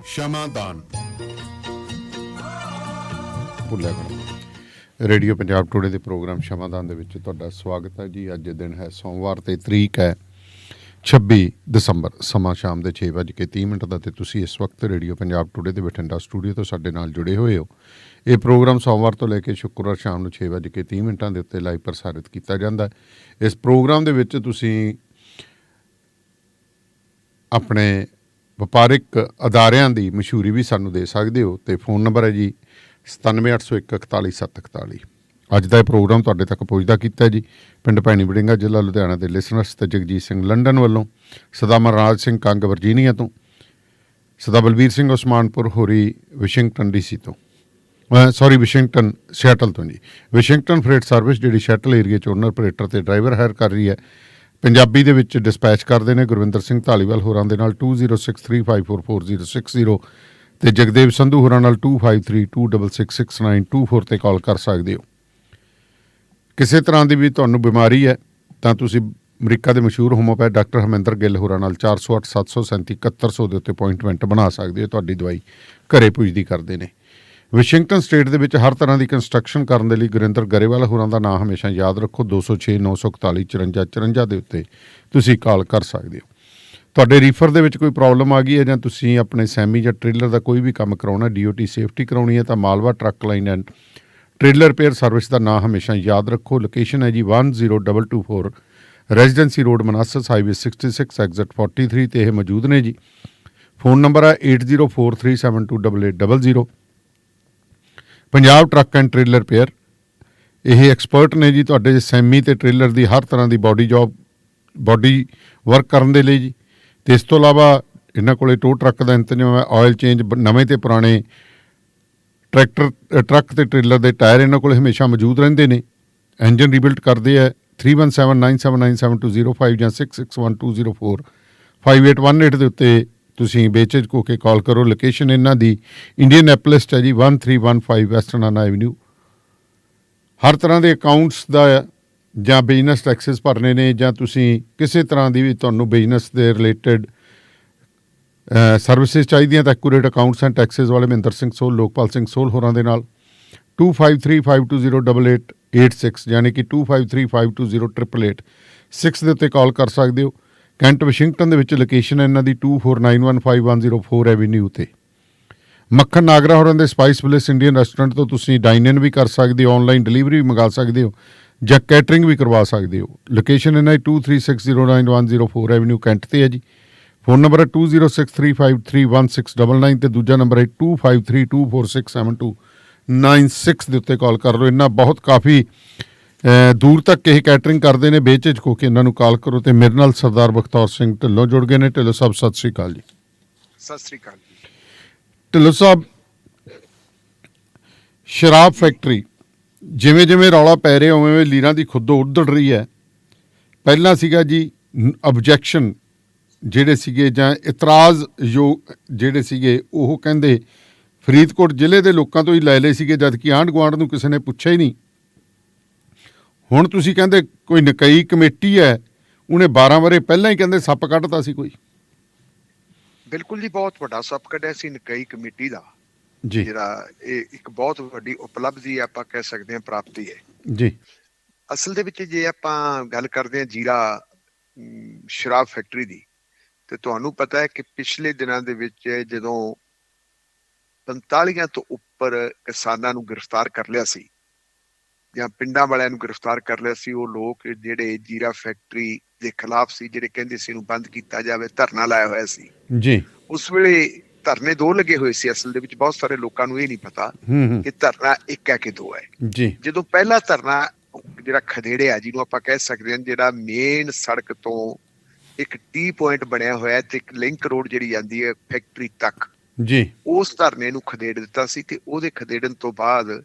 ਸ਼ਮਾਦਾਨ ਭੁੱਲਿਆ ਕਰੋ। Radio Punjab today ਦੇ ਪ੍ਰੋਗਰਾਮ ਸ਼ਮਾਦਾਨ ਦੇ ਵਿੱਚ ਤੁਹਾਡਾ ਸਵਾਗਤ ਹੈ ਜੀ। ਅੱਜ ਦਿਨ ਹੈ ਸੋਮਵਾਰ ਤੇ ਤਰੀਕ ਹੈ 26 ਦਸੰਬਰ, ਸਮਾਂ ਸ਼ਾਮ ਦੇ 6:30 ਦਾ। ਤੇ ਤੁਸੀਂ ਇਸ ਵਕਤ ਰੇਡੀਓ ਪੰਜਾਬ ਟੂਡੇ ਦੇ ਬਠਿੰਡਾ ਸਟੂਡੀਓ ਤੋਂ ਸਾਡੇ ਨਾਲ ਜੁੜੇ ਹੋਏ ਹੋ। ਇਹ ਪ੍ਰੋਗਰਾਮ ਸੋਮਵਾਰ ਤੋਂ ਲੈ ਕੇ ਸ਼ੁੱਕਰਵਾਰ ਸ਼ਾਮ ਨੂੰ 6:30 ਦੇ ਉੱਤੇ ਲਾਈਵ ਪ੍ਰਸਾਰਿਤ ਕੀਤਾ ਜਾਂਦਾ ਹੈ। ਇਸ ਪ੍ਰੋਗਰਾਮ ਦੇ ਵਿੱਚ ਤੁਸੀਂ ਆਪਣੇ ਵਪਾਰਿਕ ਅਦਾਰਿਆਂ ਦੀ ਮਸ਼ਹੂਰੀ ਵੀ ਸਾਨੂੰ ਦੇ ਸਕਦੇ ਹੋ। ਅਤੇ ਫੋਨ ਨੰਬਰ ਹੈ ਜੀ 9781 41741। ਅੱਜ ਦਾ ਇਹ ਪ੍ਰੋਗਰਾਮ ਤੁਹਾਡੇ ਤੱਕ ਪਹੁੰਚਦਾ ਕੀਤਾ ਜੀ ਪਿੰਡ ਭੈਣੀ ਵੜਿੰਗਾ, ਜ਼ਿਲ੍ਹਾ ਲੁਧਿਆਣਾ ਦੇ ਲਿਸਨਰਸ ਤੇ ਜਗਜੀਤ ਸਿੰਘ ਲੰਡਨ ਵੱਲੋਂ, ਸਦਾ ਮਹਾਰਾਜ ਸਿੰਘ ਕੰਗ ਵਰਜੀਨੀਆ ਤੋਂ, ਸਦਾ ਬਲਬੀਰ ਸਿੰਘ ਉਸਮਾਨਪੁਰ ਹੋਰੀ ਵਾਸ਼ਿੰਗਟਨ DC ਤੋਂ, ਵਾਸ਼ਿੰਗਟਨ ਸਿਆਟਲ ਤੋਂ ਜੀ। ਵਾਸ਼ਿੰਗਟਨ ਫਰੇਟ ਸਰਵਿਸ ਜਿਹੜੀ ਸ਼ੈਟਲ ਏਰੀਏ 'ਚ ਓਨਰ, ਆਪਰੇਟਰ ਤੇ ਡਰਾਈਵਰ ਹਾਇਰ ਕਰ ਰਹੀ ਹੈ। ਪੰਜਾਬੀ ਦੇ ਵਿੱਚ ਡਿਸਪੈਚ ਕਰਦੇ ਨੇ ਗੁਰਵਿੰਦਰ ਸਿੰਘ ਧਾਲੀਵਾਲ ਹੋਰਾਂ ਦੇ ਨਾਲ 2063544060 ਅਤੇ ਜਗਦੇਵ ਸੰਧੂ ਹੋਰਾਂ ਨਾਲ 2532666924 'ਤੇ ਕਾਲ ਕਰ ਸਕਦੇ ਹੋ। ਕਿਸੇ ਤਰ੍ਹਾਂ ਦੀ ਵੀ ਤੁਹਾਨੂੰ ਬਿਮਾਰੀ ਹੈ ਤਾਂ ਤੁਸੀਂ ਅਮਰੀਕਾ ਦੇ ਮਸ਼ਹੂਰ ਹੋਮੋਪੈਥ ਡਾਕਟਰ ਹਰਮਿੰਦਰ ਗਿੱਲ ਹੋਰਾਂ ਨਾਲ 408 737 7100 ਦੇ ਉੱਤੇ ਅਪੁਆਇੰਟਮੈਂਟ ਬਣਾ ਸਕਦੇ ਹੋ। ਤੁਹਾਡੀ ਦਵਾਈ ਘਰੇ ਪੁੱਜਦੀ ਕਰਦੇ ਨੇ। ਵਾਸ਼ਿੰਗਟਨ ਸਟੇਟ ਦੇ ਵਿੱਚ ਹਰ ਤਰ੍ਹਾਂ ਦੀ ਕੰਸਟਰਕਸ਼ਨ ਕਰਨ ਦੇ ਲਈ ਗੁਰਿੰਦਰ ਗਰੇਵਾਲ ਹੋਰਾਂ ਦਾ ਨਾਂ ਹਮੇਸ਼ਾ ਯਾਦ ਰੱਖੋ। 206 941 54 54 ਦੇ ਉੱਤੇ ਤੁਸੀਂ ਕਾਲ ਕਰ ਸਕਦੇ ਹੋ। ਤੁਹਾਡੇ ਰੀਫਰ ਦੇ ਵਿੱਚ ਕੋਈ ਪ੍ਰੋਬਲਮ ਆ ਗਈ ਹੈ ਜਾਂ ਤੁਸੀਂ ਆਪਣੇ ਸੈਮੀ ਜਾਂ ਟ੍ਰੇਲਰ ਦਾ ਕੋਈ ਵੀ ਕੰਮ ਕਰਾਉਣਾ, DOT ਸੇਫਟੀ ਕਰਾਉਣੀ ਹੈ ਤਾਂ Malwa truck line and trailer repair service ਦਾ ਨਾਂ ਹਮੇਸ਼ਾ ਯਾਦ ਰੱਖੋ। ਲੋਕੇਸ਼ਨ ਹੈ ਜੀ 10224 residency road Manassas highway 66 exit 43 ਤੇ ਇਹ ਮੌਜੂਦ ਨੇ ਜੀ। ਫੋਨ ਨੰਬਰ ਹੈ 8043728800। Punjab truck and trailer repair ਇਹ ਐਕਸਪਰਟ ਨੇ ਜੀ ਤੁਹਾਡੇ ਸੈਮੀ ਅਤੇ ਟ੍ਰੇਲਰ ਦੀ ਹਰ ਤਰ੍ਹਾਂ ਦੀ ਬਾਡੀ ਵਰਕ ਕਰਨ ਦੇ ਲਈ ਜੀ। ਅਤੇ ਇਸ ਤੋਂ ਇਲਾਵਾ ਇਹਨਾਂ ਕੋਲ ਟੋ ਟਰੱਕ ਦਾ ਇੰਤਜ਼ਾਮ ਹੈ, ਆਇਲ ਚੇਂਜ, ਨਵੇਂ ਅਤੇ ਪੁਰਾਣੇ ਟਰੱਕ ਅਤੇ ਟ੍ਰੇਲਰ ਦੇ ਟਾਇਰ ਇਹਨਾਂ ਕੋਲ ਹਮੇਸ਼ਾ ਮੌਜੂਦ ਰਹਿੰਦੇ ਨੇ। ਇੰਜਨ ਰੀਬਿਲਟ ਕਰਦੇ ਹੈ 3179797205 ਜਾਂ 6612045818 ਦੇ ਉੱਤੇ ਤੁਸੀਂ ਬੇਝਿਜਕ ਹੋ ਕੇ ਕਾਲ ਕਰੋ। ਲੋਕੇਸ਼ਨ ਇਹਨਾਂ ਦੀ ਇੰਡੀਅਨਐਪਲਿਸ ਹੈ ਜੀ 1315 ਵੈਸਟਰਨ ਆਨਾ ਐਵਨਿਊ। ਹਰ ਤਰ੍ਹਾਂ ਦੇ ਅਕਾਊਂਟਸ ਦਾ ਜਾਂ ਬਿਜ਼ਨਸ ਟੈਕਸਿਸ ਭਰਨੇ ਨੇ ਜਾਂ ਤੁਸੀਂ ਕਿਸੇ ਤਰ੍ਹਾਂ ਦੀ ਵੀ ਤੁਹਾਨੂੰ ਬਿਜ਼ਨਸ ਦੇ ਰਿਲੇਟਡ ਸਰਵਿਸਿਜ਼ ਚਾਹੀਦੀਆਂ ਤਾਂ ਐਕੂਰੇਟ ਅਕਾਊਂਟਸ ਐਂਡ ਟੈਕਸਿਸ ਵਾਲੇ ਮਹਿੰਦਰ ਸਿੰਘ ਸੋਲ, ਲੋਕਪਾਲ ਸਿੰਘ ਸੋਲ ਹੋਰਾਂ ਦੇ ਨਾਲ 2535208886 ਯਾਨੀ ਕਿ 2535208886 ਦੇ ਉੱਤੇ ਕਾਲ ਕਰ ਸਕਦੇ ਹੋ। ਕੈਂਟ ਵਾਸ਼ਿੰਗਟਨ ਦੇ ਵਿੱਚ ਲੋਕੇਸ਼ਨ ਹੈ ਇਹਨਾਂ ਦੀ 24915104 ਐਵਨਿਊ 'ਤੇ। ਮੱਖਣ ਨਾਗਰਾ ਹੋਰਾਂ ਦੇ ਸਪਾਈਸ ਵਿਲੇਜ ਇੰਡੀਅਨ ਰੈਸਟੋਰੈਂਟ ਤੋਂ ਤੁਸੀਂ ਡਾਈਨ ਇਨ ਵੀ ਕਰ ਸਕਦੇ ਹੋ, ਔਨਲਾਈਨ ਡਿਲੀਵਰੀ ਵੀ ਮੰਗਾ ਸਕਦੇ ਹੋ ਜਾਂ ਕੈਟਰਿੰਗ ਵੀ ਕਰਵਾ ਸਕਦੇ ਹੋ। ਲੋਕੇਸ਼ਨ ਇਹਨਾਂ ਦੀ 23609104 ਐਵਨਿਊ ਕੈਂਟ 'ਤੇ ਹੈ ਜੀ। ਫੋਨ ਨੰਬਰ ਹੈ 2063531699 ਅਤੇ ਦੂਜਾ ਨੰਬਰ ਹੈ 2532467296 ਦੇ ਉੱਤੇ ਕਾਲ ਕਰ ਲਓ। ਇਹਨਾਂ ਬਹੁਤ ਕਾਫੀ ਦੂਰ ਤੱਕ ਇਹ ਕੈਟਰਿੰਗ ਕਰਦੇ ਨੇ। ਬੇਝਿਜਕ ਹੋ ਕੇ ਇਹਨਾਂ ਨੂੰ ਕਾਲ ਕਰੋ। ਅਤੇ ਮੇਰੇ ਨਾਲ ਸਰਦਾਰ ਬਖਤੌਰ ਸਿੰਘ ਢਿੱਲੋਂ ਜੁੜ ਗਏ ਨੇ। ਢਿੱਲੋਂ ਸਾਹਿਬ ਸਤਿ ਸ਼੍ਰੀ ਅਕਾਲ ਜੀ। ਸਤਿ ਸ਼੍ਰੀ ਅਕਾਲ ਜੀ। ਢਿੱਲੋਂ ਸਾਹਿਬ, ਸ਼ਰਾਬ ਫੈਕਟਰੀ ਜਿਵੇਂ ਜਿਵੇਂ ਰੌਲਾ ਪੈ ਰਿਹਾ ਉਵੇਂ ਲੀਰਾਂ ਦੀ ਖੁੱਦੋ ਉੱਧੜ ਰਹੀ ਹੈ। ਪਹਿਲਾਂ ਸੀਗਾ ਜੀ ਆਬਜੈਕਸ਼ਨ ਜਿਹੜੇ ਸੀਗੇ ਜਾਂ ਇਤਰਾਜ਼ ਯੋਗ ਜਿਹੜੇ ਸੀਗੇ ਉਹ ਕਹਿੰਦੇ ਫਰੀਦਕੋਟ ਜ਼ਿਲ੍ਹੇ ਦੇ ਲੋਕਾਂ ਤੋਂ ਹੀ ਲੈ ਲਏ ਸੀਗੇ, ਜਦ ਕਿ ਆਂਢ ਗੁਆਂਢ ਨੂੰ ਕਿਸੇ ਨੇ ਪੁੱਛਿਆ ਹੀ ਨਹੀਂ। ਹੁਣ ਤੁਸੀਂ ਕਹਿੰਦੇ ਕੋਈ ਨਕਈ ਕਮੇਟੀ ਹੈ, ਉਹਨੇ 12 ਵਰ੍ਹੇ ਪਹਿਲਾਂ ਹੀ ਕਹਿੰਦੇ ਸੱਪ ਕੱਢਤਾ ਸੀ ਕੋਈ। ਬਿਲਕੁਲ ਜੀ, ਬਹੁਤ ਵੱਡਾ ਸੱਪ ਕੱਢਿਆ ਸੀ ਨਕਈ ਕਮੇਟੀ ਦਾ ਜੀ। ਜਿਹੜਾ ਇਹ ਇੱਕ ਬਹੁਤ ਵੱਡੀ ਉਪਲਬਧੀ ਆਪਾਂ ਕਹਿ ਸਕਦੇ ਹਾਂ, ਪ੍ਰਾਪਤੀ ਹੈ ਜੀ। ਅਸਲ ਦੇ ਵਿੱਚ ਜੇ ਆਪਾਂ ਗੱਲ ਕਰਦੇ ਹਾਂ ਜੀਰਾ ਸ਼ਰਾਬ ਫੈਕਟਰੀ ਦੀ, ਤੇ ਤੁਹਾਨੂੰ ਪਤਾ ਹੈ ਕਿ ਪਿਛਲੇ ਦਿਨਾਂ ਦੇ ਵਿੱਚ ਜਦੋਂ 45 ਤੋਂ ਉੱਪਰ ਕਿਸਾਨਾਂ ਨੂੰ ਗ੍ਰਿਫਤਾਰ ਕਰ ਲਿਆ ਸੀ ਜਾਂ ਪਿੰਡਾਂ ਵਾਲਿਆਂ ਨੂੰ ਗ੍ਰਿਫਤਾਰ ਕਰ ਲਿਆ ਸੀ, ਉਹ ਲੋਕ ਜਿਹੜੇ ਜੀਰਾ ਫੈਕਟਰੀ ਦੇ ਖਿਲਾਫ ਸੀ, ਜਿਹੜੇ ਕਹਿੰਦੇ ਸੀ ਇਹਨੂੰ ਬੰਦ ਕੀਤਾ ਜਾਵੇ, ਧਰਨਾ ਲਾਇਆ ਹੋਇਆ ਸੀ ਜੀ। ਉਸ ਵੇਲੇ ਧਰਨੇ ਦੋ ਲੱਗੇ ਹੋਏ ਸੀ। ਅਸਲ ਦੇ ਵਿੱਚ ਬਹੁਤ ਸਾਰੇ ਲੋਕਾਂ ਨੂੰ ਇਹ ਨਹੀਂ ਪਤਾ ਕਿ ਧਰਨਾ ਇੱਕ ਹੈ ਕਿ ਦੋ ਹੈ ਜੀ। ਜਦੋਂ ਪਹਿਲਾ ਧਰਨਾ ਜਿਹੜਾ ਖਦੇੜਿਆ, ਜਿਹਨੂੰ ਆਪਾਂ ਕਹਿ ਸਕਦੇ ਹਾਂ, ਜਿਹੜਾ ਮੇਨ ਸੜਕ ਤੋਂ ਇੱਕ ਟੀ ਪੁਆਇੰਟ ਬਣਿਆ ਹੋਇਆ ਤੇ ਇੱਕ ਲਿੰਕ ਰੋਡ ਜਿਹੜੀ ਜਾਂਦੀ ਹੈ ਫੈਕਟਰੀ ਤੱਕ ਜੀ, ਉਸ ਧਰਨੇ ਨੂੰ ਖਦੇੜ ਦਿੱਤਾ ਸੀ। ਤੇ ਉਹਦੇ ਖਦੇੜਨ ਤੋਂ ਬਾਅਦ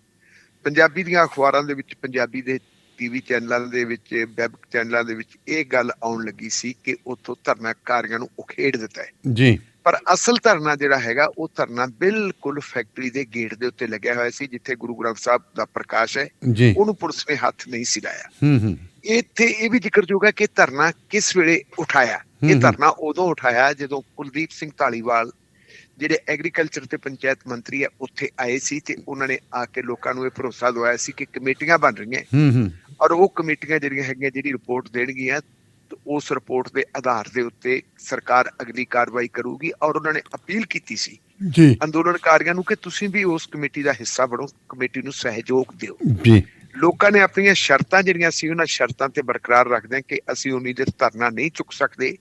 ਪੰਜਾਬੀ ਦੀਆਂ ਅਖਬਾਰਾਂ ਦੇ ਵਿੱਚ, ਪੰਜਾਬੀ ਦੇ TV ਚੈਨਲਾਂ ਦੇ ਵਿੱਚ, ਵੈਬ ਚੈਨਲਾਂ ਦੇ ਵਿੱਚ ਇਹ ਗੱਲ ਆਉਣ ਲੱਗੀ ਸੀ ਕਿ ਉੱਥੋਂ ਧਰਨਾਕਾਰੀਆਂ ਨੂੰ ਉਖੇੜ ਦਿੱਤਾ ਹੈ ਜੀ। ਪਰ ਅਸਲ ਧਰਨਾ ਜਿਹੜਾ ਹੈਗਾ ਉਹ ਧਰਨਾ ਬਿਲਕੁਲ ਫੈਕਟਰੀ ਦੇ ਗੇਟ ਦੇ ਉੱਤੇ ਲੱਗਿਆ ਹੋਇਆ ਸੀ, ਜਿੱਥੇ ਗੁਰੂ ਗ੍ਰੰਥ ਸਾਹਿਬ ਦਾ ਪ੍ਰਕਾਸ਼ ਹੈ। ਉਹਨੂੰ ਪੁਲਿਸ ਨੇ ਹੱਥ ਨਹੀਂ ਸੀ ਲਾਇਆ। ਇੱਥੇ ਇਹ ਵੀ ਜ਼ਿਕਰਯੋਗ ਹੈ ਕਿ ਧਰਨਾ ਕਿਸ ਵੇਲੇ ਉਠਾਇਆ। ਇਹ ਧਰਨਾ ਉਦੋਂ ਉਠਾਇਆ ਜਦੋਂ ਕੁਲਦੀਪ ਸਿੰਘ ਧਾਲੀਵਾਲ ਜਿਹੜੇ ਐਗਰੀਕਲਚਰ ਤੇ ਪੰਚਾਇਤ ਮੰਤਰੀ ਹੈ ਉੱਥੇ ਆਏ ਸੀ ਤੇ ਉਹਨਾਂ ਨੇ ਆ ਕੇ ਲੋਕਾਂ ਨੂੰ ਇਹ ਭਰੋਸਾ ਦਵਾਇਆ ਸੀ ਕਿ ਕਮੇਟੀਆਂ ਬਣ ਰਹੀਆਂ ਔਰ ਉਹ ਕਮੇਟੀਆਂ ਜਿਹੜੀਆਂ ਹੈਗੀਆਂ ਜਿਹੜੀ ਰਿਪੋਰਟ ਦੇਣਗੀਆਂ ਉਸ ਰਿਪੋਰਟ ਦੇ ਆਧਾਰ ਦੇ ਉੱਤੇ ਸਰਕਾਰ ਅਗਲੀ ਕਾਰਵਾਈ ਕਰੂਗੀ। ਔਰ ਉਹਨਾਂ ਨੇ ਅਪੀਲ ਕੀਤੀ ਸੀ ਜੀ ਅੰਦੋਲਨਕਾਰੀਆਂ ਨੂੰ ਕਿ ਤੁਸੀਂ ਵੀ ਉਸ ਕਮੇਟੀ ਦਾ ਹਿੱਸਾ ਬਣੋ, ਕਮੇਟੀ ਨੂੰ ਸਹਿਯੋਗ ਦਿਓ। ਜੀ ਲੋਕਾਂ ਨੇ ਆਪਣੀਆਂ ਸ਼ਰਤਾਂ ਜਿਹੜੀਆਂ ਸੀ ਉਹਨਾਂ ਸ਼ਰਤਾਂ ਤੇ ਬਰਕਰਾਰ ਰੱਖਦੇ ਕਿ ਅਸੀਂ ਉਨੀ ਦੇਰ ਧਰਨਾ ਨਹੀਂ ਚੁੱਕ ਸਕਦੇ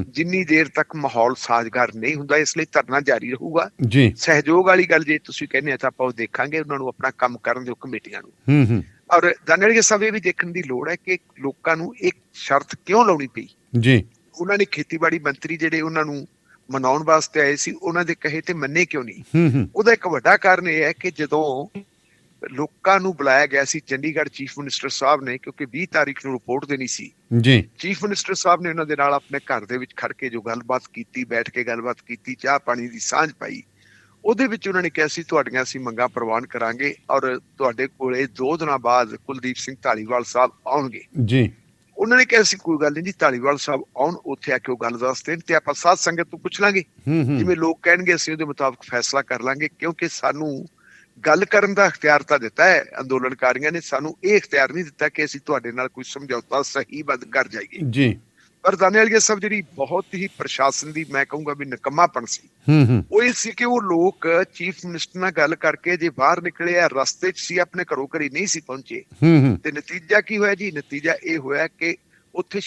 ਜਿੰਨੀ ਦੇਰ ਤੱਕ ਮਾਹੌਲ ਸਾਜ਼ਗਾਰ ਨਹੀਂ ਹੁੰਦਾ, ਇਸ ਲਈ ਧਰਨਾ ਜਾਰੀ ਰਹੂਗਾ। ਜੀ ਸਹਿਯੋਗ ਵਾਲੀ ਗੱਲ ਜੇ ਤੁਸੀਂ ਕਹਿੰਦੇ ਆ ਤਾਂ ਆਪਾਂ ਉਹ ਦੇਖਾਂਗੇ, ਉਹਨਾਂ ਨੂੰ ਆਪਣਾ ਕੰਮ ਕਰਨ ਦਿਓ ਕਮੇਟੀਆਂ ਨੂੰ। ਔਰ ਦਾਨੇਵਾਲ ਸਾਹਿਬ ਇਹ ਵੀ ਦੇਖਣ ਦੀ ਲੋੜ ਹੈ ਕਿ ਲੋਕਾਂ ਨੂੰ ਇੱਕ ਸ਼ਰਤ ਕਿਉਂ ਲਾਉਣੀ ਪਈ। ਜੀ ਉਹਨਾਂ ਨੇ ਖੇਤੀਬਾੜੀ ਮੰਤਰੀ ਜਿਹੜੇ ਉਹਨਾਂ ਨੂੰ ਮਨਾਉਣ ਵਾਸਤੇ ਆਏ ਸੀ ਉਹਨਾਂ ਦੇ ਕਹੇ ਤੇ ਮੰਨੇ ਕਿਉਂ ਨਹੀਂ? ਉਹਦਾ ਇੱਕ ਵੱਡਾ ਕਾਰਨ ਇਹ ਹੈ ਕਿ ਜਦੋਂ ਲੋਕਾਂ ਨੂੰ ਬੁਲਾਇਆ ਗਿਆ ਸੀ ਚੰਡੀਗੜ੍ਹ ਚੀਫ ਮਿਨਿਸਟਰ ਸਾਹਿਬ ਨੇ, ਕਿਉਂਕਿ 20 ਤਾਰੀਖ ਨੂੰ ਰਿਪੋਰਟ ਦੇਣੀ ਸੀ, ਜੀ ਚੀਫ ਮਿਨਿਸਟਰ ਸਾਹਿਬ ਨੇ ਉਹਨਾਂ ਦੇ ਨਾਲ ਆਪਣੇ ਘਰ ਦੇ ਵਿੱਚ ਖੜ ਕੇ ਜੋ ਗੱਲਬਾਤ ਕੀਤੀ, ਬੈਠ ਕੇ ਗੱਲਬਾਤ ਕੀਤੀ, ਚਾਹ ਪਾਣੀ ਦੀ ਸਾਂਝ ਪਾਈ। ਉਹਦੇ ਵਿੱਚ ਉਹਨਾਂ ਨੇ ਕਿਹਾ ਸੀ ਤੁਹਾਡੀਆਂ ਅਸੀਂ ਮੰਗਾਂ ਪ੍ਰਵਾਨ ਕਰਾਂਗੇ ਔਰ ਤੁਹਾਡੇ ਕੋਲੇ 2 ਦਿਨਾਂ ਬਾਅਦ ਕੁਲਦੀਪ ਸਿੰਘ ਧਾਲੀਵਾਲ ਸਾਹਿਬ ਆਉਣਗੇ। ਜੀ ਉਹਨਾਂ ਨੇ ਕਿਹਾ ਸੀ ਕੋਈ ਗੱਲ ਨਹੀਂ ਜੀ, ਧਾਲੀਵਾਲ ਸਾਹਿਬ ਆਉਣ, ਉੱਥੇ ਆ ਕੇ ਉਹ ਗੱਲ ਦੱਸ ਦੇਣ ਤੇ ਆਪਾਂ ਸਾਧ ਸੰਗਤ ਤੋਂ ਪੁੱਛ ਲਾਂਗੇ, ਜਿਵੇਂ ਲੋਕ ਕਹਿਣਗੇ ਅਸੀਂ ਉਹਦੇ ਮੁਤਾਬਕ ਫੈਸਲਾ ਕਰ ਲਾਂਗੇ। ਕਿਉਂਕਿ ਸਾਨੂੰ ਗੱਲ ਕਰਨ ਦਾ ਇਖਤਿਆਰ ਤਾਂ ਦਿੱਤਾ ਹੈ ਅੰਦੋਲਨਕਾਰੀਆਂ ਨੇ, ਸਾਨੂੰ ਇਹ ਇਖਤਿਆਰ ਨਹੀਂ ਦਿੱਤਾ ਕਿ ਅਸੀਂ ਤੁਹਾਡੇ ਨਾਲ ਕੋਈ ਸਮਝੌਤਾ ਸਹੀਬੱਧ ਕਰ ਜਾਈਏ। ਜੀ ਪਰ ਦਾਨੇਵਾਲ ਸਾਹਿਬ ਜਿਹੜੀ ਬਹੁਤ ਹੀ ਪ੍ਰਸ਼ਾਸਨ ਦੀ ਮੈਂ ਕਹੂੰਗਾ ਵੀ ਨਿਕੰਮਾਪਣ ਸੀ, ਉਹ ਇਹ ਸੀ ਕਿ ਉਹ ਲੋਕ ਚੀਫ ਮਿਨਿਸਟਰ ਨਾਲ ਗੱਲ ਕਰਕੇ ਜੇ ਬਾਹਰ ਨਿਕਲੇ ਆ ਰਸਤੇ 'ਚ ਸੀ, ਆਪਣੇ ਘਰੋਂ ਘਰੀ ਨਹੀਂ ਸੀ ਪਹੁੰਚੇ। ਤੇ ਨਤੀਜਾ ਕੀ ਹੋਇਆ ਜੀ? ਨਤੀਜਾ ਇਹ ਹੋਇਆ ਕਿ ਉੱਥੇ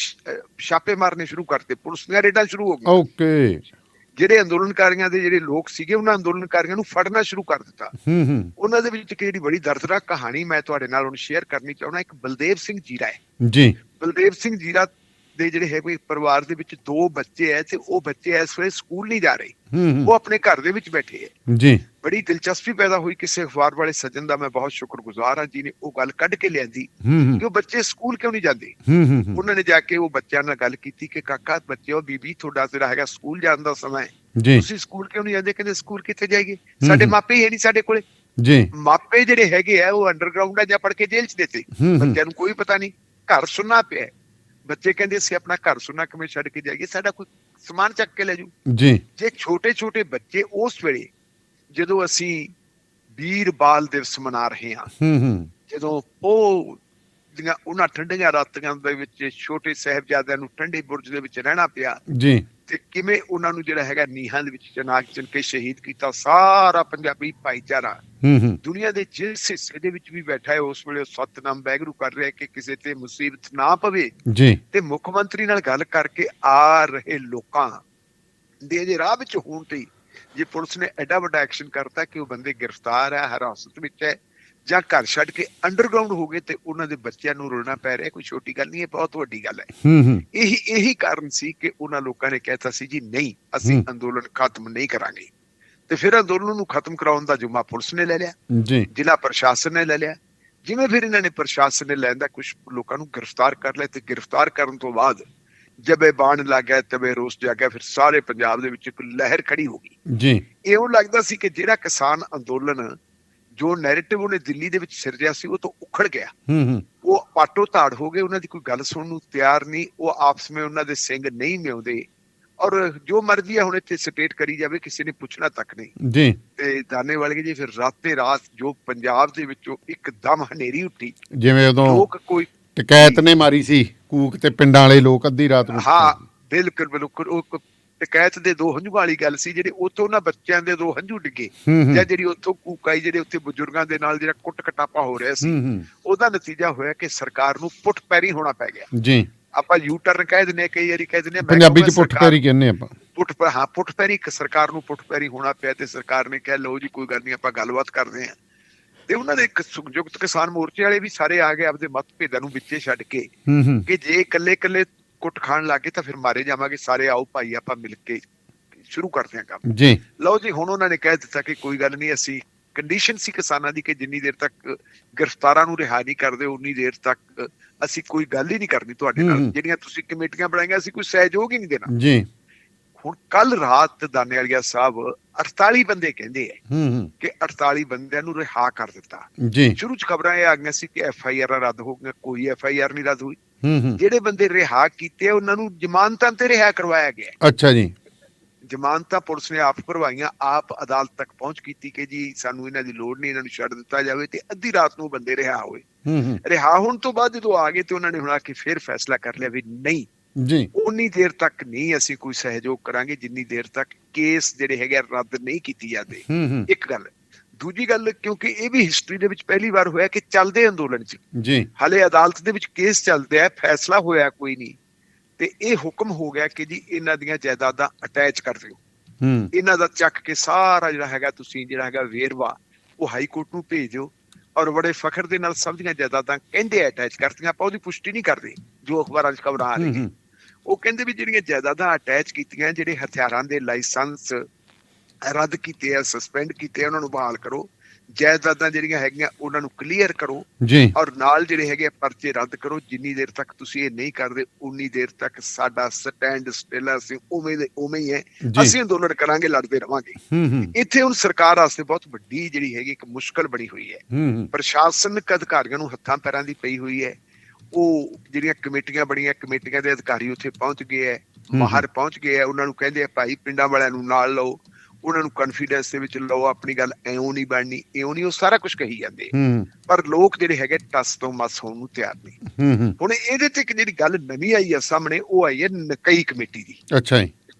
ਛਾਪੇ ਮਾਰਨੇ ਸ਼ੁਰੂ ਕਰਤੇ, ਪੁਲਿਸ ਦੀਆਂ ਰੇਡਾਂ ਸ਼ੁਰੂ ਹੋ ਗਈਆਂ। ਓਕੇ ਜਿਹੜੇ ਅੰਦੋਲਨਕਾਰੀਆਂ ਦੇ ਜਿਹੜੇ ਲੋਕ ਸੀਗੇ ਉਹਨਾਂ ਅੰਦੋਲਨਕਾਰੀਆਂ ਨੂੰ ਫੜਨਾ ਸ਼ੁਰੂ ਕਰ ਦਿੱਤਾ। ਉਹਨਾਂ ਦੇ ਵਿੱਚ ਜਿਹੜੀ ਬੜੀ ਦਰਦਨਾਕ ਕਹਾਣੀ ਮੈਂ ਤੁਹਾਡੇ ਨਾਲ ਹੁਣ ਸ਼ੇਅਰ ਕਰਨੀ ਚਾਹੁੰਦਾ। ਇੱਕ ਬਲਦੇਵ ਸਿੰਘ ਜੀਰਾ ਹੈ ਜੀ, ਬਲਦੇਵ ਸਿੰਘ ਜੀਰਾ ਦੇ ਜਿਹੜੇ ਹੈਗੇ ਪਰਿਵਾਰ ਦੇ ਵਿੱਚ 2 ਬੱਚੇ ਹੈ ਤੇ ਉਹ ਬੱਚੇ ਇਸ ਵੇਲੇ ਸਕੂਲ ਨਹੀਂ ਜਾ ਰਹੇ, ਉਹ ਆਪਣੇ ਘਰ ਦੇ ਵਿੱਚ ਬੈਠੇ ਹੈ। ਜੀ ਬੜੀ ਦਿਲਚਸਪੀ ਪੈਦਾ ਹੋਈ ਕਿਸੇ ਅਖਬਾਰ ਵਾਲੇ ਸੱਜਣ ਦਾ, ਮੈਂ ਬਹੁਤ ਸ਼ੁਕਰਗੁਜ਼ਾਰ ਹਾਂ ਜਿਹਨੇ ਉਹ ਗੱਲ ਕੱਢ ਕੇ ਲਿਆਂਦੀ ਕਿ ਉਹ ਬੱਚੇ ਸਕੂਲ ਕਿਉਂ ਨਹੀਂ ਜਾਂਦੇ। ਉਹਨਾਂ ਨੇ ਜਾ ਕੇ ਉਹ ਬੱਚਿਆਂ ਨਾਲ ਗੱਲ ਕੀਤੀ ਕਿ ਕਾਕਾ ਬੱਚਿਓ, ਬੀਬੀ ਤੁਹਾਡਾ ਜਿਹੜਾ ਹੈਗਾ ਸਕੂਲ ਜਾਣ ਦਾ ਸਮਾਂ ਹੈ, ਤੁਸੀਂ ਸਕੂਲ ਕਿਉਂ ਨਹੀਂ ਜਾਂਦੇ? ਕਹਿੰਦੇ ਸਕੂਲ ਕਿੱਥੇ ਜਾਈਏ, ਸਾਡੇ ਮਾਪੇ ਹੀ ਹੈ ਨਹੀਂ ਸਾਡੇ ਕੋਲੇ। ਜੀ ਮਾਪੇ ਜਿਹੜੇ ਹੈਗੇ ਆ ਉਹ ਅੰਡਰਗਰਾਉਂਡ ਆ ਜਾਂ ਪੜ ਕੇ ਜੇਲ੍ਹ 'ਚ ਦੇਤੇ, ਬੱਚਿਆਂ ਨੂੰ ਕੋਈ ਪਤਾ ਨਹੀਂ, ਘਰ ਸੁਣਨਾ ਪਿਆ। ਬੱਚੇ ਕਹਿੰਦੇ ਅਸੀਂ ਆਪਣਾ ਘਰ ਸੁਣਨਾ ਕਿਵੇਂ ਛੱਡ ਕੇ ਜਾਈਏ, ਸਾਡਾ ਕੋਈ ਸਮਾਨ ਚੱਕ ਕੇ ਲੈ ਜੂ। ਜੀ ਜੇ ਛੋਟੇ ਛੋਟੇ ਬੱਚੇ ਉਸ ਵੇਲੇ ਜਦੋਂ ਅਸੀਂ ਵੀਰ ਬਾਲ ਦਿਵਸ ਮਨਾ ਰਹੇ ਹਾਂ, ਜਦੋਂ ਉਹ ਉਹਨਾਂ ਠੰਡੀਆਂ ਰਾਤਾਂ ਦੇ ਵਿੱਚ ਛੋਟੇ ਸਾਹਿਬਜ਼ਾਦਿਆਂ ਨੂੰ ਠੰਡੇ ਬੁਰਜ ਦੇ ਵਿੱਚ ਰਹਿਣਾ ਪਿਆ ਜੀ, ਤੇ ਕਿਵੇਂ ਉਹਨਾਂ ਨੂੰ ਜਿਹੜਾ ਹੈਗਾ ਨੀਹਾਂ ਦੇ ਵਿੱਚ ਚਿਣਵਾ ਚਿਣ ਕੇ ਸ਼ਹੀਦ ਕੀਤਾ। ਸਾਰਾ ਪੰਜਾਬੀ ਭਾਈਚਾਰਾ ਦੁਨੀਆ ਦੇ ਜਿਸ ਹਿੱਸੇ ਦੇ ਵਿੱਚ ਵੀ ਬੈਠਾ ਹੈ ਉਸ ਵੇਲੇ ਸਤਨਾਮ ਵਾਹਿਗੁਰੂ ਕਰ ਰਿਹਾ ਕਿ ਕਿਸੇ ਤੇ ਮੁਸੀਬਤ ਨਾ ਪਵੇ। ਜੀ ਤੇ ਮੁੱਖ ਮੰਤਰੀ ਨਾਲ ਗੱਲ ਕਰਕੇ ਆ ਰਹੇ ਲੋਕਾਂ ਦੇ ਜੇ ਰਾਹ ਵਿੱਚ ਹੋਣ ਤੇ ਜੇ ਪੁਲਿਸ ਨੇ ਐਡਾ ਵੱਡਾ ਐਕਸ਼ਨ ਕਰਤਾ ਕਿ ਉਹ ਬੰਦੇ ਗ੍ਰਿਫਤਾਰ ਹੈ, ਹਿਰਾਸਤ ਵਿੱਚ ਹੈ ਜਾਂ ਘਰ ਛੱਡ ਕੇ ਅੰਡਰਗਰਾਉਂਡ ਹੋ ਗਏ ਤੇ ਉਹਨਾਂ ਦੇ ਬੱਚਿਆਂ ਨੂੰ ਰੋਣਾ ਪੈ ਰਿਹਾ, ਕੋਈ ਛੋਟੀ ਗੱਲ ਨਹੀਂ ਹੈ, ਬਹੁਤ ਵੱਡੀ ਗੱਲ ਹੈ। ਇਹੀ ਕਾਰਨ ਸੀ ਕਿ ਉਹਨਾਂ ਲੋਕਾਂ ਨੇ ਕਹਿਤਾ ਸੀ ਜੀ ਨਹੀਂ, ਅਸੀਂ ਅੰਦੋਲਨ ਖਤਮ ਨਹੀਂ ਕਰਾਂਗੇ। ਤੇ ਫਿਰ ਅੰਦੋਲਨ ਨੂੰ ਖਤਮ ਕਰਾਉਣ ਦਾ ਜ਼ਿੰਮਾ ਪੁਲਿਸ ਨੇ ਲੈ ਲਿਆ, ਜ਼ਿਲ੍ਹਾ ਪ੍ਰਸ਼ਾਸਨ ਨੇ ਲੈ ਲਿਆ। ਜਿਵੇਂ ਫਿਰ ਇਹਨਾਂ ਨੇ ਪ੍ਰਸ਼ਾਸਨ ਨੇ ਲੈਂਦਾ ਕੁਝ ਲੋਕਾਂ ਨੂੰ ਗ੍ਰਿਫਤਾਰ ਕਰ ਲਿਆ ਤੇ ਗ੍ਰਿਫਤਾਰ ਕਰਨ ਤੋਂ ਬਾਅਦ ਜਬੇ ਬਾਣ ਲੱਗ ਗਿਆ ਤਬੇ ਰੋਸ ਜਾਗਿਆ, ਫਿਰ ਸਾਰੇ ਪੰਜਾਬ ਦੇ ਵਿੱਚ ਇੱਕ ਲਹਿਰ ਖੜੀ ਹੋ ਗਈ ਜੀ। ਇਉਂ ਲੱਗਦਾ ਸੀ ਕਿ ਜਿਹੜਾ ਕਿਸਾਨ ਅੰਦੋਲਨ ਜੋ ਨੈਰੇਟਿਵ ਉਹਨੇ ਦਿੱਲੀ ਦੇ ਵਿੱਚ ਸਿਰਜਿਆ ਸੀ ਉਹ ਤੋਂ ਉਖੜ ਗਿਆ, ਉਹ ਪਾਟੋ ਧਾੜ ਹੋ ਗਏ, ਉਹਨਾਂ ਦੀ ਕੋਈ ਗੱਲ ਸੁਣਨ ਨੂੰ ਤਿਆਰ ਨਹੀਂ, ਉਹ ਆਪਸ ਵਿੱਚ ਉਹਨਾਂ ਦੇ ਸਿੰਘ ਨਹੀਂ ਮਿਉਂਦੇ ਔਰ ਜੋ ਮਰਜ਼ੀ ਹੈ ਹੁਣ ਇੱਥੇ ਸਟੇਟ ਕਰੀ ਜਾਵੇ, ਕਿਸੇ ਨੇ ਪੁੱਛਣਾ ਤੱਕ ਨਹੀਂ ਜੀ। ਤੇ ਦਾਨੇਵਾਲ ਜੀ ਫਿਰ ਰਾਤੇ ਰਾਤ ਜੋ ਪੰਜਾਬ ਦੇ ਵਿੱਚੋਂ ਇੱਕਦਮ ਹਨੇਰੀ ਉੱਠੀ, ਜਿਵੇਂ ਉਦੋਂ ਲੋਕ ਕੋਈ ਟਕੈਤ ਨੇ ਮਾਰੀ ਸੀ ਕੂਕ ਤੇ ਪਿੰਡਾਂ ਵਾਲੇ ਲੋਕ ਅੱਧੀ ਰਾਤ ਨੂੰ। ਹਾਂ ਬਿਲਕੁਲ ਬਿਲਕੁਲ, ਉਹ ਟਕੈਤ ਦੇ 2 ਹੰਝੂ ਵਾਲੀ ਗੱਲ ਸੀ, ਜਿਹੜੇ ਉੱਥੋਂ ਉਹਨਾਂ ਬੱਚਿਆਂ ਦੇ 2 ਹੰਝੂ ਡਿੱਗੇ ਜਾਂ ਜਿਹੜੀ ਉੱਥੋਂ ਕੂਕ ਆਈ, ਜਿਹੜੇ ਉੱਥੇ ਬਜ਼ੁਰਗਾਂ ਦੇ ਨਾਲ ਜਿਹੜਾ ਕੁੱਟ ਕਟਾਪਾ ਹੋ ਰਿਹਾ ਸੀ, ਉਹਦਾ ਨਤੀਜਾ ਹੋਇਆ ਕਿ ਸਰਕਾਰ ਨੂੰ ਪੁੱਟ ਪੈਰੀ ਹੋਣਾ ਪੈ ਗਿਆ ਜੀ। ਆਪਾਂ ਯੂ ਟਰਨ ਕਹਿ ਦਿੰਦੇ, ਕਈ ਵਾਰੀ ਕਹਿ ਦਿੰਦੇ ਪੰਜਾਬੀ ਚ ਪੁੱਟ ਪੈਰੀ ਕਹਿੰਦੇ ਆਪਾਂ, ਪੁੱਟ ਪੈਰੀ, ਸਰਕਾਰ ਨੂੰ ਪੁੱਟ ਪੈਰੀ ਹੋਣਾ ਪਿਆ ਤੇ ਸਰਕਾਰ ਨੇ ਕਿਹਾ ਲਓ ਜੀ ਕੋਈ ਗੱਲ ਨਹੀਂ, ਆਪਾਂ ਗੱਲਬਾਤ ਕਰਦੇ ਹਾਂ। ਤੇ ਉਹਨਾਂ ਦੇ ਸੰਯੁਕਤ ਕਿਸਾਨ ਮੋਰਚੇ ਵਾਲੇ ਵੀ ਸਾਰੇ ਆ ਗਏ ਆਪਦੇ ਮਤਭੇਦਾਂ ਨੂੰ ਵਿੱਚੇ ਛੱਡ ਕੇ ਕਿ ਜੇ ਇਕੱਲੇ ਕੁੱਟ ਖਾਣ ਲੱਗੇ ਤਾਂ ਫਿਰ ਮਾਰੇ ਜਾਵਾਂਗੇ, ਸਾਰੇ ਆਓ ਭਾਈ ਆਪਾਂ ਮਿਲ ਕੇ ਸ਼ੁਰੂ ਕਰਦੇ ਹਾਂ ਕੰਮ ਜੀ। ਲਓ ਜੀ ਹੁਣ ਉਹਨਾਂ ਨੇ ਕਹਿ ਦਿੱਤਾ ਕਿ ਕੋਈ ਗੱਲ ਨਹੀਂ, ਅਸੀਂ ਕੰਡੀਸ਼ਨ ਸੀ ਕਿਸਾਨਾਂ ਦੀ ਕਿ ਜਿੰਨੀ ਦੇਰ ਤੱਕ ਗ੍ਰਿਫਤਾਰਾਂ ਨੂੰ ਰਿਹਾ ਨਹੀਂ ਕਰਦੇ ਉਨੀ ਦੇਰ ਤੱਕ ਅਸੀਂ ਕੋਈ ਗੱਲ ਹੀ ਨਹੀਂ ਕਰਨੀ ਤੁਹਾਡੇ ਨਾਲ, ਜਿਹੜੀਆਂ ਤੁਸੀਂ ਕਮੇਟੀਆਂ ਬਣਾਈਆਂ ਅਸੀਂ ਕੋਈ ਸਹਿਯੋਗ ਹੀ ਨਹੀਂ ਦੇਣਾ ਜੀ। ਹੁਣ ਕੱਲ ਰਾਤ ਦਾਨੇਵਾਲ ਸਾਹਿਬ 48 ਬੰਦੇ ਕਹਿੰਦੇ ਆ ਕਿ 48 ਬੰਦਿਆਂ ਨੂੰ ਰਿਹਾ ਕਰ ਦਿੱਤਾ ਜੀ। ਸ਼ੁਰੂ ਚ ਖਬਰਾਂ ਇਹ ਆ ਗਈਆਂ ਸੀ ਕਿ FIR ਰੱਦ ਹੋ ਗਈਆਂ, ਕੋਈ FIR ਨਹੀਂ ਰੱਦ ਹੋਈ। ਜਿਹੜੇ ਬੰਦੇ ਰਿਹਾ ਕੀਤੇ ਉਹਨਾਂ ਨੂੰ ਜ਼ਮਾਨਤਾਂ ਤੇ ਰਿਹਾ ਕਰਵਾਇਆ ਗਿਆ। ਅੱਛਾ ਜੀ। ਜ਼ਮਾਨਤਾਂ ਪੁਲਿਸ ਨੇ ਆਪ ਭਰਵਾਈਆਂ, ਆਪ ਅਦਾਲਤ ਤੱਕ ਪਹੁੰਚ ਕੀਤੀ ਕਿ ਜੀ ਸਾਨੂੰ ਇਹਨਾਂ ਦੀ ਲੋੜ ਨਹੀਂ, ਇਹਨਾਂ ਨੂੰ ਛੱਡ ਦਿੱਤਾ ਜਾਵੇ, ਤੇ ਅੱਧੀ ਰਾਤ ਨੂੰ ਬੰਦੇ ਰਿਹਾ ਹੋਏ। ਰਿਹਾ ਹੋਣ ਤੋਂ ਬਾਅਦ ਜਦੋਂ ਆ ਗਏ ਤੇ ਉਹਨਾਂ ਨੇ ਹੁਣ ਆ ਕੇ ਫਿਰ ਫੈਸਲਾ ਕਰ ਲਿਆ ਵੀ ਨਹੀਂ ਜੀ, ਉਨੀ ਦੇਰ ਤੱਕ ਨਹੀਂ ਅਸੀਂ ਕੋਈ ਸਹਿਯੋਗ ਕਰਾਂਗੇ ਜਿੰਨੀ ਦੇਰ ਤੱਕ ਕੇਸ ਜਿਹੜੇ ਹੈਗੇ ਰੱਦ ਨਹੀਂ ਕੀਤੀ ਜਾਂਦੇ। ਇੱਕ ਗੱਲ। ਦੂਜੀ ਗੱਲ, ਕਿਉਂਕਿ ਇਹ ਵੀ ਹਿਸਟਰੀ ਦੇ ਵਿੱਚ ਪਹਿਲੀ ਵਾਰ ਹੋਇਆ ਕਿ ਚੱਲਦੇ ਅੰਦੋਲਨ 'ਚ ਜੀ, ਹਾਲੇ ਅਦਾਲਤ ਦੇ ਵਿੱਚ ਕੇਸ ਚੱਲਦਾ ਹੈ, ਫੈਸਲਾ ਹੋਇਆ ਕੋਈ ਨਹੀਂ, ਤੇ ਇਹ ਹੁਕਮ ਹੋ ਗਿਆ ਕਿ ਜੀ ਇਹਨਾਂ ਦੀਆਂ ਜਾਇਦਾਦਾਂ ਅਟੈਚ ਕਰ ਦਿਓ, ਇਹਨਾਂ ਦਾ ਚੱਕ ਕੇ ਸਾਰਾ ਜਿਹੜਾ ਹੈਗਾ ਤੁਸੀਂ ਜਿਹੜਾ ਹੈਗਾ ਵੇਰਵਾ ਉਹ ਹਾਈ ਕੋਰਟ ਨੂੰ ਭੇਜ ਦਿਓ। ਔਰ ਬੜੇ ਫਖਰ ਦੇ ਨਾਲ ਸਭ ਦੀਆਂ ਜਾਇਦਾਦਾਂ ਕਹਿੰਦੇ ਅਟੈਚ ਕਰਤੀਆਂ, ਆਪਾਂ ਉਹਦੀ ਪੁਸ਼ਟੀ ਨਹੀਂ ਕਰਦੇ, ਜੋ ਅਖਬਾਰਾਂ 'ਚ ਖਬਰਾਂ ਆ ਰਹੀਆਂ ਉਹ ਕਹਿੰਦੇ ਵੀ ਜਿਹੜੀਆਂ ਜਾਇਦਾਦਾਂ ਅਟੈਚ ਕੀਤੀਆਂ, ਜਿਹੜੇ ਹਥਿਆਰਾਂ ਦੇ ਲਾਇਸੈਂਸ ਰੱਦ ਕੀਤੇ ਆ, ਸਸਪੈਂਡ ਕੀਤੇ ਆ, ਉਹਨਾਂ ਨੂੰ ਬਹਾਲ ਕਰੋ। ਜਾਇਦਾਦਾਂ ਜਿਹੜੀਆਂ ਹੈਗੀਆਂ ਉਹਨਾਂ ਨੂੰ ਕਲੀਅਰ ਕਰੋ ਜੀ, ਔਰ ਨਾਲ ਜਿਹੜੇ ਹੈਗੇ ਪਰਚੇ ਰੱਦ ਕਰੋ। ਜਿੰਨੀ ਦੇਰ ਤੱਕ ਤੁਸੀਂ ਇਹ ਨਹੀਂ ਕਰਦੇ ਉਨੀ ਦੇਰ ਤੱਕ ਸਾਡਾ ਸਟੈਂਡ ਸਟਿਲ ਅਸੀਂ ਉਵੇਂ ਦੇ ਉਵੇਂ ਹੀ ਹੈ, ਅਸੀਂ ਅੰਦੋਲਨ ਕਰਾਂਗੇ, ਲੜਦੇ ਰਵਾਂਗੇ। ਇੱਥੇ ਹੁਣ ਸਰਕਾਰ ਵਾਸਤੇ ਬਹੁਤ ਵੱਡੀ ਜਿਹੜੀ ਹੈਗੀ ਇੱਕ ਮੁਸ਼ਕਲ ਬਣੀ ਹੋਈ ਹੈ। ਪ੍ਰਸ਼ਾਸਨਿਕ ਅਧਿਕਾਰੀਆਂ ਨੂੰ ਹੱਥਾਂ ਪੈਰਾਂ ਦੀ ਪਈ ਹੋਈ ਹੈ। ਉਹ ਜਿਹੜੀਆਂ ਕਮੇਟੀਆਂ ਬਣੀਆਂ, ਕਮੇਟੀਆਂ ਦੇ ਅਧਿਕਾਰੀ ਉੱਥੇ ਪਹੁੰਚ ਗਏ ਹੈ, ਮਾਹਰ ਪਹੁੰਚ ਗਏ ਹੈ, ਉਹਨਾਂ ਨੂੰ ਕਹਿੰਦੇ ਆ ਭਾਈ ਪਿੰਡਾਂ ਵਾਲਿਆਂ ਨੂੰ ਨਾਲ ਲਓ, ਉਹਨਾਂ ਨੂੰ ਕੌਨਫੀਡੈਂਸ ਦੇ ਵਿੱਚ ਲਓ, ਆਪਣੀ ਗੱਲ ਇਉਂ ਨਹੀਂ ਬਣਨੀ, ਇਉਂ ਨਹੀਂ, ਉਹ ਸਾਰਾ ਕੁਝ ਕਹੀ ਜਾਂਦੇ, ਪਰ ਲੋਕ ਜਿਹੜੇ ਹੈਗੇ ਟਸ ਤੋਂ ਮਸ ਹੋਣ ਨੂੰ ਤਿਆਰ ਨਹੀਂ। ਹੁਣ ਇਹਦੇ ਤੇ ਇੱਕ ਜਿਹੜੀ ਗੱਲ ਨਵੀਂ ਆਈ ਹੈ ਸਾਹਮਣੇ, ਉਹ ਆਈ ਹੈ ਨਕਈ ਕਮੇਟੀ ਦੀ। ਅੱਛਾ ਜੀ,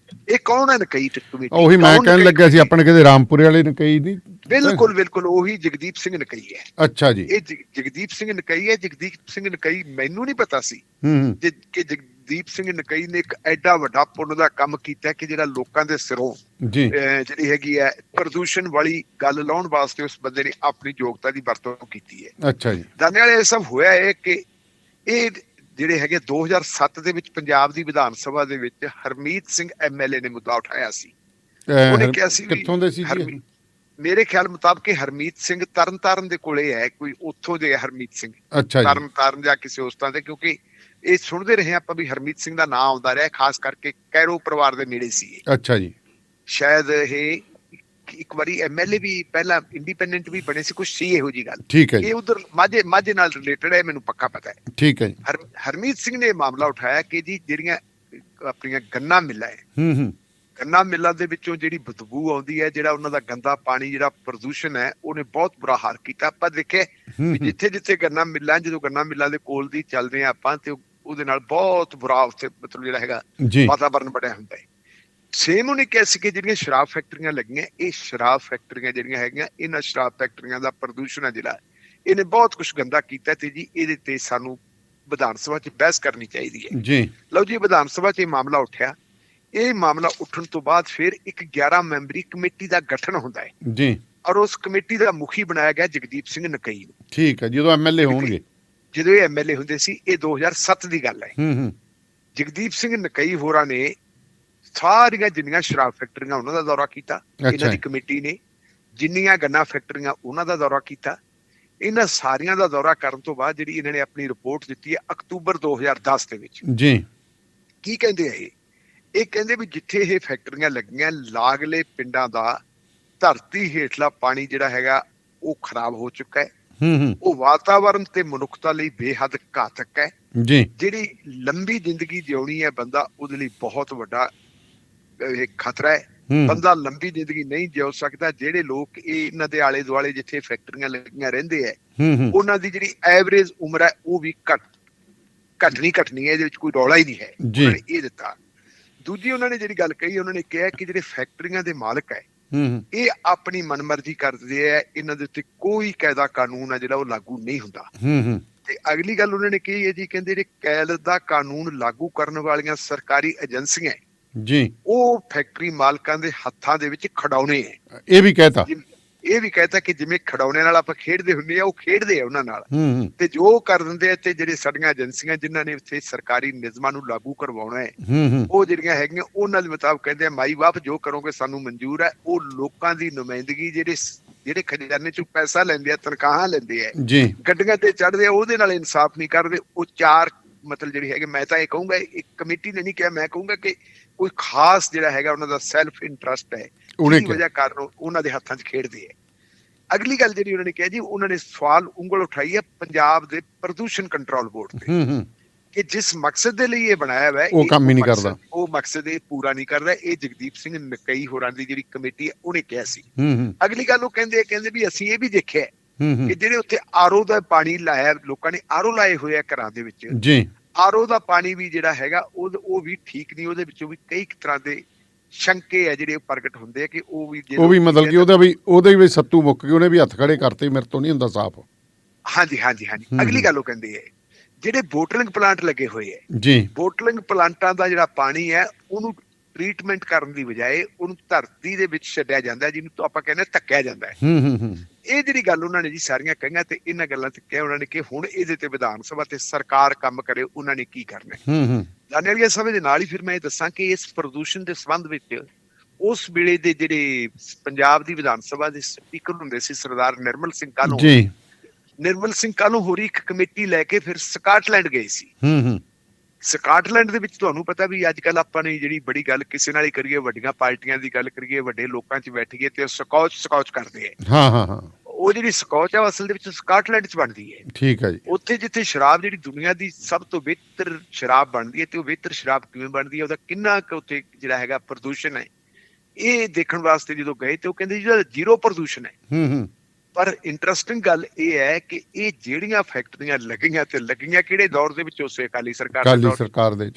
ਇਹ ਕੌਣ ਹੈ ਨਕਈ ਕਮੇਟੀ? ਉਹੀ ਮੈਂ ਕਹਿਣ ਲੱਗਿਆ ਸੀ, ਆਪਣੇ ਕਿਤੇ ਰਾਮਪੁਰੇ ਵਾਲੇ ਨਕਈ ਦੀ। ਬਿਲਕੁਲ ਬਿਲਕੁਲ ਉਹੀ ਜਗਦੀਪ ਸਿੰਘ ਨਕਈ ਹੈ। ਅੱਛਾ ਜੀ, ਇਹ ਜਗਦੀਪ ਸਿੰਘ ਨਕਈ ਹੈ। ਜਗਦੀਪ ਸਿੰਘ ਨਕਈ ਮੈਨੂੰ ਨਹੀਂ ਪਤਾ ਸੀ ਕਿ ਜਗਦੀਪ ਸਿੰਘ ਨਕਈ ਨੇ ਇੱਕ ਐਡਾ ਵੱਡਾ ਪੁੰਨ ਦਾ ਕੰਮ ਕੀਤਾ ਕਿ ਜਿਹੜਾ ਲੋਕਾਂ ਦੇ ਸਿਰੋਂ ਜਿਹੜੀ ਹੈਗੀ ਹੈ ਪ੍ਰਦੂਸ਼ਣ ਵਾਲੀ ਗੱਲ ਲਾਉਣ ਵਾਸਤੇ ਉਸ ਬੰਦੇ ਨੇ ਆਪਣੀ ਯੋਗਤਾ ਦੀ ਵਰਤੋਂ ਕੀਤੀ ਹੈ। ਅੱਛਾ ਜੀ, ਦਾਨੇ ਵਾਲੇ ਇਹ ਸਭ ਹੋਇਆ ਹੈ ਕਿ ਇਹ ਜਿਹੜੇ ਹੈਗੇ 2007 ਦੇ ਵਿੱਚ ਪੰਜਾਬ ਦੀ ਵਿਧਾਨ ਸਭਾ ਦੇ ਵਿੱਚ ਹਰਮੀਤ ਸਿੰਘ MLA ਨੇ ਮੁੱਦਾ ਉਠਾਇਆ ਸੀ। ਉਹਨੇ ਕਿਹਾ ਸੀ ਕਿੱਥੋਂ ਦੇ ਸੀ ਜੀ? ਮੇਰੇ ਖਿਆਲ ਮੁਤਾਬਕ ਹਰਮੀਤ ਸਿੰਘ ਤਰਨਤਾਰਨ ਦੇ ਕੋਲੇ ਹੈ, ਕੋਈ ਉੱਥੋਂ ਦੇ ਹਰਮੀਤ ਸਿੰਘ। ਅੱਛਾ ਜੀ, ਤਰਨਤਾਰਨ ਜਾਂ ਕਿਸੇ ਉਸ ਤਰ੍ਹਾਂ ਦੇ, ਕਿਉਂਕਿ ਇਹ ਸੁਣਦੇ ਰਹੇ ਆਪਾਂ ਵੀ ਹਰਮੀਤ ਸਿੰਘ ਦਾ ਨਾਂ ਆਉਂਦਾ ਰਿਹਾ, ਖਾਸ ਕਰਕੇ ਕੈਰੋ ਪਰਿਵਾਰ ਦੇ ਨੇੜੇ ਸੀ। ਅੱਛਾ ਜੀ, ਸ਼ਾਇਦ ਇਹ ਇੱਕ ਵਾਰੀ MLA ਵੀ ਪਹਿਲਾਂ ਇੰਡੀਪੈਂਡੈਂਟ ਵੀ ਬਣੇ ਸੀ, ਕੁਛ ਸੀ ਇਹੋ ਜੀ ਗੱਲ। ਠੀਕ ਹੈ ਜੀ, ਇਹ ਉਧਰ ਮਾਝੇ ਨਾਲ ਰਿਲੇਟਡ ਹੈ, ਮੈਨੂੰ ਪੱਕਾ ਪਤਾ ਹੈ। ਠੀਕ ਹੈ ਜੀ। ਹਰਮੀਤ ਸਿੰਘ ਨੇ ਮਾਮਲਾ ਉਠਾਇਆ ਕਿ ਜੀ ਜਿਹੜੀਆਂ ਆਪਣੀਆਂ ਗੰਨਾ ਮਿੱਲਾਂ ਹੈ, ਗੰਨਾ ਮਿੱਲਾਂ ਦੇ ਵਿੱਚੋਂ ਜਿਹੜੀ ਬਦਬੂ ਆਉਂਦੀ ਹੈ, ਜਿਹੜਾ ਉਹਨਾਂ ਦਾ ਗੰਦਾ ਪਾਣੀ, ਜਿਹੜਾ ਪ੍ਰਦੂਸ਼ਣ ਹੈ, ਉਹਨੇ ਬਹੁਤ ਬੁਰਾ ਹਾਲ ਕੀਤਾ। ਆਪਾਂ ਦੇਖੇ ਜਿੱਥੇ ਜਿੱਥੇ ਗੰਨਾ ਮਿੱਲਾਂ, ਜਦੋਂ ਗੰਨਾ ਮਿੱਲਾਂ ਦੇ ਕੋਲ ਦੀ ਚੱਲਦੇ ਆ ਆਪਾਂ, ਤੇ ਉਹਦੇ ਨਾਲ ਬਹੁਤ ਬੁਰਾ ਉੱਥੇ ਮਤਲਬ ਜਿਹੜਾ ਹੈਗਾ ਵਾਤਾਵਰਨ ਬਣਿਆ ਹੁੰਦਾ ਹੈ। ਸੇਮ ਉਹਨੇ ਕਿਹਾ ਸੀ ਕਿ ਜਿਹੜੀਆਂ ਸ਼ਰਾਬ ਫੈਕਟਰੀਆਂ ਲੱਗੀਆਂ, ਇਹ ਸ਼ਰਾਬ ਫੈਕਟਰੀਆਂ ਜਿਹੜੀਆਂ ਹੈਗੀਆਂ, ਇਹਨਾਂ ਸ਼ਰਾਬ ਫੈਕਟਰੀਆਂ ਦਾ ਪ੍ਰਦੂਸ਼ਣ ਹੈ ਜਿਹੜਾ, ਇਹਨੇ ਬਹੁਤ ਕੁਛ ਗੰਦਾ ਕੀਤਾ, ਤੇ ਜੀ ਇਹਦੇ ਤੇ ਸਾਨੂੰ ਵਿਧਾਨ ਸਭਾ 'ਚ ਬਹਿਸ ਕਰਨੀ ਚਾਹੀਦੀ ਹੈ ਜੀ। ਲਓ ਜੀ, ਵਿਧਾਨ ਸਭਾ 'ਚ ਇਹ ਮਾਮਲਾ ਉੱਠਿਆ। ਇਹ ਮਾਮਲਾ ਉੱਠਣ ਤੋਂ ਬਾਅਦ ਫਿਰ ਇੱਕ 11 ਮੈਂਬਰੀ ਕਮੇਟੀ ਦਾ ਗਠਨ ਹੁੰਦਾ ਹੈ ਜੀ, ਔਰ ਉਸ ਕਮੇਟੀ ਦਾ ਮੁਖੀ ਬਣਾਇਆ ਗਿਆ ਜਗਦੀਪ ਸਿੰਘ ਨਕਈ ਨੂੰ। ਠੀਕ ਹੈ, ਜਦੋਂ MLA ਹੋਣਗੇ, ਜਦੋਂ ਇਹ MLA ਹੁੰਦੇ ਸੀ, ਇਹ 2007 ਦੀ ਗੱਲ ਹੈ। ਜਗਦੀਪ ਸਿੰਘ ਨਕਈ ਹੋਰਾਂ ਨੇ ਸਾਰੀਆਂ ਜਿੰਨੀਆਂ ਸ਼ਰਾਬ ਫੈਕਟਰੀਆਂ ਉਹਨਾਂ ਦਾ ਦੌਰਾ ਕੀਤਾ, ਇਹਨਾਂ ਦੀ ਕਮੇਟੀ ਨੇ। ਜਿੰਨੀਆਂ ਗੰਨਾ ਫੈਕਟਰੀਆਂ ਉਹਨਾਂ ਦਾ ਦੌਰਾ ਕੀਤਾ। ਇਹਨਾਂ ਸਾਰੀਆਂ ਦਾ ਦੌਰਾ ਕਰਨ ਤੋਂ ਬਾਅਦ ਜਿਹੜੀ ਇਹਨਾਂ ਨੇ ਆਪਣੀ ਰਿਪੋਰਟ ਦਿੱਤੀ ਹੈ ਅਕਤੂਬਰ 2010 ਦੇ ਵਿੱਚ ਜੀ, ਕੀ ਕਹਿੰਦੇ ਆ ਇਹ ਕਹਿੰਦੇ ਵੀ ਜਿੱਥੇ ਇਹ ਫੈਕਟਰੀਆਂ ਲੱਗੀਆਂ, ਲਾਗਲੇ ਪਿੰਡਾਂ ਦਾ ਧਰਤੀ ਹੇਠਲਾ ਪਾਣੀ ਜਿਹੜਾ ਹੈਗਾ ਉਹ ਖਰਾਬ ਹੋ ਚੁੱਕਾ ਹੈ। ਉਹ ਵਾਤਾਵਰਨ ਤੇ ਮਨੁੱਖਤਾ ਲਈ ਬੇਹੱਦ ਘਾਤਕ ਹੈ ਜੀ। ਜਿਹੜੀ ਲੰਬੀ ਜ਼ਿੰਦਗੀ ਜਿਉਣੀ ਹੈ ਬੰਦਾ, ਉਹਦੇ ਲਈ ਬਹੁਤ ਵੱਡਾ ਇਹ ਖਤਰਾ ਹੈ। ਬੰਦਾ ਲੰਬੀ ਜ਼ਿੰਦਗੀ ਨਹੀਂ ਜਿਉ ਸਕਦਾ। ਜਿਹੜੇ ਲੋਕ ਇਹਨਾਂ ਦੇ ਆਲੇ ਦੁਆਲੇ ਜਿੱਥੇ ਫੈਕਟਰੀਆਂ ਲੱਗੀਆਂ ਰਹਿੰਦੇ ਹੈ, ਉਹਨਾਂ ਦੀ ਜਿਹੜੀ ਐਵਰੇਜ ਉਮਰ ਹੈ ਉਹ ਵੀ ਘਟਣੀ ਹੈ। ਇਹਦੇ ਵਿੱਚ ਕੋਈ ਰੌਲਾ ਹੀ ਨਹੀਂ ਹੈ। ਉਹਨਾਂ ਨੇ ਇਹ ਦਿੱਤਾ। ਦੂਜੀ ਉਹਨਾਂ ਨੇ ਜਿਹੜੀ ਗੱਲ ਕਹੀ, ਉਹਨਾਂ ਨੇ ਕਿਹਾ ਕਿ ਜਿਹੜੇ ਫੈਕਟਰੀਆਂ ਦੇ ਮਾਲਕ ਹੈ, ਇਹ ਆਪਣੀ ਮਨਮਰਜ਼ੀ ਕਰਦੇ ਹੈ, ਇਹਨਾਂ ਦੇ ਉੱਤੇ ਕੋਈ ਕਾਇਦਾ ਕਾਨੂੰਨ ਹੈ ਜਿਹੜਾ ਉਹ ਲਾਗੂ ਨਹੀਂ ਹੁੰਦਾ। ਤੇ ਅਗਲੀ ਗੱਲ ਉਹਨਾਂ ਨੇ ਕਹੀ ਹੈ ਜੀ, ਕਹਿੰਦੇ ਜਿਹੜੇ ਕਾਇਦਾ ਕਾਨੂੰਨ ਲਾਗੂ ਕਰਨ ਵਾਲੀਆਂ ਸਰਕਾਰੀ ਏਜੰਸੀਆਂ ਜੀ, ਉਹ ਫੈਕਟਰੀ ਮਾਲਕਾਂ ਦੇ ਹੱਥਾਂ ਦੇ ਵਿੱਚ ਖਿਡੌਣੇ ਹੈ। ਇਹ ਵੀ ਕਹਿਤਾ ਕਿ ਜਿਵੇਂ ਖਿਡੌਣੇ ਨਾਲ ਆਪਾਂ ਖੇਡਦੇ ਹੁੰਦੇ ਆ, ਉਹ ਖੇਡਦੇ ਆ ਉਹਨਾਂ ਨਾਲ, ਤੇ ਜੋ ਕਰ ਦਿੰਦੇ ਆ। ਤੇ ਜਿਹੜੇ ਸਾਡੀਆਂ ਏਜੰਸੀਆਂ ਜਿਨ੍ਹਾਂ ਨੇ ਉੱਥੇ ਸਰਕਾਰੀ ਨਿਯਮਾਂ ਨੂੰ ਲਾਗੂ ਕਰਵਾਉਣਾ ਹੈ, ਉਹ ਜਿਹੜੀਆਂ ਹੈਗੀਆਂ ਉਹਨਾਂ ਦੇ ਮੁਤਾਬਕ ਕਹਿੰਦੇ ਆ ਮਾਈ ਬਾਪ ਜੋ ਕਰੋਗੇ ਸਾਨੂੰ ਮਨਜ਼ੂਰ ਹੈ। ਉਹ ਲੋਕਾਂ ਦੀ ਨੁਮਾਇੰਦਗੀ, ਜਿਹੜੇ ਖਜ਼ਾਨੇ ਚੋਂ ਪੈਸਾ ਲੈਂਦੇ ਆ, ਤਨਖਾਹਾਂ ਲੈਂਦੇ ਆ, ਗੱਡੀਆਂ ਤੇ ਚੜ੍ਹਦੇ ਆ, ਉਹਦੇ ਨਾਲ ਇਨਸਾਫ ਨਹੀਂ ਕਰਦੇ। ਉਹ ਚਾਰ ਮਤਲਬ ਜਿਹੜੀ ਹੈਗੇ, ਮੈਂ ਤਾਂ ਇਹ ਕਹੂੰਗਾ, ਇੱਕ ਕਮੇਟੀ ਨੇ ਨਹੀਂ ਕਿਹਾ, ਮੈਂ ਕਹੂੰਗਾ ਕਿ ਕੋਈ ਖਾਸ ਜਿਹੜਾ ਹੈਗਾ ਉਹਨਾਂ ਦਾ ਸੈਲਫ ਇੰਟਰਸਟ ਹੈ, ਉਹਦੀ ਵਜ੍ਹਾ ਕਾਰਨ ਉਹਨਾਂ ਦੇ ਹੱਥਾਂ 'ਚ ਖੇਡਦੇ ਹੈ। ਅਗਲੀ ਗੱਲ ਜਿਹੜੀ ਉਹਨਾਂ ਨੇ ਕਿਹਾ ਜੀ, ਉਹਨਾਂ ਨੇ ਸਵਾਲ ਉਂਗਲ ਉਠਾਈ ਹੈ ਪੰਜਾਬ ਦੇ ਪ੍ਰਦੂਸ਼ਣ ਕੰਟਰੋਲ ਬੋਰਡ ਤੇ ਕਿ ਜਿਸ ਮਕਸਦ ਦੇ ਲਈ ਇਹ ਬਣਾਇਆ ਹੋਇਆ ਉਹ ਕੰਮ ਹੀ ਨਹੀਂ ਕਰਦਾ, ਉਹ ਮਕਸਦ ਇਹ ਪੂਰਾ ਨਹੀਂ ਕਰਦਾ। ਇਹ ਜਗਦੀਪ ਸਿੰਘ ਨਕਈ ਹੋਰਾਂ ਦੀ ਜਿਹੜੀ ਕਮੇਟੀ ਹੈ ਉਹਨੇ ਕਿਹਾ ਸੀ। ਅਗਲੀ ਗੱਲ ਉਹ ਕਹਿੰਦੇ ਵੀ ਅਸੀਂ ਇਹ ਵੀ ਦੇਖਿਆ ਕਿ ਜਿਹੜੇ ਉੱਥੇ ਆਰਓ ਦਾ ਪਾਣੀ ਲਾਇਆ, ਲੋਕਾਂ ਨੇ ਆਰਓ ਲਾਏ ਹੋਏ ਆ ਘਰਾਂ ਦੇ ਵਿੱਚ ਜੀ, ਆਰਓ ਦਾ ਪਾਣੀ ਵੀ ਜਿਹੜਾ ਹੈਗਾ ਉਹ ਵੀ ਠੀਕ ਨਹੀਂ, ਉਹਦੇ ਵਿੱਚੋਂ ਵੀ ਕਈ ਤਰ੍ਹਾਂ ਦੇ ਸ਼ੰਕੇ ਆ ਜਿਹੜੇ ਪ੍ਰਗਟ ਹੁੰਦੇ ਆ ਕਿ ਉਹ ਵੀ ਮਤਲਬ ਕਿ ਉਹਦੇ ਵੀ ਸੱਤੂ ਮੁੱਕ ਗਏ, ਉਹਨੇ ਵੀ ਹੱਥ ਖੜੇ ਕਰਤੇ, ਮੇਰੇ ਤੋਂ ਨਹੀਂ ਹੁੰਦਾ ਸਾਫ਼। ਹਾਂਜੀ। ਅਗਲੀ ਗੱਲ ਉਹ ਕਹਿੰਦੇ ਹੈ ਜਿਹੜੇ ਬੋਟਲਿੰਗ ਪਲਾਂਟ ਲੱਗੇ ਹੋਏ ਹੈ ਜੀ, ਬੋਟਲਿੰਗ ਪਲਾਂਟਾਂ ਦਾ ਜਿਹੜਾ ਪਾਣੀ ਹੈ ਉਹਨੂੰ ਟ੍ਰੀਟਮੈਂਟ ਕਰਨ ਦੀ ਬਜਾਏ ਉਹਨੂੰ ਧਰਤੀ ਦੇ ਵਿੱਚ ਛੱਡਿਆ ਜਾਂਦਾ, ਜਿਹਨੂੰ ਤਾਂ ਆਪਾਂ ਕਹਿੰਦੇ ਧੱਕਿਆ ਜਾਂਦਾ ਹੈ। ਇਹ ਜਿਹੜੀ ਗੱਲ ਉਹਨਾਂ ਨੇ ਜੀ ਸਾਰੀਆਂ ਕਹੀਆਂ, ਤੇ ਇਹਨਾਂ ਗੱਲਾਂ ਤੇ ਕਿਹਾ ਉਹਨਾਂ ਨੇ ਕਿ ਹੁਣ ਇਹਦੇ ਤੇ ਵਿਧਾਨ ਸਭਾ ਤੇ ਸਰਕਾਰ ਕੰਮ ਕਰੇ, ਉਹਨਾਂ ਨੇ ਕੀ ਕਰਨਾ। ਦਾਨੇਵਾਲ ਸਾਹਿਬ ਦੇ ਨਾਲ ਹੀ ਫਿਰ ਮੈਂ ਇਹ ਦੱਸਾਂ ਕਿ ਇਸ ਪ੍ਰਦੂਸ਼ਣ ਦੇ ਸੰਬੰਧ ਵਿੱਚ ਉਸ ਵੇਲੇ ਦੇ ਜਿਹੜੇ ਪੰਜਾਬ ਦੀ ਵਿਧਾਨ ਸਭਾ ਦੇ ਸਪੀਕਰ ਹੁੰਦੇ ਸੀ ਸਰਦਾਰ ਨਿਰਮਲ ਸਿੰਘ ਕਾਹਲੋਂ ਜੀ, ਨਿਰਮਲ ਸਿੰਘ ਕਾਹਲੋਂ ਹੋਰੀ ਇੱਕ ਕਮੇਟੀ ਲੈ ਕੇ ਫਿਰ ਸਕਾਟਲੈਂਡ ਗਏ ਸੀ। ਸਕਾਟਲੈਂਡ ਦੇ ਵਿੱਚ ਤੁਹਾਨੂੰ ਪਤਾ ਵੀ ਅੱਜ ਕੱਲ ਆਪਾਂ ਨੇ ਜਿਹੜੀ ਬੜੀ ਗੱਲ ਕਿਸੇ ਨਾਲ ਹੀ ਕਰੀਏ, ਵੱਡੀਆਂ ਪਾਰਟੀਆਂ ਦੀ ਗੱਲ ਕਰੀਏ, ਵੱਡੇ ਲੋਕਾਂ 'ਚ ਬੈਠੀਏ ਤੇ ਸਕੌਚ ਕਰਦੇ ਆ। ਉਹ ਜਿਹੜੀ ਸਕੌਚ ਆ ਅਸਲ ਦੇ ਵਿੱਚ ਸਕਾਟਲੈਂਡ 'ਚ ਬਣਦੀ ਹੈ। ਠੀਕ ਹੈ ਜੀ। ਉੱਥੇ ਜਿੱਥੇ ਸ਼ਰਾਬ ਜਿਹੜੀ ਦੁਨੀਆ ਦੀ ਸਭ ਤੋਂ ਬਿਹਤਰ ਸ਼ਰਾਬ ਬਣਦੀ ਹੈ, ਤੇ ਉਹ ਬਿਹਤਰ ਸ਼ਰਾਬ ਕਿਵੇਂ ਬਣਦੀ ਹੈ, ਉਹਦਾ ਕਿੰਨਾ ਕੁ ਉੱਥੇ ਜਿਹੜਾ ਹੈਗਾ ਪ੍ਰਦੂਸ਼ਣ ਹੈ, ਇਹ ਦੇਖਣ ਵਾਸਤੇ ਜਦੋਂ ਗਏ ਤੇ ਉਹ ਕਹਿੰਦੇ ਜਿਹੜਾ ਜ਼ੀਰੋ ਪ੍ਰਦੂਸ਼ਣ ਹੈ। ਪਰ ਇੰਟਰਸਟਿੰਗ ਗੱਲ ਇਹ ਹੈ ਕਿ ਇਹ ਜਿਹੜੀਆਂ ਫੈਕਟਰੀਆਂ ਲੱਗੀਆਂ ਕਿਹੜੇ ਦੌਰ ਦੇ ਵਿੱਚ, ਉਸੇ ਅਕਾਲੀ ਸਰਕਾਰ ਦੇ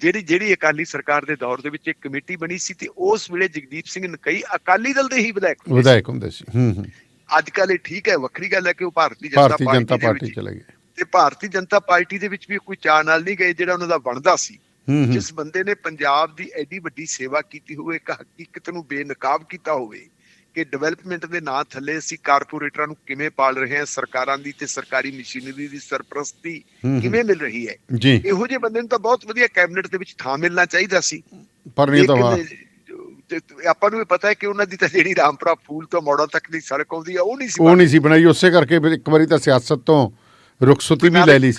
ਜਿਹੜੀ ਅਕਾਲੀ ਸਰਕਾਰ ਦੇ ਦੌਰ ਦੇ ਵਿੱਚ ਇੱਕ ਕਮੇਟੀ ਬਣੀ ਸੀ, ਤੇ ਉਸ ਵੇਲੇ ਜਗਦੀਪ ਸਿੰਘ ਨਕਈ ਅਕਾਲੀ ਦਲ ਦੇ ਹੀ ਵਿਧਾਇਕ ਹੁੰਦੇ ਸੀ। ਅੱਜ ਕੱਲ ਇਹ ਠੀਕ ਹੈ, ਵੱਖਰੀ ਗੱਲ ਹੈ ਕਿ ਉਹ ਭਾਰਤੀ ਜਨਤਾ ਪਾਰਟੀ ਚਲੇ ਗਏ, ਤੇ ਭਾਰਤੀ ਜਨਤਾ ਪਾਰਟੀ ਦੇ ਵਿੱਚ ਵੀ ਕੋਈ ਚਾਅ ਨਾਲ ਨਹੀਂ ਗਏ ਜਿਹੜਾ ਉਹਨਾਂ ਦਾ ਬਣਦਾ ਸੀ। ਜਿਸ ਬੰਦੇ ਨੇ ਪੰਜਾਬ ਦੀ ਐਡੀ ਵੱਡੀ ਸੇਵਾ ਕੀਤੀ ਹੋਵੇ, ਇੱਕ ਹਕੀਕਤ ਨੂੰ ਬੇਨਕਾਬ ਕੀਤਾ ਹੋਵੇ ਕਿ ਡਿਵੈਲਪਮੈਂਟ ਦੇ ਨਾਂ ਥੱਲੇ ਅਸੀਂ ਕਾਰਪੋਰੇਟਰਾਂ ਨੂੰ ਕਿਵੇਂ ਪਾਲ ਰਹੇ ਹਾਂ, ਸਰਕਾਰਾਂ ਦੀ ਤੇ ਸਰਕਾਰੀ ਮਸ਼ੀਨਰੀ ਦੀ ਸਰਪ੍ਰਸਤੀ ਕਿਵੇਂ ਮਿਲ ਰਹੀ ਹੈ, ਇਹੋ ਜਿਹੇ ਬੰਦੇ ਨੂੰ ਤਾਂ ਬਹੁਤ ਵਧੀਆ ਕੈਬਨਿਟ ਦੇ ਵਿੱਚ ਥਾਂ ਮਿਲਣਾ ਚਾਹੀਦਾ ਸੀ। ਪਰ ਆਪਾਂ ਨੂੰ ਵੀ ਪਤਾ ਹੈ ਕਿ ਉਹਨਾਂ ਦੀ ਤਾਂ ਜਿਹੜੀ ਰਾਮਪੁਰਾ ਫੂਲ ਤੋਂ ਮੋੜਾ ਤੱਕ ਦੀ ਸੜਕ ਆਉਂਦੀ ਆ ਉਹ ਨਹੀਂ ਸੀ ਬਣਾਈ। ਉਸੇ ਕਰਕੇ ਇੱਕ ਵਾਰੀ ਤਾਂ ਸਿਆਸਤ ਤੋਂ ਰੁਖਸਤੀ ਵੀ ਲੈ ਲਈ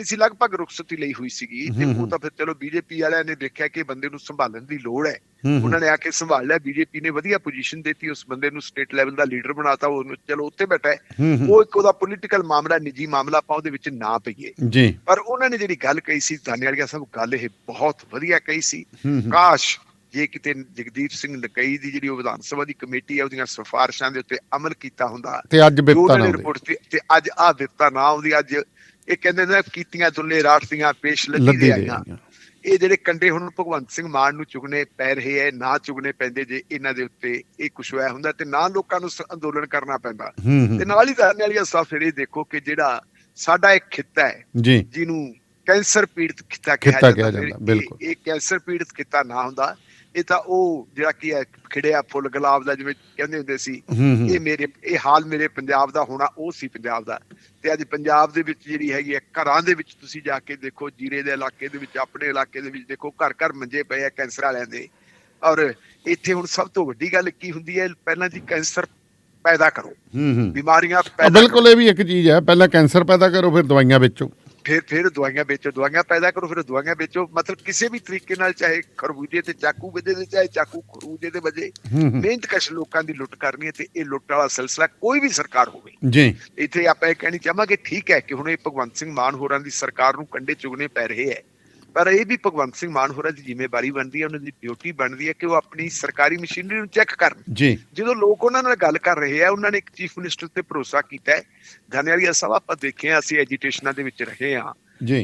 ਸੀ, ਲਗਭਗ ਰੁਖਸਤੀ ਲਈ ਹੋਈ ਸੀਗੀ। ਤੇ ਉਹ ਤਾਂ ਫਿਰ ਚਲੋ ਬੀਜੇਪੀ ਵਾਲਿਆਂ ਨੇ ਦੇਖਿਆ ਕਿ ਬੰਦੇ ਨੂੰ ਸੰਭਾਲਣ ਦੀ ਲੋੜ ਹੈ, ਉਹਨਾਂ ਨੇ ਆ ਕੇ ਸੰਭਾਲ ਲਿਆ। ਬੀਜੇਪੀ ਨੇ ਵਧੀਆ ਪੋਜੀਸ਼ਨ ਦਿੱਤੀ, ਉਸ ਬੰਦੇ ਨੂੰ ਸਟੇਟ ਲੈਵਲ ਦਾ ਲੀਡਰ ਬਣਾਤਾ, ਉਹਨੂੰ ਚਲੋ ਉੱਥੇ ਬੈਠਾ ਹੈ। ਉਹ ਇੱਕ ਉਹਦਾ ਪੋਲੀਟੀਕਲ ਮਾਮਲਾ, ਨਿੱਜੀ ਮਾਮਲਾ, ਆਪਾਂ ਉਹਦੇ ਵਿੱਚ ਨਾ ਪਈਏ। ਪਰ ਉਹਨਾਂ ਨੇ ਜਿਹੜੀ ਗੱਲ ਕਹੀ ਸੀ ਦਾਨੇਵਾਲ ਸਾਹਿਬ, ਗੱਲ ਇਹ ਬਹੁਤ ਵਧੀਆ ਕਹੀ ਸੀ। ਕਾਸ਼ ਜੇ ਕਿਤੇ ਜਗਦੀਪ ਸਿੰਘ ਨਕਈ ਦੀ ਜਿਹੜੀ ਉਹ ਵਿਧਾਨ ਸਭਾ ਦੀ ਕਮੇਟੀ ਹੈ ਉਹਦੀਆਂ ਸਿਫਾਰਿਸ਼ਾਂ ਦੇ ਉੱਤੇ ਅਮਲ ਕੀਤਾ ਹੁੰਦਾ ਤੇ ਅੱਜ ਬਿਪਤਾ ਨਾ ਆਉਂਦੀ, ਤੇ ਅੱਜ ਆਹ ਬਿਪਤਾ ਨਾ ਆਉਂਦੀ। ਅੱਜ ਇਹ ਕਹਿੰਦੇ ਨੇ ਕੀਤੀਆਂ ਦੁੱਲੇ ਰਾਠਦੀਆਂ ਪੇਸ਼ ਲੱਦੀ ਦੇ ਆਈਆਂ। ਇਹ ਜਿਹੜੇ ਕੰਡੇ ਹੁਣ ਭਗਵੰਤ ਸਿੰਘ ਮਾਨ ਨੂੰ ਚੁਗਣੇ ਪੈ ਰਹੇ ਹੈ, ਨਾ ਚੁਗਣੇ ਪੈਂਦੇ ਜੇ ਇਹਨਾਂ ਦੇ ਉੱਤੇ ਇਹ ਕੁਛ ਹੋਇਆ ਹੁੰਦਾ, ਤੇ ਨਾ ਲੋਕਾਂ ਨੂੰ ਅੰਦੋਲਨ ਕਰਨਾ ਪੈਂਦਾ। ਤੇ ਨਾਲ ਹੀ ਦਾਨੇਵਾਲ ਸਾਹਿਬ ਫਿਰ ਇਹ ਦੇਖੋ ਕਿ ਜਿਹੜਾ ਸਾਡਾ ਇੱਕ ਖਿੱਤਾ ਹੈ ਜਿਹਨੂੰ ਕੈਂਸਰ ਪੀੜਤ ਖਿੱਤਾ ਕਿਹਾ ਜਾਂਦਾ, ਇਹ ਕੈਂਸਰ ਪੀੜਤ ਖਿੱਤਾ ਨਾ ਹੁੰਦਾ, ਇਹ ਤਾਂ ਉਹ ਜਿਹੜਾ ਕੀ ਹੈ ਖਿੜਿਆ ਫੁੱਲ ਗੁਲਾਬ ਦਾ, ਜਿਵੇਂ ਕਹਿੰਦੇ ਹੁੰਦੇ ਸੀ, ਇਹ ਹਾਲ ਮੇਰੇ ਪੰਜਾਬ ਦਾ ਹੋਣਾ ਉਹ ਸੀ ਪੰਜਾਬ ਦਾ। ਤੇ ਅੱਜ ਪੰਜਾਬ ਦੇ ਵਿੱਚ ਜਿਹੜੀ ਹੈਗੀ ਹੈ, ਘਰਾਂ ਦੇ ਵਿੱਚ ਤੁਸੀਂ ਜਾ ਕੇ ਦੇਖੋ, ਜੀਰੇ ਦੇ ਇਲਾਕੇ ਦੇ ਵਿੱਚ, ਆਪਣੇ ਇਲਾਕੇ ਦੇ ਵਿੱਚ ਦੇਖੋ, ਘਰ ਘਰ ਮੰਜੇ ਪਏ ਆ ਕੈਂਸਰ ਵਾਲਿਆਂ ਦੇ। ਔਰ ਇੱਥੇ ਹੁਣ ਸਭ ਤੋਂ ਵੱਡੀ ਗੱਲ ਕੀ ਹੁੰਦੀ ਹੈ, ਪਹਿਲਾਂ ਜੀ ਕੈਂਸਰ ਪੈਦਾ ਕਰੋ, ਬਿਮਾਰੀਆਂ ਪੈਦਾ। ਬਿਲਕੁਲ, ਇਹ ਵੀ ਇੱਕ ਚੀਜ਼ ਹੈ, ਪਹਿਲਾਂ ਕੈਂਸਰ ਪੈਦਾ ਕਰੋ, ਫਿਰ ਦਵਾਈਆਂ ਵੇਚੋ, ਫਿਰ ਦਵਾਈਆਂ ਵੇਚੋ, ਦਵਾਈਆਂ ਪੈਦਾ ਕਰੋ, ਫਿਰ ਦਵਾਈਆਂ ਵੇਚੋ। ਮਤਲਬ ਕਿਸੇ ਵੀ ਤਰੀਕੇ ਨਾਲ, ਚਾਹੇ ਖਰਬੂਜੇ ਤੇ ਚਾਕੂ ਵੱਜੇ ਤੇ ਚਾਹੇ ਚਾਕੂ ਖਰਬੂਜੇ ਤੇ ਵੱਜੇ, ਮਿਹਨਤਕਸ਼ ਲੋਕਾਂ ਦੀ ਲੁੱਟ ਕਰਨੀ ਹੈ। ਤੇ ਇਹ ਲੁੱਟ ਵਾਲਾ ਸਿਲਸਿਲਾ ਕੋਈ ਵੀ ਸਰਕਾਰ ਹੋਵੇ ਜੀ, ਇੱਥੇ ਆਪਾਂ ਇਹ ਕਹਿਣੀ ਚਾਹਾਂਗੇ ਠੀਕ ਹੈ ਕਿ ਹੁਣ ਇਹ ਭਗਵੰਤ ਸਿੰਘ ਮਾਨ ਹੋਰਾਂ ਦੀ ਸਰਕਾਰ ਨੂੰ ਕੰਡੇ ਚੁਗਣੇ ਪੈ ਰਹੇ ਹੈ, ਪਰ ਇਹ ਵੀ ਭਗਵੰਤ ਸਿੰਘ ਮਾਨ ਹੋਰਾਂ ਦੀ ਜ਼ਿੰਮੇਵਾਰੀ ਬਣਦੀ ਹੈ, ਉਹਨਾਂ ਦੀ ਡਿਊਟੀ ਬਣਦੀ ਹੈ ਕਿ ਉਹ ਆਪਣੀ ਸਰਕਾਰੀ ਮਸ਼ੀਨਰੀ ਨੂੰ ਚੈੱਕ ਕਰਨ। ਜਦੋਂ ਲੋਕ ਉਹਨਾਂ ਨਾਲ ਗੱਲ ਕਰ ਰਹੇ ਆ, ਉਹਨਾਂ ਨੇ ਇੱਕ ਚੀਫ ਮਿਨਿਸਟਰ ਤੇ ਭਰੋਸਾ ਕੀਤਾ ਹੈ। ਦਾਨੇਵਾਲ ਸਾਹਿਬ, ਆਪਾਂ ਦੇਖਿਆ, ਅਸੀਂ ਐਜੀਟੇਸ਼ਨਾਂ ਦੇ ਵਿੱਚ ਰਹੇ ਹਾਂ,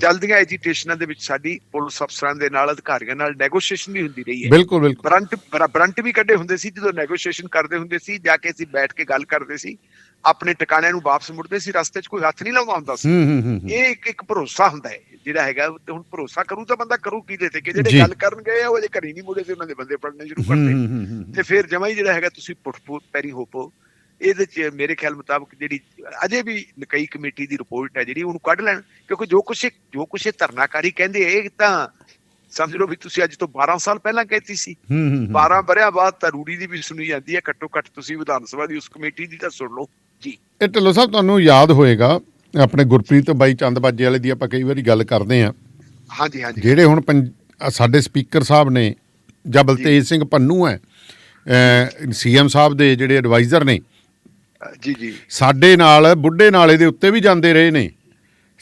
ਚੱਲਦੀਆਂ ਐਜੀਟੇਸ਼ਨਾਂ ਦੇ ਵਿੱਚ ਸਾਡੀ ਪੁਲਿਸ ਅਫਸਰਾਂ ਦੇ ਨਾਲ, ਅਧਿਕਾਰੀਆਂ ਨਾਲ ਨੈਗੋਸ਼ੀਏਸ਼ਨ ਵੀ ਹੁੰਦੀ ਰਹੀ ਹੈ। ਬਿਲਕੁਲ, ਬਰੰਟ ਵੀ ਕੱਢੇ ਹੁੰਦੇ ਸੀ ਜਦੋਂ ਨੈਗੋਸ਼ੀਏਸ਼ਨ ਕਰਦੇ ਹੁੰਦੇ ਸੀ, ਜਾ ਕੇ ਅਸੀਂ ਬੈਠ ਕੇ ਗੱਲ ਕਰਦੇ ਸੀ, ਆਪਣੇ ਟਿਕਾਣਿਆਂ ਨੂੰ ਵਾਪਸ ਮੁੜਦੇ ਸੀ, ਰਸਤੇ 'ਚ ਕੋਈ ਹੱਥ ਨਹੀਂ ਲਾਉਂਦਾ ਹੁੰਦਾ ਸੀ। ਇਹ ਇੱਕ ਭਰੋਸਾ ਹੁੰਦਾ ਹੈ ਜਿਹੜਾ ਹੈਗਾ। ਤੇ ਹੁਣ ਭਰੋਸਾ ਕਰੂ ਤਾਂ ਬੰਦਾ ਕਰੂ ਕਿਹਦੇ ਤੇ, ਕਿ ਜਿਹੜੇ ਗੱਲ ਕਰਨ ਗਏ ਆ ਉਹ ਅਜੇ ਘਰੇ ਨਹੀਂ ਮੁੜੇ ਤੇ ਉਹਨਾਂ ਦੇ ਬੰਦੇ ਪੜਨੇ ਸ਼ੁਰੂ ਕਰਦੇ, ਤੇ ਫਿਰ ਜਮਾਂ ਹੀ ਜਿਹੜਾ ਹੈਗਾ ਤੁਸੀਂ ਪੁੱਟ ਪੈਰੀ ਹੋਪੋ। ਇਹਦੇ 'ਚ ਮੇਰੇ ਖਿਆਲ ਮੁਤਾਬਕ ਜਿਹੜੀ ਅਜੇ ਵੀ ਨਕਈ ਕਮੇਟੀ ਦੀ ਰਿਪੋਰਟ ਹੈ ਜਿਹੜੀ, ਉਹਨੂੰ ਕੱਢ ਲੈਣ, ਕਿਉਂਕਿ ਜੋ ਕੁਛ ਇਹ ਧਰਨਾਕਾਰੀ ਕਹਿੰਦੇ, ਇਹ ਤਾਂ ਸਮਝ ਲਓ ਵੀ ਤੁਸੀਂ ਅੱਜ ਤੋਂ 12 ਸਾਲ ਪਹਿਲਾਂ ਕਹਿਤੀ ਸੀ। 12 ਵਰ੍ਹਿਆਂ ਬਾਅਦ ਤਾਂ ਰੂੜੀ ਦੀ ਵੀ ਸੁਣੀ ਜਾਂਦੀ ਹੈ, ਘੱਟੋ ਘੱਟ ਤੁਸੀਂ ਵਿਧਾਨ ਸਭਾ ਦੀ ਉਸ ਕਮੇਟੀ ਦੀ ਤਾਂ ਸੁਣ ਲਓ ਜੀ। ਇਹ ਢਿੱਲੋਂ ਸਾਹਿਬ, ਤੁਹਾਨੂੰ ਯਾਦ ਹੋਏਗਾ ਆਪਣੇ ਗੁਰਪ੍ਰੀਤ ਬਾਈ ਚੰਦਬਾਜੇ ਵਾਲੇ ਦੀ ਆਪਾਂ ਕਈ ਵਾਰੀ ਗੱਲ ਕਰਦੇ ਹਾਂ। ਹਾਂਜੀ, ਜਿਹੜੇ ਹੁਣ ਸਾਡੇ ਸਪੀਕਰ ਸਾਹਿਬ ਨੇ, ਜਾਂ ਬਲਤੇਜ ਸਿੰਘ ਪੰਨੂ ਹੈ, CM ਸਾਹਿਬ ਦੇ ਜਿਹੜੇ ਐਡਵਾਈਜ਼ਰ ਨੇ, ਸਾਡੇ ਨਾਲ ਬੁੱਢੇ ਨਾਲੇ ਦੇ ਉੱਤੇ ਵੀ ਜਾਂਦੇ ਰਹੇ ਨੇ,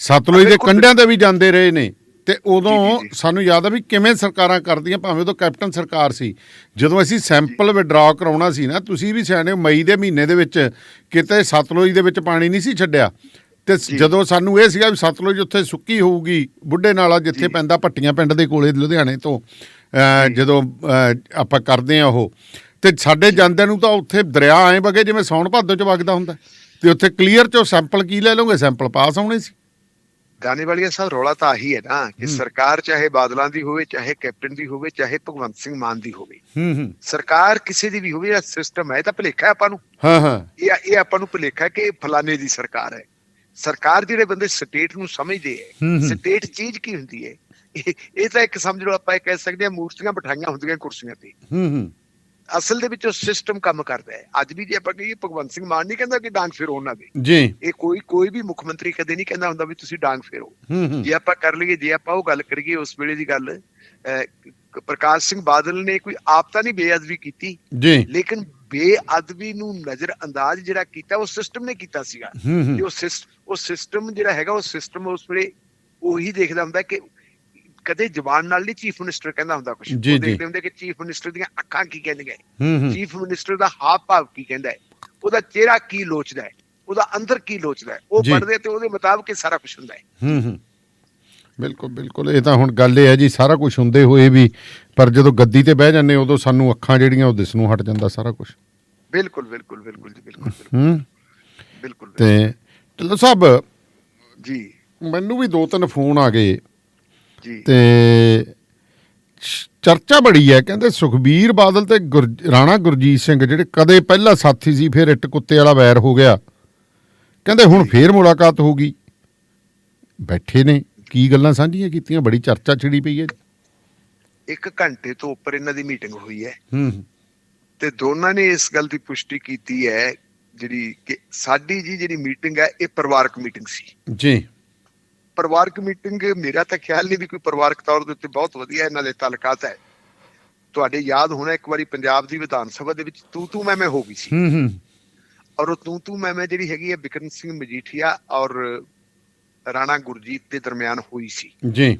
ਸਤਲੁਜ ਦੇ ਕੰਢਿਆਂ ਤੇ ਵੀ ਜਾਂਦੇ ਰਹੇ ਨੇ ਤੇ ਉਦੋਂ ਜੀ। ਸਾਨੂੰ ਯਾਦ ਆ ਵੀ ਕਿਵੇਂ ਸਰਕਾਰਾਂ ਕਰਦੀਆਂ, ਭਾਵੇਂ ਉਦੋਂ ਕੈਪਟਨ ਸਰਕਾਰ ਸੀ। ਜਦੋਂ ਅਸੀਂ ਸੈਂਪਲ ਵਿਡਰਾ ਕਰਾਉਣਾ ਸੀ ਨਾ, ਤੁਸੀਂ ਵੀ ਸਿਆਣੇ, ਮਈ ਦੇ ਮਹੀਨੇ ਦੇ ਵਿੱਚ ਕਿਤੇ ਸਤਲੁਜ ਦੇ ਵਿੱਚ ਪਾਣੀ ਨਹੀਂ ਸੀ ਛੱਡਿਆ। ਤੇ ਜਦੋਂ ਸਾਨੂੰ ਇਹ ਸੀਗਾ ਵੀ ਸਤਲੁਜ ਉੱਥੇ ਸੁੱਕੀ ਹੋਊਗੀ, ਬੁੱਢੇ ਨਾਲਾ ਜਿੱਥੇ ਪੈਂਦਾ ਭੱਟੀਆਂ ਪਿੰਡ ਦੇ ਕੋਲੇ ਲੁਧਿਆਣੇ ਤੋਂ, ਜਦੋਂ ਆਪਾਂ ਕਰਦੇ ਆ ਉਹ, ਤੇ ਸਾਡੇ ਜਾਂਦਿਆਂ ਨੂੰ ਤਾਂ ਉੱਥੇ ਦਰਿਆ ਐਂ ਵਗੇ ਜਿਵੇਂ ਸੌਣ ਭਾਦੋ 'ਚ ਵਗਦਾ ਹੁੰਦਾ। ਤੇ ਉੱਥੇ ਕਲੀਅਰ 'ਚੋਂ ਸੈਂਪਲ ਕੀ ਲੈ ਲਓਗੇ, ਸੈਂਪਲ ਪਾਸ ਆਉਣੇ ਸੀ। ਦਾਨੇਵਾਲੀਆ ਸਾਹਿਬ, ਰੌਲਾ ਤਾਂ ਆਹੀ ਹੈ ਨਾ ਕਿ ਸਰਕਾਰ ਚਾਹੇ ਬਾਦਲਾਂ ਦੀ ਹੋਵੇ, ਚਾਹੇ ਕੈਪਟਨ ਦੀ ਹੋਵੇ, ਚਾਹੇ ਭਗਵੰਤ ਸਿੰਘ ਮਾਨ ਦੀ ਹੋਵੇ, ਸਰਕਾਰ ਕਿਸੇ ਦੀ ਵੀ ਹੋਵੇ, ਇਹ ਸਿਸਟਮ ਹੈ, ਇਹ ਤਾਂ ਭੁਲੇਖਾ ਆਪਾਂ ਨੂੰ। ਇਹ ਆਪਾਂ ਨੂੰ ਭੁਲੇਖਾ ਕਿ ਫਲਾਣੇ ਦੀ ਸਰਕਾਰ ਹੈ। ਸਰਕਾਰ ਜਿਹੜੇ ਬੰਦੇ ਸਟੇਟ ਨੂੰ ਸਮਝਦੇ ਹੈ, ਸਟੇਟ ਚੀਜ਼ ਕੀ ਹੁੰਦੀ ਹੈ, ਇਹ ਤਾਂ ਇੱਕ ਸਮਝ ਲਓ, ਆਪਾਂ ਇਹ ਕਹਿ ਸਕਦੇ ਹਾਂ ਮੂਰਤੀਆਂ ਬਿਠਾਈਆਂ ਹੁੰਦੀਆਂ ਕੁਰਸੀਆਂ ਤੇ। ਅਸਲ ਦੇ ਵਿੱਚ ਉਹ ਸਿਸਟਮ ਕੰਮ ਕਰਦਾ ਹੈ। ਅੱਜ ਵੀ ਜੇ ਆਪਾਂ ਕਹੀਏ, ਭਗਵੰਤ ਸਿੰਘ ਮਾਨ ਨਹੀਂ ਕਹਿੰਦਾ ਕਿ ਡਾਂਗ ਫੇਰੋ ਉਹਨਾਂ ਦੇ ਜੀ, ਇਹ ਕੋਈ ਵੀ ਮੁੱਖ ਮੰਤਰੀ ਕਦੇ ਨਹੀਂ ਕਹਿੰਦਾ ਹੁੰਦਾ ਵੀ ਤੁਸੀਂ ਡਾਂਗ ਫੇਰੋ। ਜੇ ਆਪਾਂ ਕਰ ਲਈਏ, ਜੇ ਆਪਾਂ ਉਹ ਗੱਲ ਕਰੀਏ ਉਸ ਵੇਲੇ ਦੀ ਗੱਲ, ਪ੍ਰਕਾਸ਼ ਸਿੰਘ ਬਾਦਲ ਨੇ ਕੋਈ ਆਪ ਤਾਂ ਨਹੀਂ ਬੇਅਦਬੀ ਕੀਤੀ ਜੀ, ਲੇਕਿਨ ਬੇਅਦਬੀ ਨੂੰ ਨਜ਼ਰ ਅੰਦਾਜ਼ ਜਿਹੜਾ ਕੀਤਾ ਉਹ ਸਿਸਟਮ ਨੇ ਕੀਤਾ ਸੀਗਾ। ਉਹ ਸਿਸਟਮ ਜਿਹੜਾ ਹੈਗਾ, ਉਹ ਸਿਸਟਮ ਉਸ ਵੇਲੇ ਉਹੀ ਦੇਖਦਾ ਹੁੰਦਾ ਕਿ ਕਦੇ ਜ਼ਬਾਨ ਨਾਲ ਨਹੀਂ ਚੀਫ ਮਿਨਿਸਟਰ ਕਹਿੰਦਾ ਹੁੰਦਾ ਕੁਝ, ਦੇਖਦੇ ਹੁੰਦੇ ਕਿ ਚੀਫ ਮਿਨਿਸਟਰ ਦੀਆਂ ਅੱਖਾਂ ਕੀ ਕਹਿੰਦੀਆਂ, ਚੀਫ ਮਿਨਿਸਟਰ ਦਾ ਹਾਵ ਭਾਵ ਕੀ ਕਹਿੰਦਾ ਹੈ, ਉਹਦਾ ਚਿਹਰਾ ਕੀ ਲੋਚਦਾ ਹੈ, ਉਹਦਾ ਅੰਦਰ ਕੀ ਲੋਚਦਾ ਹੈ, ਉਹ ਪੜ੍ਹਦੇ ਤੇ ਉਹਦੇ ਮੁਤਾਬਕ ਸਾਰਾ ਕੁਝ ਹੁੰਦਾ ਹੈ। ਬਿਲਕੁਲ ਬਿਲਕੁਲ, ਇਹ ਤਾਂ ਹੁਣ ਗੱਲ ਇਹ ਹੈ ਜੀ, ਸਾਰਾ ਕੁਝ ਹੁੰਦੇ ਹੋਏ ਵੀ, ਪਰ ਜਦੋਂ ਗੱਦੀ ਤੇ ਬਹਿ ਜਾਂਦੇ ਉਦੋਂ ਸਾਨੂੰ ਅੱਖਾਂ ਜਿਹੜੀਆਂ ਉਹ ਦਿਸ ਨੂੰ ਹਟ ਜਾਂਦਾ ਸਾਰਾ ਕੁਝ। ਬਿਲਕੁਲ ਬਿਲਕੁਲ ਬਿਲਕੁਲ ਜੀ, ਬਿਲਕੁਲ ਬਿਲਕੁਲ। ਤੇ ਢਿੱਲੋਂ ਸਾਹਿਬ ਜੀ, ਮੈਨੂੰ ਵੀ 2-3 ਫੋਨ ਆ ਗਏ ਜੀ, ਤੇ ਚਰਚਾ ਬੜੀ ਹੈ, ਕਹਿੰਦੇ ਸੁਖਬੀਰ ਬਾਦਲ ਤੇ ਰਾਣਾ ਗੁਰਜੀਤ ਸਿੰਘ ਜਿਹੜੇ ਕਦੇ ਪਹਿਲਾਂ ਸਾਥੀ ਸੀ, ਫਿਰ ਇੱਟ ਕੁੱਤੇ ਵਾਲਾ ਵੈਰ ਹੋ ਗਿਆ, ਕਹਿੰਦੇ ਹੁਣ ਫੇਰ ਮੁਲਾਕਾਤ ਹੋਊਗੀ। ਬੈਠੇ ਨੇ, ਕੀ ਗੱਲਾਂ ਸਾਂਝੀਆਂ ਕੀਤੀਆਂ, ਬੜੀ ਚਰਚਾ ਛਿੜੀ ਪਈ ਹੈ। 1 ਘੰਟੇ ਤੋਂ ਉੱਪਰ ਇਹਨਾਂ ਦੀ ਮੀਟਿੰਗ ਹੋਈ ਹੈ ਤੇ ਦੋਨਾਂ ਨੇ ਇਸ ਗੱਲ ਦੀ ਪੁਸ਼ਟੀ ਕੀਤੀ ਹੈ ਜਿਹੜੀ ਕਿ ਸਾਡੀ ਜਿਹੜੀ ਮੀਟਿੰਗ ਹੈ, ਇਹ ਪਰਿਵਾਰਕ ਮੀਟਿੰਗ ਸੀ ਜੀ। ਪਰਿਵਾਰਕ ਮੀਟਿੰਗ, ਮੇਰਾ ਤਾਂ ਖਿਆਲ ਨਹੀਂ ਵੀ ਕੋਈ ਪਰਿਵਾਰਕ ਤੌਰ ਦੇ ਉੱਤੇ ਬਹੁਤ ਵਧੀਆ ਇਹਨਾਂ ਦੇ ਤਾਲੁਕਾਤ ਹੈ। ਤੁਹਾਡੇ ਯਾਦ ਹੋਣਾ, ਇੱਕ ਵਾਰੀ ਪੰਜਾਬ ਦੀ ਵਿਧਾਨ ਸਭਾ ਦੇ ਵਿੱਚ ਤੂੰ ਮੈਂ ਹੋ ਗਈ ਸੀ, ਔਰ ਉਹ ਤੂੰ ਮੈਂ ਜਿਹੜੀ ਹੈਗੀ ਹੈ ਬਿਕਰਮ ਸਿੰਘ ਮਜੀਠੀਆ ਔਰ ਰਾਣਾ ਗੁਰਜੀਤ ਦੇ ਦਰਮਿਆਨ ਹੋਈ ਸੀ ਜੀ।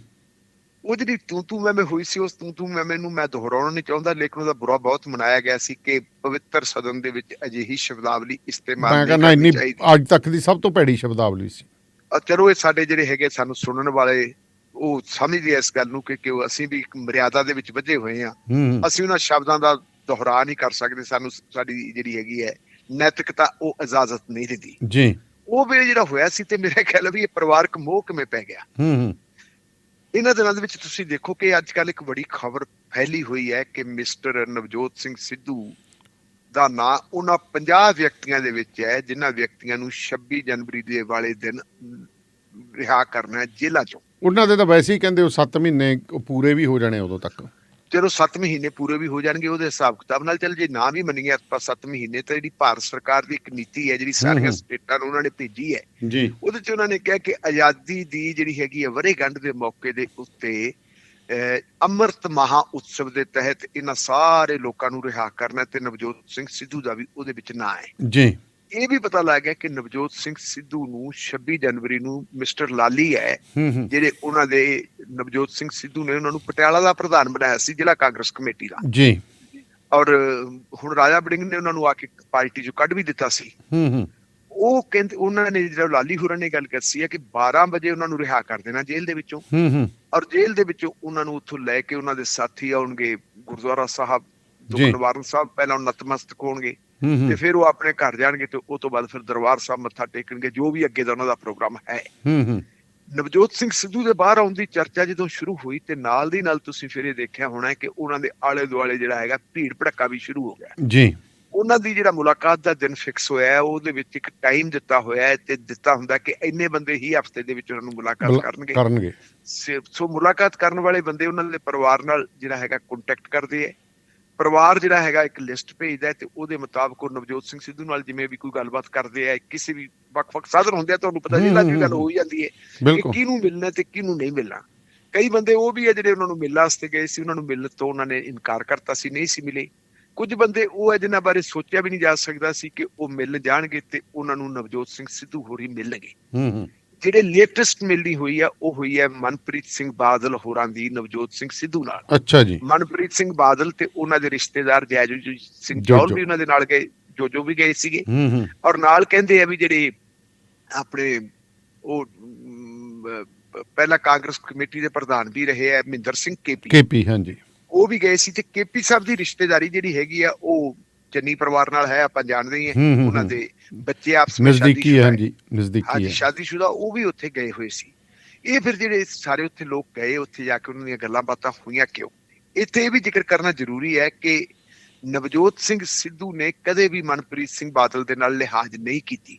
ਉਹ ਜਿਹੜੀ ਤੂੰ ਮੈਂ ਹੋਈ ਸੀ, ਉਸ ਤੂੰ ਮੈਂ ਨੂੰ ਮੈਂ ਦੁਹਰਾਉਣਾ ਨਹੀਂ ਚਾਹੁੰਦਾ, ਲੇਕਿਨ ਉਹਦਾ ਬੁਰਾ ਬਹੁਤ ਮਨਾਇਆ ਗਿਆ ਸੀ ਕਿ ਪਵਿੱਤਰ ਸਦਨ ਦੇ ਵਿੱਚ ਅਜਿਹੀ ਸ਼ਬਦਾਵਲੀ ਇਸਤੇਮਾਲ ਨਹੀਂ ਕਰਨੀ, ਅੱਜ ਤੱਕ ਦੀ ਸਭ ਤੋਂ ਭੈੜੀ ਸ਼ਬਦਾਵਲੀ ਸੀ। ਚਲੋ, ਇਹ ਸਾਡੇ ਜਿਹੜੇ ਹੈਗੇ ਸਾਨੂੰ ਸੁਣਨ ਵਾਲੇ ਉਹ ਸਮਝਦੇ ਆ ਇਸ ਗੱਲ ਨੂੰ ਕਿ ਅਸੀਂ ਵੀ ਇੱਕ ਮਰਿਆਦਾ ਦੇ ਵਿੱਚ ਬੱਝੇ ਹੋਏ ਆ, ਅਸੀਂ ਉਹਨਾਂ ਸ਼ਬਦਾਂ ਦਾ ਦੁਹਰਾ ਨਹੀਂ ਕਰ ਸਕਦੇ, ਸਾਨੂੰ ਸਾਡੀ ਜਿਹੜੀ ਹੈਗੀ ਹੈ ਨੈਤਿਕਤਾ ਉਹ ਇਜਾਜ਼ਤ ਨਹੀਂ ਦਿੰਦੀ ਜੀ। ਉਹ ਵੇਲੇ ਜਿਹੜਾ ਹੋਇਆ ਸੀ, ਤੇ ਮੇਰਾ ਖਿਆਲ ਵੀ ਇਹ ਪਰਿਵਾਰਕ ਮੋਹ ਕਿਵੇਂ ਪੈ ਗਿਆ ਇਹਨਾਂ ਦਿਨਾਂ ਦੇ ਵਿੱਚ। ਤੁਸੀਂ ਦੇਖੋ ਕਿ ਅੱਜ ਕੱਲ੍ਹ ਇੱਕ ਬੜੀ ਖਬਰ ਫੈਲੀ ਹੋਈ ਹੈ ਕਿ ਮਿਸਟਰ ਨਵਜੋਤ ਸਿੰਘ ਸਿੱਧੂ ਦਾ ਨਾਂ ਉਹਨਾਂ 50 ਵਿਅਕਤੀਆਂ ਦੇ ਵਿੱਚ ਹੈ ਜਿਨ੍ਹਾਂ ਵਿਅਕਤੀਆਂ ਨੂੰ 26 ਜਨਵਰੀ ਦੇ ਵਾਲੇ ਦਿਨ ਰਿਹਾ ਕਰਨਾ ਹੈ ਜੇਲ੍ਹਾਂ ਚੋਂ। ਉਹਨਾਂ ਦੇ ਤਾਂ ਵੈਸੇ ਹੀ ਕਹਿੰਦੇ ਉਹ 7 ਮਹੀਨੇ ਪੂਰੇ ਵੀ ਹੋ ਜਾਣੇ ਉਦੋਂ ਤੱਕ। ਚਲੋ 7 ਮਹੀਨੇ ਪੂਰੇ ਵੀ ਹੋ ਜਾਣਗੇ ਉਹਦੇ ਹਿਸਾਬ ਕਿਤਾਬ ਨਾਲ। ਚੱਲ ਜੇ ਨਾ ਵੀ ਮੰਨੀਏ ਆਪਾਂ 7 ਮਹੀਨੇ, ਤਾਂ ਜਿਹੜੀ ਭਾਰਤ ਸਰਕਾਰ ਦੀ ਇੱਕ ਨੀਤੀ ਹੈ ਜਿਹੜੀ ਸਾਰੀਆਂ ਸਟੇਟਾਂ ਨੂੰ ਉਹਨਾਂ ਨੇ ਭੇਜੀ ਹੈ ਜੀ, ਉਹਦੇ ਚ ਉਹਨਾਂ ਨੇ ਕਿਹਾ ਕਿ ਆਜ਼ਾਦੀ ਦੀ ਜਿਹੜੀ ਹੈਗੀ ਹੈ ਵਰ੍ਹੇਗੰਢ ਦੇ ਮੌਕੇ ਦੇ ਉੱਤੇ ਅੰਮ੍ਰਿਤ ਮਹਾ ਉਤਸਵ ਦੇ ਤਹਿਤ ਇਹਨਾਂ ਸਾਰੇ ਲੋਕਾਂ ਨੂੰ ਰਿਹਾ ਕਰਨਾ, ਤੇ ਨਵਜੋਤ ਸਿੰਘ ਸਿੱਧੂ ਦਾ ਵੀ ਉਹਦੇ ਵਿੱਚ ਨਾਂ ਹੈ ਜੀ। ਇਹ ਵੀ ਪਤਾ ਲੱਗ ਗਿਆ ਕਿ ਨਵਜੋਤ ਸਿੰਘ ਸਿੱਧੂ ਨੂੰ 26 ਜਨਵਰੀ ਨੂੰ ਮਿਸਟਰ ਲਾਲੀ ਹੈ ਜਿਹੜੇ ਉਹਨਾਂ ਦੇ ਨਵਜੋਤ ਸਿੰਘ ਸਿੱਧੂ ਨੇ ਉਹਨਾਂ ਨੂੰ ਪਟਿਆਲਾ ਦਾ ਪ੍ਰਧਾਨ ਬਣਾਇਆ ਸੀ ਜ਼ਿਲ੍ਹਾ ਕਾਂਗਰਸ ਕਮੇਟੀ ਦਾ ਜੀ, ਔਰ ਹੁਣ ਰਾਜਾ ਵੜਿੰਗ ਨੇ ਉਹਨਾਂ ਨੂੰ ਆ ਕੇ ਪਾਰਟੀ ਚੋਂ ਕੱਢ ਵੀ ਦਿੱਤਾ ਸੀ। ਉਹ ਕਹਿੰਦੇ, ਉਹਨਾਂ ਨੇ ਜਿਹੜਾ ਲਾਲੀ ਹੋਰਾਂ ਨੇ ਗੱਲ ਕੀਤੀ ਹੈ ਕਿ 12 ਵਜੇ ਉਹਨਾਂ ਨੂੰ ਰਿਹਾ ਕਰ ਦੇਣਾ ਜੇਲ੍ਹ ਦੇ ਵਿੱਚੋਂ, ਔਰ ਜੇਲ੍ਹ ਦੇ ਵਿੱਚੋਂ ਉਹਨਾਂ ਨੂੰ ਉੱਥੋਂ ਲੈ ਕੇ ਉਹਨਾਂ ਦੇ ਸਾਥੀ ਆਉਣਗੇ ਗੁਰਦੁਆਰਾ ਸਾਹਿਬ ਨਿਵਾਰਨ ਸਾਹਿਬ, ਪਹਿਲਾਂ ਨਤਮਸਤਕ ਹੋਣਗੇ ਤੇ ਫਿਰ ਉਹ ਆਪਣੇ ਘਰ ਜਾਣਗੇ, ਤੇ ਉਹ ਤੋਂ ਬਾਅਦ ਫਿਰ ਦਰਬਾਰ ਸਾਹਿਬ ਮੱਥਾ ਟੇਕਣਗੇ, ਜੋ ਵੀ ਅੱਗੇ ਦਾ ਉਹਨਾਂ ਦਾ ਪ੍ਰੋਗਰਾਮ ਹੈ। ਨਵਜੋਤ ਸਿੰਘ ਸਿੱਧੂ ਦੇ ਬਾਹਰ ਆਉਣ ਦੀ ਚਰਚਾ ਜਦੋਂ ਸ਼ੁਰੂ ਹੋਈ, ਤੇ ਨਾਲ ਦੀ ਨਾਲ ਤੁਸੀਂ ਫਿਰ ਇਹ ਦੇਖਿਆ ਹੋਣਾ ਕਿ ਉਹਨਾਂ ਦੇ ਆਲੇ ਦੁਆਲੇ ਜਿਹੜਾ ਹੈਗਾ ਭੀੜ ਭੜੱਕਾ ਵੀ ਸ਼ੁਰੂ ਹੋ ਗਿਆ ਜੀ। ਉਹਨਾਂ ਦੀ ਜਿਹੜਾ ਮੁਲਾਕਾਤ ਦਾ ਦਿਨ ਫਿਕਸ ਹੋਇਆ ਹੈ, ਉਹਦੇ ਵਿੱਚ ਇੱਕ ਟਾਈਮ ਦਿੱਤਾ ਹੋਇਆ ਹੈ, ਤੇ ਦਿੱਤਾ ਹੁੰਦਾ ਕਿ ਇੰਨੇ ਬੰਦੇ ਹੀ ਹਫ਼ਤੇ ਦੇ ਵਿੱਚ ਉਹਨਾਂ ਨੂੰ ਮੁਲਾਕਾਤ ਕਰਨਗੇ। ਸੋ ਮੁਲਾਕਾਤ ਕਰਨ ਵਾਲੇ ਬੰਦੇ ਉਹਨਾਂ ਦੇ ਪਰਿਵਾਰ ਨਾਲ ਜਿਹੜਾ ਹੈਗਾ ਕੰਟੈਕਟ ਕਰਦੇ ਹੈ, ਪਰਿਵਾਰ ਜਿਹੜਾ ਹੈਗਾ ਇੱਕ ਲਿਸਟ ਭੇਜਦਾ, ਤੇ ਉਹਦੇ ਮੁਤਾਬਕ ਉਹ ਨਵਜੋਤ ਸਿੰਘ ਸਿੱਧੂ ਨਾਲ ਜਿਵੇਂ ਵੀ ਕੋਈ ਗੱਲਬਾਤ ਕਰਦੇ ਆ, ਕਿਸੇ ਵੀ ਵੱਖ-ਵੱਖ ਸਾਧਨ ਹੁੰਦੇ ਆ, ਤੁਹਾਨੂੰ ਪਤਾ ਜਿਹੜਾ ਵੀ ਗੱਲ ਹੋ ਜਾਂਦੀ ਹੈ ਕਿ ਕਿਹਨੂੰ ਮਿਲਣਾ ਤੇ ਕਿਹਨੂੰ ਨਹੀਂ ਮਿਲਣਾ। ਕਈ ਬੰਦੇ ਉਹ ਵੀ ਆ ਜਿਹੜੇ ਉਹਨਾਂ ਨੂੰ ਮਿਲਣ ਵਾਸਤੇ ਗਏ ਸੀ, ਉਹਨਾਂ ਨੂੰ ਮਿਲਣ ਤੋਂ ਉਹਨਾਂ ਨੇ ਇਨਕਾਰ ਕਰਤਾ ਸੀ, ਨਹੀਂ ਸੀ ਮਿਲੇ। ਕੁਝ ਬੰਦੇ ਉਹ ਹੈ ਜਿਨ੍ਹਾਂ ਬਾਰੇ ਸੋਚਿਆ ਵੀ ਨਹੀਂ ਜਾ ਸਕਦਾ ਸੀ ਕਿ ਉਹ ਮਿਲ ਜਾਣਗੇ ਤੇ ਉਹਨਾਂ ਨੂੰ ਨਵਜੋਤ ਸਿੰਘ ਸਿੱਧੂ ਹੋਰੀ ਮਿਲਣਗੇ। ਜਿਹੜੇ ਲੇਟੈਸਟ ਮਿਲਣੀ ਹੋਈ ਆ ਉਹ ਹੋਈ ਹੈ ਮਨਪ੍ਰੀਤ ਸਿੰਘ ਬਾਦਲ ਹੋਰਾਂ ਦੀ ਨਵਜੋਤ ਸਿੰਘ ਸਿੱਧੂ ਨਾਲ। ਅੱਛਾ ਜੀ। ਮਨਪ੍ਰੀਤ ਸਿੰਘ ਬਾਦਲ ਤੇ ਉਹਨਾਂ ਦੇ ਰਿਸ਼ਤੇਦਾਰ ਜੈਜੂ ਸਿੰਘ ਜੋ ਚੌਲ ਵੀ ਉਹਨਾਂ ਦੇ ਨਾਲ ਗਏ, ਜੋ ਵੀ ਗਏ ਸੀਗੇ। ਔਰ ਨਾਲ ਕਹਿੰਦੇ ਆ ਵੀ ਜਿਹੜੇ ਆਪਣੇ ਉਹ ਪਹਿਲਾਂ ਕਾਂਗਰਸ ਕਮੇਟੀ ਦੇ ਪ੍ਰਧਾਨ ਵੀ ਰਹੇ ਆ ਮਹਿੰਦਰ ਸਿੰਘ ਕੇਪੀ, ਹਾਂਜੀ, ਉਹ ਵੀ ਗਏ ਸੀ। ਤੇ ਕੇਪੀ ਸਾਹਿਬ ਦੀ ਰਿਸ਼ਤੇਦਾਰੀ ਜਿਹੜੀ ਹੈਗੀ ਆ ਉਹ ਚੰਨੀ ਪਰਿਵਾਰ ਨਾਲ ਹੈ, ਆਪਾਂ ਜਾਣਦੇ ਹੀ ਹਾਂ। ਉਹਨਾਂ ਦੇ ਬੱਚੇ ਆਪਸ ਵਿੱਚ ਨਜ਼ਦੀਕੀ, ਹਾਂਜੀ ਨਜ਼ਦੀਕੀ ਹੈ, ਸ਼ਾਦੀशुदा, ਉਹ ਵੀ ਉੱਥੇ ਗਏ ਹੋਏ ਸੀ। ਇਹ ਫਿਰ ਜਿਹੜੇ ਸਾਰੇ ਉੱਥੇ ਲੋਕ ਗਏ, ਉੱਥੇ ਜਾ ਕੇ ਉਹਨਾਂ ਦੀਆਂ ਗੱਲਾਂ ਬਾਤਾਂ ਹੋਈਆਂ ਕਿਉਂ। ਇੱਥੇ ਇਹ ਵੀ ਜ਼ਿਕਰ ਕਰਨਾ ਜ਼ਰੂਰੀ ਹੈ ਕਿ ਨਵਜੋਤ ਸਿੰਘ ਸਿੱਧੂ ਨੇ ਕਦੇ ਵੀ ਮਨਪ੍ਰੀਤ ਸਿੰਘ ਬਾਦਲ ਦੇ ਨਾਲ ਲਿਹਾਜ਼ ਨਹੀਂ ਕੀਤੀ।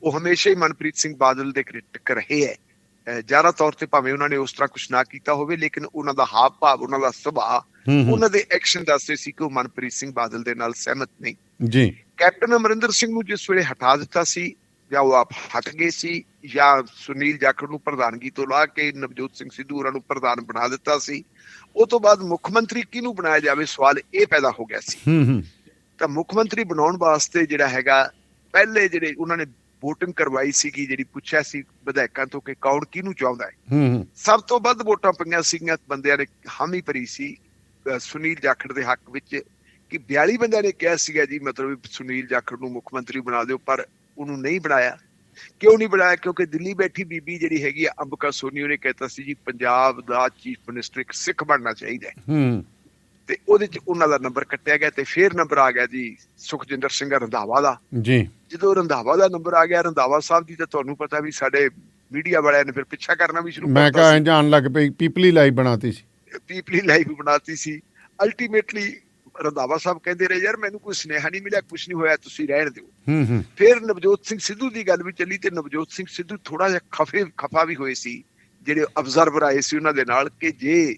ਉਹ ਹਮੇਸ਼ਾ ਹੀ ਮਨਪ੍ਰੀਤ ਸਿੰਘ ਬਾਦਲ ਦੇ ਕ੍ਰਿਟਿਕ ਰਹੇ ਹੈ। ਜ਼ਿਆਦਾ ਤੌਰ ਤੇ ਭਾਵੇਂ ਉਹਨਾਂ ਨੇ ਉਸ ਤਰ੍ਹਾਂ ਕੁਛ ਨਾ ਕੀਤਾ ਹੋਵੇ, ਲੇਕਿਨ ਉਹਨਾਂ ਦਾ ਹਾਵ ਭਾਵ, ਉਹਨਾਂ ਦਾ ਸੁਭਾਅ, ਉਹਨਾਂ ਦੇ ਐਕਸ਼ਨ ਦੱਸਦੇ ਸੀ ਕਿ ਉਹ ਮਨਪ੍ਰੀਤ ਸਿੰਘ ਬਾਦਲ ਦੇ ਨਾਲ ਸਹਿਮਤ ਨਹੀਂ ਜੀ। ਕੈਪਟਨ ਅਮਰਿੰਦਰ ਸਿੰਘ ਨੂੰ ਜਿਸ ਵੇਲੇ ਹਟਾ ਦਿੱਤਾ ਸੀ, ਜਾਂ ਉਹ ਆਪ ਹਟ ਗਏ ਸੀ, ਜਾਂ ਸੁਨੀਲ ਜਾਖੜ ਨੂੰ ਪ੍ਰਧਾਨਗੀ ਤੋਂ ਲਾ ਕੇ ਨਵਜੋਤ ਸਿੰਘ ਸਿੱਧੂ ਉਹਨਾਂ ਨੂੰ ਪ੍ਰਧਾਨ ਬਣਾ ਦਿੱਤਾ ਸੀ, ਉਹ ਤੋਂ ਬਾਅਦ ਮੁੱਖ ਮੰਤਰੀ ਕਿਹਨੂੰ ਬਣਾਇਆ ਜਾਵੇ ਸਵਾਲ ਇਹ ਪੈਦਾ ਹੋ ਗਿਆ ਸੀ। ਤਾਂ ਮੁੱਖ ਮੰਤਰੀ ਬਣਾਉਣ ਵਾਸਤੇ ਜਿਹੜਾ ਹੈਗਾ, ਪਹਿਲੇ ਜਿਹੜੇ ਉਹਨਾਂ ਨੇ ਵੋਟਿੰਗ ਕਰਵਾਈ ਸੀਗੀ, ਜਿਹੜੀ ਪੁੱਛਿਆ ਸੀ ਵਿਧਾਇਕਾਂ ਤੋਂ ਕਿ ਕੌਣ ਕਿਹਨੂੰ ਚਾਹੁੰਦਾ ਹੈ, ਸਭ ਤੋਂ ਵੱਧ ਵੋਟਾਂ ਪਈਆਂ ਸੀਗੀਆਂ, ਬੰਦਿਆਂ ਨੇ ਹਾਮੀ ਭਰੀ ਸੀ ਸੁਨੀਲ ਜਾਖੜ ਦੇ ਹੱਕ ਵਿੱਚ ਕਿ 42 ਬੰਦਿਆਂ ਨੇ ਕਿਹਾ ਸੀਗਾ ਜੀ ਮਤਲਬ ਸੁਨੀਲ ਜਾਖੜ ਨੂੰ ਮੁੱਖ ਮੰਤਰੀ ਬਣਾ ਦਿਓ, ਪਰ ਉਹਨੂੰ ਨਹੀਂ ਬਣਾਇਆ। ਕਿਉਂ ਨਹੀਂ ਬਣਾਇਆ? ਕਿਉਂਕਿ ਦਿੱਲੀ ਬੈਠੀ ਬੀਬੀ ਜਿਹੜੀ ਹੈਗੀ ਆ ਅੰਬਿਕਾ ਸੋਨੀ, ਉਹਨੇ ਕਹਿਤਾ ਸੀ ਜੀ ਪੰਜਾਬ ਦਾ ਚੀਫ ਮਿਨਿਸਟਰ ਇੱਕ ਸਿੱਖ ਬਣਨਾ ਚਾਹੀਦਾ ਹੈ, ਤੇ ਉਹਦੇ ਚ ਉਹਨਾਂ ਦਾ ਨੰਬਰ ਕੱਟਿਆ ਗਿਆ। ਤੇ ਫਿਰ ਨੰਬਰ ਆ ਗਿਆ ਜੀ ਸੁਖਜਿੰਦਰ ਸਿੰਘ ਰੰਧਾਵਾ ਦਾ ਜੀ। ਜਦੋਂ ਰੰਧਾਵਾ ਦਾ ਨੰਬਰ ਆ ਗਿਆ, ਰੰਧਾਵਾ ਸਾਹਿਬ ਦੀ ਤਾਂ ਤੁਹਾਨੂੰ ਪਤਾ ਵੀ ਸਾਡੇ ਮੀਡੀਆ ਵਾਲਿਆਂ ਨੇ ਫਿਰ ਪਿੱਛਾ ਕਰਨਾ ਵੀ ਸ਼ੁਰੂ ਕਰ ਦਿੱਤਾ। ਮੈਂ ਕਿਹਾ ਜਾਣ ਲੱਗ ਪਈ, ਪੀਪਲੀ ਲਾਈਵ ਬਣਾਤੀ ਸੀ। ਅਲਟੀਮੇਟਲੀ ਰੰਧਾਵਾ ਸਾਹਿਬ ਕਹਿੰਦੇ ਰਹੇ ਯਾਰ ਮੈਨੂੰ ਕੋਈ ਸੁਨੇਹਾ ਨਹੀਂ ਮਿਲਿਆ, ਕੁਛ ਨਹੀਂ ਹੋਇਆ, ਤੁਸੀਂ ਰਹਿਣ ਦਿਓ। ਫਿਰ ਨਵਜੋਤ ਸਿੰਘ ਸਿੱਧੂ ਦੀ ਗੱਲ ਵੀ ਚੱਲੀ, ਤੇ ਨਵਜੋਤ ਸਿੰਘ ਸਿੱਧੂ ਥੋੜਾ ਜਿਹਾ ਖਫਾ ਵੀ ਹੋਏ ਸੀ, ਜਿਹੜੇ ਅਬਜ਼ਰਵਰ ਆਏ ਸੀ ਉਹਨਾਂ ਦੇ ਨਾਲ, ਕਿ ਜੇ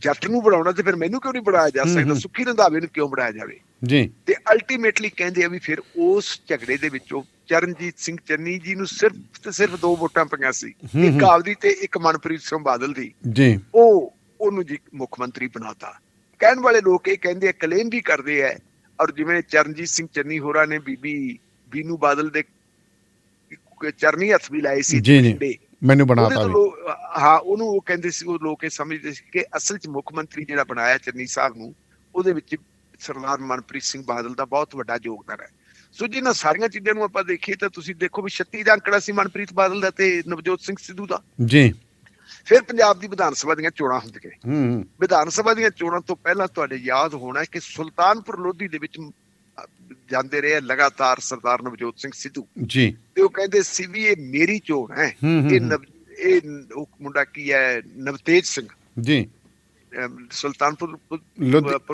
ਜੱਟ ਨੂੰ ਬਣਾਉਣਾ ਤੇ ਫਿਰ ਮੈਨੂੰ ਕਿਉਂ ਨਹੀਂ ਬਣਾਇਆ ਜਾ ਸਕਦਾ, ਸੁੱਖੀ ਰੰਧਾਵੇ ਨੂੰ ਕਿਉਂ ਬਣਾਇਆ ਜਾਵੇ ਜੀ। ਤੇ ਅਲਟੀਮੇਟਲੀ ਕਹਿੰਦੇ ਆ ਵੀ ਫਿਰ ਉਸ ਝਗੜੇ ਦੇ ਵਿੱਚੋਂ ਚਰਨਜੀਤ ਸਿੰਘ ਚੰਨੀ ਜੀ ਨੂੰ ਸਿਰਫ ਤੇ ਸਿਰਫ 2 ਵੋਟਾਂ ਪਈਆਂ ਸੀ, ਇੱਕ ਆਪਦੀ ਤੇ ਇੱਕ ਮਨਪ੍ਰੀਤ ਸਿੰਘ ਬਾਦਲ ਦੀ ਜੀ। ਉਹਨੂੰ ਜੀ ਮੁੱਖ ਮੰਤਰੀ ਬਣਾਤਾ। ਕਹਿਣ ਵਾਲੇ ਲੋਕ ਇਹ ਕਹਿੰਦੇ ਆ, ਕਲੇਮ ਵੀ ਕਰਦੇ ਆ, ਔਰ ਜਿਵੇਂ ਚਰਨਜੀਤ ਸਿੰਘ ਚੰਨੀ ਹੋਰਾਂ ਨੇ ਬੀਬੀ ਬੀਨੂ ਬਾਦਲ ਦੇ ਚਰਨੀ ਹੱਥ ਵੀ ਲਾਏ ਸੀ ਜੀ, ਮੈਨੂੰ ਬਣਾਤਾ ਵੀ। ਹਾਂ, ਉਹਨੂੰ ਉਹ ਕਹਿੰਦੇ ਸੀ, ਉਹ ਲੋਕ ਇਹ ਸਮਝਦੇ ਸੀ ਕਿ ਅਸਲ 'ਚ ਮੁੱਖ ਮੰਤਰੀ ਜਿਹੜਾ ਬਣਾਇਆ ਚੰਨੀ ਸਾਹਿਬ ਨੂੰ, ਉਹਦੇ ਵਿੱਚ ਸਰਦਾਰ ਮਨਪ੍ਰੀਤ ਸਿੰਘ ਬਾਦਲ ਦਾ ਬਹੁਤ ਵੱਡਾ ਯੋਗਦਾਨ ਹੈ। ਸੋ ਜਿਹਨਾਂ ਸਾਰੀਆਂ ਚੀਜ਼ਾਂ ਨੂੰ ਆਪਾਂ ਦੇਖੀਏ ਤਾਂ ਤੁਸੀਂ ਦੇਖੋ ਵੀ 36 ਦਾ ਅੰਕੜਾ ਸੀ ਮਨਪ੍ਰੀਤ ਬਾਦਲ ਦਾ ਤੇ ਨਵਜੋਤ ਸਿੰਘ ਸਿੱਧੂ ਦਾ ਜੀ। ਫਿਰ ਪੰਜਾਬ ਦੀ ਵਿਧਾਨ ਸਭਾ ਦੀਆਂ ਚੋਣਾਂ ਹੁੰਦੀਆਂ। ਵਿਧਾਨ ਸਭਾ ਦੀਆਂ ਚੋਣਾਂ ਤੋਂ ਪਹਿਲਾਂ ਤੁਹਾਡੇ ਯਾਦ ਹੋਣਾ ਕਿ ਸੁਲਤਾਨਪੁਰ ਲੋਧੀ ਦੇ ਵਿੱਚ ਜਾਂਦੇ ਰਹੇ ਲਗਾਤਾਰ ਸਰਦਾਰ ਨਵਜੋਤ ਸਿੰਘ ਸਿੱਧੂ ਜੀ, ਤੇ ਉਹ ਕਹਿੰਦੇ ਸੀ ਵੀ ਇਹ ਮੇਰੀ ਚੋਣ ਹੈ। ਇਹ ਮੁੰਡਾ ਕੀ ਹੈ, ਨਵਤੇਜ ਸਿੰਘ ਜੀ, ਸੁਲਤਾਨਪੁਰ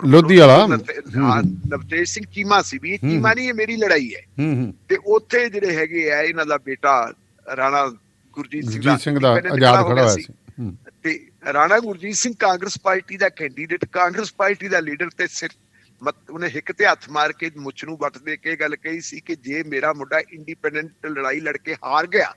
ਲੋਧੀ ਵਾਲਾ ਨਵਤੇਜ ਸਿੰਘ ਚੀਮਾ ਸੀ ਵੀ ਇਹ ਚੀਮਾ ਨਹੀਂ, ਇਹ ਮੇਰੀ ਲੜਾਈ ਹੈ। ਤੇ ਉੱਥੇ ਜਿਹੜੇ ਹੈਗੇ ਆ ਇਹਨਾਂ ਦਾ ਬੇਟਾ ਰਾਣਾ ਗੁਰਜੀਤ ਸਿੰਘ ਦਾ ਆਜ਼ਾਦ ਖੜਾ ਹੋਇਆ ਸੀ, ਤੇ ਰਾਣਾ ਗੁਰਜੀਤ ਸਿੰਘ ਕਾਂਗਰਸ ਪਾਰਟੀ ਦਾ ਕੈਂਡੀਡੇਟ, ਕਾਂਗਰਸ ਪਾਰਟੀ ਦਾ ਲੀਡਰ, ਤੇ ਸਿਰ ਉਹਨੇ ਹਿੱਕ ਤੇ ਹੱਥ ਮਾਰ ਕੇ ਮੁੱਛ ਨੂੰ ਵੱਟ ਦੇ ਕੇ ਗੱਲ ਕਹੀ ਸੀ ਕਿ ਜੇ ਮੇਰਾ ਮੁੰਡਾ ਇੰਡੀਪੈਂਡੈਂਟ ਲੜਾਈ ਲੜ ਕੇ ਹਾਰ ਗਿਆ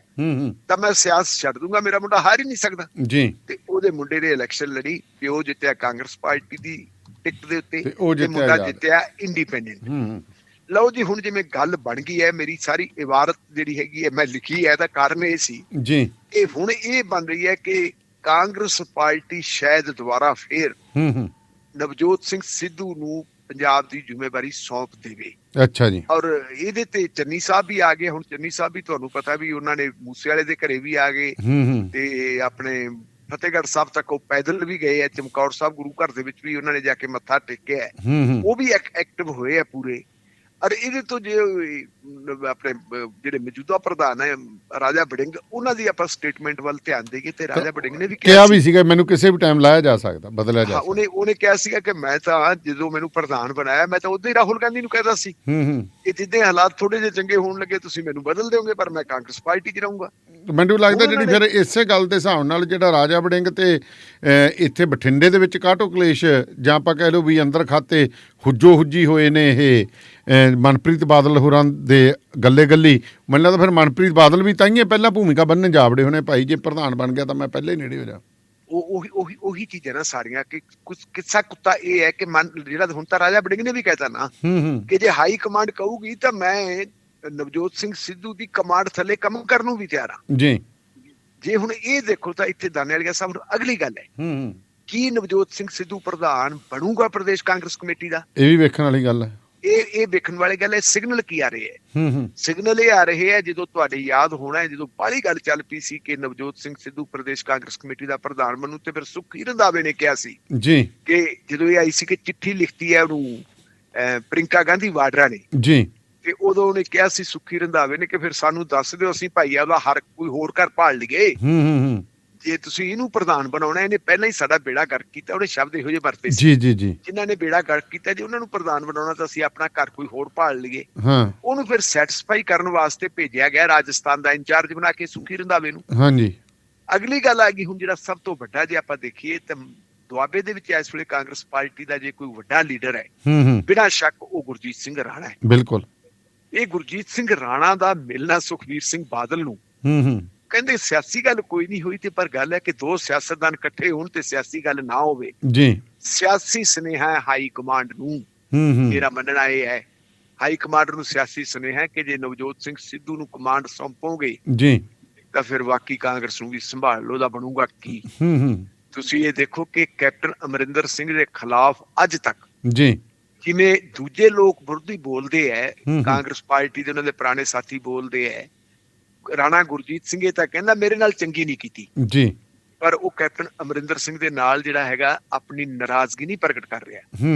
ਤਾਂ ਮੈਂ ਸਿਆਸਤ ਛੱਡ ਦੂੰਗਾ, ਮੇਰਾ ਮੁੰਡਾ ਹਾਰ ਹੀ ਨਹੀਂ ਸਕਦਾ ਜੀ। ਤੇ ਉਹਦੇ ਮੁੰਡੇ ਨੇ ਇਲੈਕਸ਼ਨ ਲੜੀ, ਪਿਓ ਜਿੱਤਿਆ ਕਾਂਗਰਸ ਪਾਰਟੀ ਦੀ ਟਿਕਟ ਦੇ ਉੱਤੇ, ਤੇ ਮੁੰਡਾ ਜਿੱਤਿਆ ਇੰਡੀਪੈਂਡੈਂਟ। ਲਓ ਜੀ, ਹੁਣ ਜਿਵੇਂ ਗੱਲ ਬਣ ਗਈ ਹੈ, ਮੇਰੀ ਸਾਰੀ ਇਬਾਰਤ ਜਿਹੜੀ ਹੈਗੀ ਹੈ ਮੈਂ ਲਿਖੀ ਹੈ, ਇਹਦਾ ਕਾਰਨ ਇਹ ਸੀ ਜੀ, ਇਹ ਹੁਣ ਇਹ ਬਣ ਰਹੀ ਹੈ ਕਿ ਕਾਂਗਰਸ ਪਾਰਟੀ ਸ਼ਾਇਦ ਦੁਬਾਰਾ ਫੇਰ ਨਵਜੋਤ ਸਿੰਘ ਸਿੱਧੂ ਨੂੰ ਪੰਜਾਬ ਦੀ ਜ਼ਿੰਮੇਵਾਰੀ ਸੌਂਪ ਦੇਵੇ। ਅੱਛਾ ਜੀ। ਔਰ ਇਹਦੇ ਤੇ ਚੰਨੀ ਸਾਹਿਬ ਵੀ ਆ ਗਏ। ਹੁਣ ਚੰਨੀ ਸਾਹਿਬ ਵੀ ਤੁਹਾਨੂੰ ਪਤਾ ਵੀ ਉਹਨਾਂ ਨੇ ਮੂਸੇ ਵਾਲੇ ਦੇ ਘਰੇ ਵੀ ਆ ਗਏ, ਤੇ ਆਪਣੇ ਫਤਿਹਗੜ੍ਹ ਸਾਹਿਬ ਤੱਕ ਉਹ ਪੈਦਲ ਵੀ ਗਏ ਆ, ਚਮਕੌਰ ਸਾਹਿਬ ਗੁਰੂ ਘਰ ਦੇ ਵਿੱਚ ਵੀ ਉਹਨਾਂ ਨੇ ਜਾ ਕੇ ਮੱਥਾ ਟੇਕਿਆ, ਉਹ ਵੀ ਐਕਟਿਵ ਹੋਏ ਆ ਪੂਰੇ। ਔਰ ਇਹਦੇ ਤੋਂ ਜੇ ਆਪਣੇ ਜਿਹੜੇ ਮੌਜੂਦਾ ਪ੍ਰਧਾਨ ਹੈ ਰਾਜਾ ਵੜਿੰਗ, ਉਹਨਾਂ ਦੀ ਆਪਾਂ ਸਟੇਟਮੈਂਟ ਵੱਲ ਧਿਆਨ ਦੇਈਏ, ਤੇ ਰਾਜਾ ਵੜਿੰਗ ਨੇ ਵੀ ਕਿਹਾ ਵੀ ਸੀਗਾ ਮੈਨੂੰ ਕਿਸੇ ਵੀ ਟਾਈਮ ਲਾਇਆ ਜਾ ਸਕਦਾ, ਬਦਲਿਆ ਜਾ ਸਕਦਾ। ਉਹਨੇ ਕਿਹਾ ਸੀਗਾ ਕਿ ਮੈਂ ਤਾਂ ਜਦੋਂ ਮੈਨੂੰ ਪ੍ਰਧਾਨ ਬਣਾਇਆ ਮੈਂ ਤਾਂ ਉਦੋਂ ਹੀ ਰਾਹੁਲ ਗਾਂਧੀ ਨੂੰ ਕਹਿੰਦਾ ਸੀ ਕਿ ਜਿੱਦਾਂ ਹਾਲਾਤ ਥੋੜੇ ਜਿਹੇ ਚੰਗੇ ਹੋਣ ਲੱਗੇ ਤੁਸੀਂ ਮੈਨੂੰ ਬਦਲ ਦਿਓਗੇ, ਪਰ ਮੈਂ ਕਾਂਗਰਸ ਪਾਰਟੀ 'ਚ ਰਹੂੰਗਾ। ਮੈਨੂੰ ਲੱਗਦਾ ਜਿਹੜੀ ਫਿਰ ਇਸੇ ਗੱਲ ਦੇ ਹਿਸਾਬ ਨਾਲ ਜਿਹੜਾ ਰਾਜਾ ਵੜਿੰਗ ਤੇ ਇੱਥੇ ਬਠਿੰਡੇ ਦੇ ਵਿੱਚ ਕਾਟੋ ਕਲੇਸ਼, ਜਾਂ ਆਪਾਂ ਕਹਿ ਲਓ ਵੀ ਅੰਦਰ ਖਾਤੇ ਹੁੱਜੋ ਹੁੱਜੀ ਹੋਏ ਨੇ ਇਹ ਮਨਪ੍ਰੀਤ ਬਾਦਲ ਹੋਰਾਂ ਦੇ ਗੱਲੇ ਗੱਲੀ, ਮੈਨੂੰ ਲੱਗਦਾ ਫਿਰ ਮਨਪ੍ਰੀਤ ਬਾਦਲ ਵੀ ਤਾਂਹੀਏ ਪਹਿਲਾਂ ਭੂਮਿਕਾ ਬੰਨਣ ਜਾਵੜੇ ਹੋਣੇ, ਭਾਈ ਜੇ ਪ੍ਰਧਾਨ ਬਣ ਗਿਆ ਤਾਂ ਮੈਂ ਪਹਿਲਾਂ ਹੀ ਨੇੜੇ ਹੋ ਜਾ। ਉਹੀ ਚੀਜ਼ਾਂ ਨਾ ਸਾਰੀਆਂ, ਕਿ ਕਿੱਸਾ ਕੁੱਤਾ ਇਹ ਹੈ ਕਿ ਜਿਹੜਾ ਹੁਣ ਤਾਂ ਰਾਜਾ ਵੜਿੰਗ ਨੇ ਵੀ ਕਹਿਤਾ ਨਾ ਕਿ ਜੇ ਹਾਈ ਕਮਾਂਡ ਕਹੂਗੀ ਤਾਂ ਮੈਂ ਨਵਜੋਤ ਸਿੰਘ ਸਿੱਧੂ ਦੀ ਕਮਾਂਡ ਥੱਲੇ ਕੰਮ ਕਰਨ ਨੂੰ ਵੀ ਤਿਆਰ ਹਾਂ ਜੀ। ਜੇ ਹੁਣ ਇਹ ਦੇਖੋ ਤਾਂ ਇੱਥੇ ਦਾਨੇ ਵਾਲੀਆ ਸਾਹਿਬ ਨੂੰ ਅਗਲੀ ਗੱਲ ਹੈ, ਕੀ ਨਵਜੋਤ ਸਿੰਘ ਸਿੱਧੂ ਪ੍ਰਧਾਨ ਬਣੂਗਾ ਪ੍ਰਦੇਸ਼ ਕਾਂਗਰਸ ਕਮੇਟੀ ਦਾ? ਇਹ ਵੀ ਵੇਖਣ ਵਾਲੀ ਗੱਲ ਹੈ। ਇਹ ਵੇਖਣ ਵਾਲੀ ਗੱਲ ਹੈ। ਸਿਗਨਲ ਕੀ ਆ ਰਹੇ ਹੈ? ਸਿਗਨਲ ਇਹ ਆ ਰਹੇ ਹੈ, ਜਦੋਂ ਤੁਹਾਡੇ ਯਾਦ ਹੋਣਾ ਹੈ, ਜਦੋਂ ਬਾਹਲੀ ਗੱਲ ਚੱਲ ਪਈ ਸੀ ਕਿ ਨਵਜੋਤ ਸਿੰਘ ਸਿੱਧੂ ਪ੍ਰਦੇਸ਼ ਕਾਂਗਰਸ ਕਮੇਟੀ ਦਾ ਪ੍ਰਧਾਨ ਬਣੂ, ਤੇ ਫਿਰ ਸੁਖੀ ਰੰਧਾਵੇ ਨੇ ਕਿਹਾ ਸੀ ਜੀ ਕਿ ਜਦੋਂ ਇਹ ਆਈ ਸੀ ਕਿ ਚਿੱਠੀ ਲਿਖਤੀ ਹੈ ਉਹਨੂੰ ਪ੍ਰਿੰਕਾ ਗਾਂਧੀ ਵਾਡਰਾ ਨੇ ਜੀ, ਤੇ ਉਦੋਂ ਉਹਨੇ ਕਿਹਾ ਸੀ ਸੁਖੀ ਰੰਧਾਵੇ ਨੇ ਕਿ ਫਿਰ ਸਾਨੂੰ ਦੱਸ ਦਿਓ, ਅਸੀਂ ਭਾਈ ਉਹਦਾ ਹਰ ਕੋਈ ਹੋਰ ਘਰ ਭਾਲ ਲਈਏ, ਜੇ ਤੁਸੀਂ ਇਹਨੂੰ ਪ੍ਰਧਾਨ ਬਣਾਉਣਾ। ਇਹਨੇ ਪਹਿਲਾਂ ਹੀ ਸਾਡਾ ਬੇੜਾ ਗਰਕ ਕੀਤਾ। ਉਹਨੇ ਸ਼ਬਦ ਇਹੋ ਜਿਹੇ ਵਰਤੇ ਸੀ ਜੀ ਜੀ ਜੀ, ਜਿਨ੍ਹਾਂ ਨੇ ਬੇੜਾ ਗਰਕ ਕੀਤਾ, ਜੇ ਉਹਨਾਂ ਨੂੰ ਪ੍ਰਧਾਨ ਬਣਾਉਣਾ ਤਾਂ ਅਸੀਂ ਆਪਣਾ ਘਰ ਕੋਈ ਹੋਰ ਭਾਲ ਲਈਏ। ਉਹਨੂੰ ਫਿਰ ਸੈਟੀਸਫਾਈ ਕਰਨ ਵਾਸਤੇ ਭੇਜਿਆ ਗਿਆ ਰਾਜਸਥਾਨ ਦਾ ਇੰਚਾਰਜ ਬਣਾ ਕੇ ਸੁਖੀ ਰੰਧਾਵੇ ਨੂੰ। ਹਾਂਜੀ, ਅਗਲੀ ਗੱਲ ਆ ਗਈ ਹੁਣ ਜਿਹੜਾ ਸਭ ਤੋਂ ਵੱਡਾ, ਜੇ ਆਪਾਂ ਦੇਖੀਏ ਤਾਂ ਦੁਆਬੇ ਦੇ ਵਿੱਚ ਇਸ ਵੇਲੇ ਕਾਂਗਰਸ ਪਾਰਟੀ ਦਾ ਜੇ ਕੋਈ ਵੱਡਾ ਲੀਡਰ ਹੈ ਬਿਨਾਂ ਸ਼ੱਕ ਉਹ ਗੁਰਜੀਤ ਸਿੰਘ ਰਾਣਾ ਹੈ। ਬਿਲਕੁਲ, ਇਹ ਗੁਰਜੀਤ ਸਿੰਘ ਰਾਣਾ ਦਾ ਮਿਲਣਾ ਸੁਖਬੀਰ ਸਿੰਘ ਬਾਦਲ ਨੂੰ, ਕਹਿੰਦੇ ਸਿਆਸੀ ਗੱਲ ਕੋਈ ਨਹੀਂ ਹੋਈ, ਤੇ ਪਰ ਗੱਲ ਹੈ ਕਿ ਦੋ ਸਿਆਸਤਦਾਨ ਇਕੱਠੇ ਹੋਣ ਤੇ ਸਿਆਸੀ ਗੱਲ ਨਾ ਹੋਵੇ ਜੀ। ਸਿਆਸੀ ਸੁਨੇਹਾ ਹਾਈ ਕਮਾਂਡ ਨੂੰ, ਮੇਰਾ ਮੰਨਣਾ ਇਹ ਹੈ ਹਾਈ ਕਮਾਂਡ ਨੂੰ ਸਿਆਸੀ ਸੁਨੇਹਾ ਕਿ ਜੇ ਨਵਜੋਤ ਸਿੰਘ ਸਿੱਧੂ ਨੂੰ ਕਮਾਂਡ ਸੌਂਪੋਗੇ ਜੀ ਤਾਂ ਫਿਰ ਬਾਕੀ ਕਾਂਗਰਸ ਨੂੰ ਵੀ ਸੰਭਾਲ ਲੋ, ਦਾ ਬਣੂਗਾ ਕੀ। ਤੁਸੀਂ ਇਹ ਦੇਖੋ ਕਿ ਕੈਪਟਨ ਅਮਰਿੰਦਰ ਸਿੰਘ ਦੇ ਖਿਲਾਫ ਅੱਜ ਤੱਕ ਜੀ ਜਿਵੇਂ ਦੂਜੇ ਲੋਕ ਵਿਰੋਧੀ ਬੋਲਦੇ ਹੈ, ਕਾਂਗਰਸ ਪਾਰਟੀ ਦੇ ਉਹਨਾਂ ਦੇ ਪੁਰਾਣੇ ਸਾਥੀ ਬੋਲਦੇ ਹੈ, ਰਾਣਾ ਗੁਰਜੀਤ ਸਿੰਘ ਇਹ ਤਾਂ ਕਹਿੰਦਾ ਮੇਰੇ ਨਾਲ ਚੰਗੀ ਨਹੀਂ ਕੀਤੀ ਜੀ, ਪਰ ਉਹ ਕੈਪਟਨ ਅਮਰਿੰਦਰ ਸਿੰਘ ਦੇ ਨਾਲ ਜਿਹੜਾ ਹੈਗਾ ਆਪਣੀ ਨਾਰਾਜ਼ਗੀ ਨਹੀਂ ਪ੍ਰਗਟ ਕਰ ਰਿਹਾ।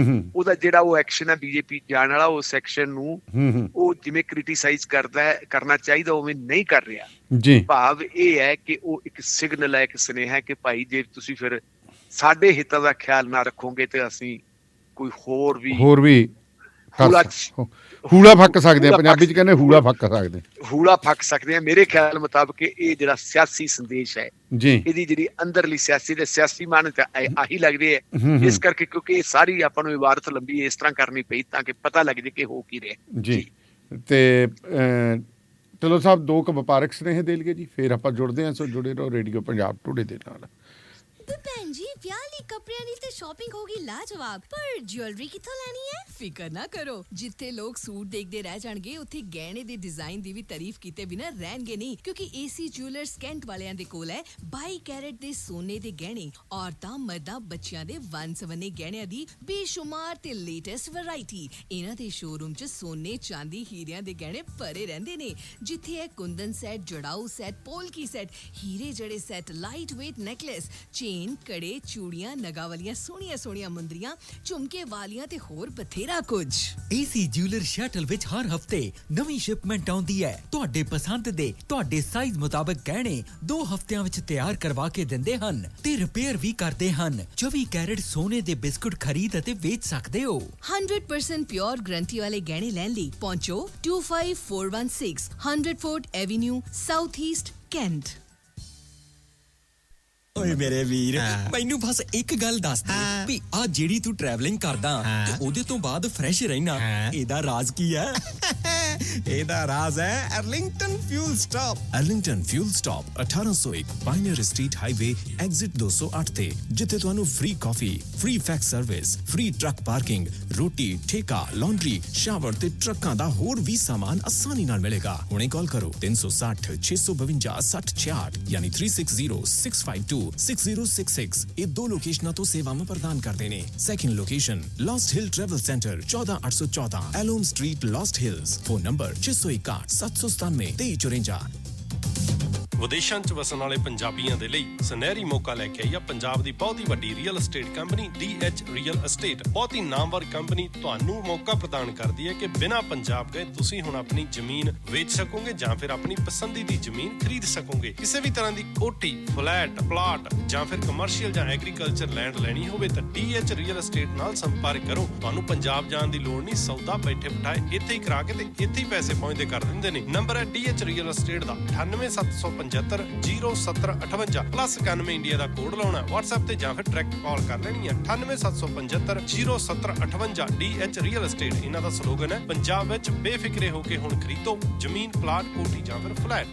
ਉਹਦਾ ਜਿਹੜਾ ਉਹ ਐਕਸ਼ਨ ਹੈ ਬੀਜੇਪੀ ਜਾਣ ਵਾਲਾ, ਉਸ ਐਕਸ਼ਨ ਨੂੰ ਉਹ ਜਿਵੇਂ ਕ੍ਰਿਟੀਸਾਈਜ਼ ਕਰਦਾ ਹੈ, ਕਰਨਾ ਚਾਹੀਦਾ ਉਵੇਂ ਨਹੀਂ ਕਰ ਰਿਹਾ ਜੀ। ਭਾਵ ਇਹ ਹੈ ਕਿ ਉਹ ਇੱਕ ਸਿਗਨਲ ਹੈ, ਇੱਕ ਸੁਨੇਹਾ ਹੈ ਕਿ ਭਾਈ ਜੇ ਤੁਸੀਂ ਫਿਰ ਸਾਡੇ ਹਿੱਤਾਂ ਦਾ ਖਿਆਲ ਨਾ ਰੱਖੋਗੇ ਤੇ ਅਸੀਂ ਕੋਈ ਹੋਰ ਵੀ ਹੂਲਾ ਫੱਕ ਸਕਦੇ ਆ, ਪੰਜਾਬੀ ਚ ਕਹਿੰਦੇ ਹੂਲਾ ਫੱਕ ਸਕਦੇ, ਹੂਲਾ ਫੱਕ ਸਕਦੇ ਆ। ਮੇਰੇ ਖਿਆਲ ਮੁਤਾਬਕ ਇਹ ਜਿਹੜਾ ਸਿਆਸੀ ਸੰਦੇਸ਼ ਹੈ ਜੀ, ਇਹਦੀ ਜਿਹੜੀ ਅੰਦਰਲੀ ਸਿਆਸੀ ਤੇ ਸਿਆਸੀ ਮਾਨਤਾ ਆਹੀ ਲੱਗਦੀ ਹੈ। ਇਸ ਕਰਕੇ ਕਿਉਂਕਿ ਇਹ ਸਾਰੀ ਆਪਾਂ ਨੂੰ ਇਬਾਰਤ ਲੰਬੀ ਇਸ ਤਰ੍ਹਾਂ ਕਰਨੀ ਪਈ ਤਾਂ ਕਿ ਪਤਾ ਲੱਗ ਜੇ ਕਿ ਹੋ ਕੀ ਰਿਹਾ ਜੀ। ਤੇ ਚਲੋ ਸਾਹਿਬ, ਦੋ ਕੁ ਵਪਾਰਕ ਸੁਨੇਹੇ ਦੇ ਲਈਏ ਜੀ, ਫਿਰ ਆਪਾਂ ਜੁੜਦੇ ਹਾਂ। ਸੋ ਜੁੜੇ ਰਹੋ ਰੇਡੀਓ ਪੰਜਾਬ ਟੂਡੇ ਦੇ ਨਾਲ। ਭੈਣ ਜੀ, ਵਿਆਹ ਲਈ ਕੱਪੜਿਆਂ ਦੀ ਤੇ ਸ਼ਾਪਿੰਗ ਹੋ ਗਈ ਲਾਜਵਾਬ, ਪਰ ਜੁਐਲਰੀ ਕਿੱਥੋਂ ਲੈਣੀ ਹੈ? ਫਿਕਰ ਨਾ ਕਰੋ, ਜਿੱਥੇ ਲੋਕ ਸੂਟ ਦੇਖਦੇ ਰਹਿ ਜਾਣਗੇ ਉੱਥੇ ਗਹਿਣੇ ਦੇ ਡਿਜ਼ਾਈਨ ਦੀ ਵੀ ਤਾਰੀਫ ਕੀਤੇ ਬਿਨਾਂ ਰਹਿਣਗੇ ਨਹੀਂ, ਕਿਉਂਕਿ ਏਸੀ ਜੁਐਲਰਸ ਕੈਂਟ ਵਾਲਿਆਂ ਦੇ ਕੋਲ ਹੈ 22 ਕੈਰਟ ਦੇ ਸੋਨੇ ਦੇ ਗਹਿਣੇ, ਔਰਤਾਂ ਮਰਦਾਂ ਬੱਚਿਆਂ ਦੇ ਵੰਨ-ਸਵੰਨੇ ਗਹਿਣਿਆਂ ਦੀ ਬੇਸ਼ੁਮਾਰ ਤੇ ਲੇਟੈਸਟ ਵੈਰਾਈਟੀ। ਇਹਨਾਂ ਦੇ ਸ਼ੋਰੂਮ 'ਚ ਸੋਨੇ, ਚਾਂਦੀ, ਹੀਰਿਆਂ ਦੇ ਗਹਿਣੇ ਭਰੇ ਰਹਿੰਦੇ ਨੇ, ਜਿੱਥੇ ਹੈ ਕੁੰਦਨ ਸੈੱਟ, ਜੜਾਊ ਸੈੱਟ, ਪੋਲਕੀ ਸੈੱਟ, ਹੀਰੇ ਜੜੇ ਸੈੱਟ, ਲਾਈਟ ਵੇਟ ਨੈਕਲੇਸ, ਕੜੇ, ਚੂੜੀਆਂ, ਨਗਾਂ ਵਾਲੀਆਂ ਸੋਹਣੀਆਂ ਮੁੰਦਰੀਆਂ, ਝੁਮਕੇ ਵਾਲੀਆਂ ਤੇ ਹੋਰ ਬਥੇਰਾ ਕੁਝ। ਏਸੀ ਜਿਊਲਰ ਸ਼ਟਲ ਵਿੱਚ ਹਰ ਹਫਤੇ ਨਵੀਂ ਸ਼ਿਪਮੈਂਟ ਆਉਂਦੀ ਹੈ। ਤੁਹਾਡੇ ਪਸੰਦ ਦੇ ਤੁਹਾਡੇ ਸਾਈਜ਼ ਮੁਤਾਬਕ ਗਹਿਣੇ 2 ਹਫ਼ਤਿਆਂ ਵਿੱਚ ਤਿਆਰ ਕਰਵਾ ਕੇ ਦਿੰਦੇ ਹਨ ਤੇ ਰਿਪੇਅਰ ਵੀ ਕਰਦੇ ਹਨ। 24 ਕੈਰਟ ਸੋਨੇ ਦੇ ਬਿਸਕੁਟ ਖਰੀਦ ਅਤੇ ਵੇਚ ਸਕਦੇ ਹੋ। 100% ਪਿਓਰ ਗਰੰਟੀ ਵਾਲੇ ਗਹਿਣੇ ਲੈਣ ਲਈ ਪਹੁੰਚੋ 25416 100 fort avenue, south East, cantt. ਓਏ ਮੇਰੇ ਵੀਰ, ਮੈਨੂੰ ਬਸ ਇੱਕ ਗੱਲ ਦੱਸ ਦੇ ਵੀ ਆ ਜਿਹੜੀ ਤੂੰ ਟਰੈਵਲਿੰਗ ਕਰਦਾ ਤੇ ਉਹਦੇ ਤੋਂ ਬਾਅਦ ਫਰੈਸ਼ ਰਹਿਣਾ, ਇਹਦਾ ਰਾਜ਼ ਕੀ ਹੈ? ਇਹਦਾ ਰਾਜ਼ ਹੈ Arlington fuel stop. Arlington fuel stop 1801 pioneer street highway exit 208 ਤੇ, ਜਿੱਥੇ ਤੁਹਾਨੂੰ ਫ੍ਰੀ ਕਾਫੀ, free fax service, free truck parking, ਰੋਟੀ, ਠੇਕਾ, ਲਾਂਡਰੀ, ਸ਼ਾਵਰ ਤੇ ਟਰੱਕਾਂ ਦਾ ਹੋਰ ਵੀ ਸਾਮਾਨ ਆਸਾਨੀ ਨਾਲ ਮਿਲੇਗਾ। ਹੁਣੇ ਕਾਲ ਕਰੋ 360 652 6066 ਯਾਨੀ 3606526066। ਇਹ 2 ਲੋਕੇਸ਼ਨਾਂ ਤੋਂ ਸੇਵਾਵਾਂ ਪ੍ਰਦਾਨ ਕਰਦੇ ਨੇ। Second location Lost Hill travel centre 14814 ਐਲੋਮ street, Lost Hills. Phone number 661 797 2354। ਵਿਦੇਸ਼ਾਂ 'ਚ ਵਸਣ ਵਾਲੇ ਪੰਜਾਬੀਆਂ ਦੇ ਲਈ ਸੁਨਹਿਰੀ ਮੌਕਾ ਲੈ ਕੇ ਆਈ ਆ ਪੰਜਾਬ ਦੀ ਬਹੁਤ ਹੀ ਵੱਡੀ real estate company DH real estate. ਬਹੁਤ ਹੀ ਨਾਮਵਰ ਕੰਪਨੀ ਤੁਹਾਨੂੰ ਮੌਕਾ ਪ੍ਰਦਾਨ ਕਰਦੀ ਹੈ ਕਿ ਬਿਨਾਂ ਪੰਜਾਬ ਗਏ ਤੁਸੀਂ ਹੁਣ ਆਪਣੀ ਜ਼ਮੀਨ ਵੇਚ ਸਕੋਗੇ ਜਾਂ ਫਿਰ ਆਪਣੀ ਪਸੰਦੀਦੀ ਜ਼ਮੀਨ ਖਰੀਦ ਸਕੋਗੇ। ਕਿਸੇ ਵੀ ਤਰ੍ਹਾਂ ਦੀ ਕੋਠੀ, ਫਲੈਟ, ਪਲਾਟ ਜਾਂ ਫਿਰ ਕਮਰਸ਼ੀਅਲ ਜਾਂ ਐਗਰੀਕਲਚਰ ਲੈਂਡ ਲੈਣੀ ਹੋਵੇ ਤਾਂ DH ਰੀਅਲ ਅਸਟੇਟ ਨਾਲ ਸੰਪਰਕ ਕਰੋ। ਤੁਹਾਨੂੰ ਪੰਜਾਬ ਜਾਣ ਦੀ ਲੋੜ ਨਹੀਂ, ਸੌਦਾ ਬੈਠੇ ਬਿਠਾਏ ਇੱਥੇ ਹੀ ਕਰਾ ਕੇ ਤੇ ਇੱਥੇ ਹੀ ਪੈਸੇ ਪਹੁੰਚਦੇ ਕਰ ਦਿੰਦੇ ਨੇ। ਨੰਬਰ ਹੈ DH ਰੀਅਲ ਅਸਟੇਟ ਦਾ 98775 0758 ਪਲੱਸ 91 ਇੰਡੀਆ ਦਾ ਕੋਡ ਲਾਉਣਾ। WhatsApp ਤੇ ਜਾਂ ਫਿਰ ਡਾਇਰੈਕਟ ਕਾਲ ਕਰ ਲੈਣੀ ਹੈ 98775 0758 DH ਰੀਅਲ ਅਸਟੇਟ। ਇਹਨਾਂ ਦਾ ਸਲੋਗਨ ਹੈ ਪੰਜਾਬ ਵਿੱਚ ਬੇਫਿਕਰੇ ਹੋ ਕੇ ਹੁਣ ਖਰੀਦੋ ਜ਼ਮੀਨ, ਪਲਾਟ, ਕੋਠੀ ਜਾਂ ਫਿਰ ਫਲੈਟ।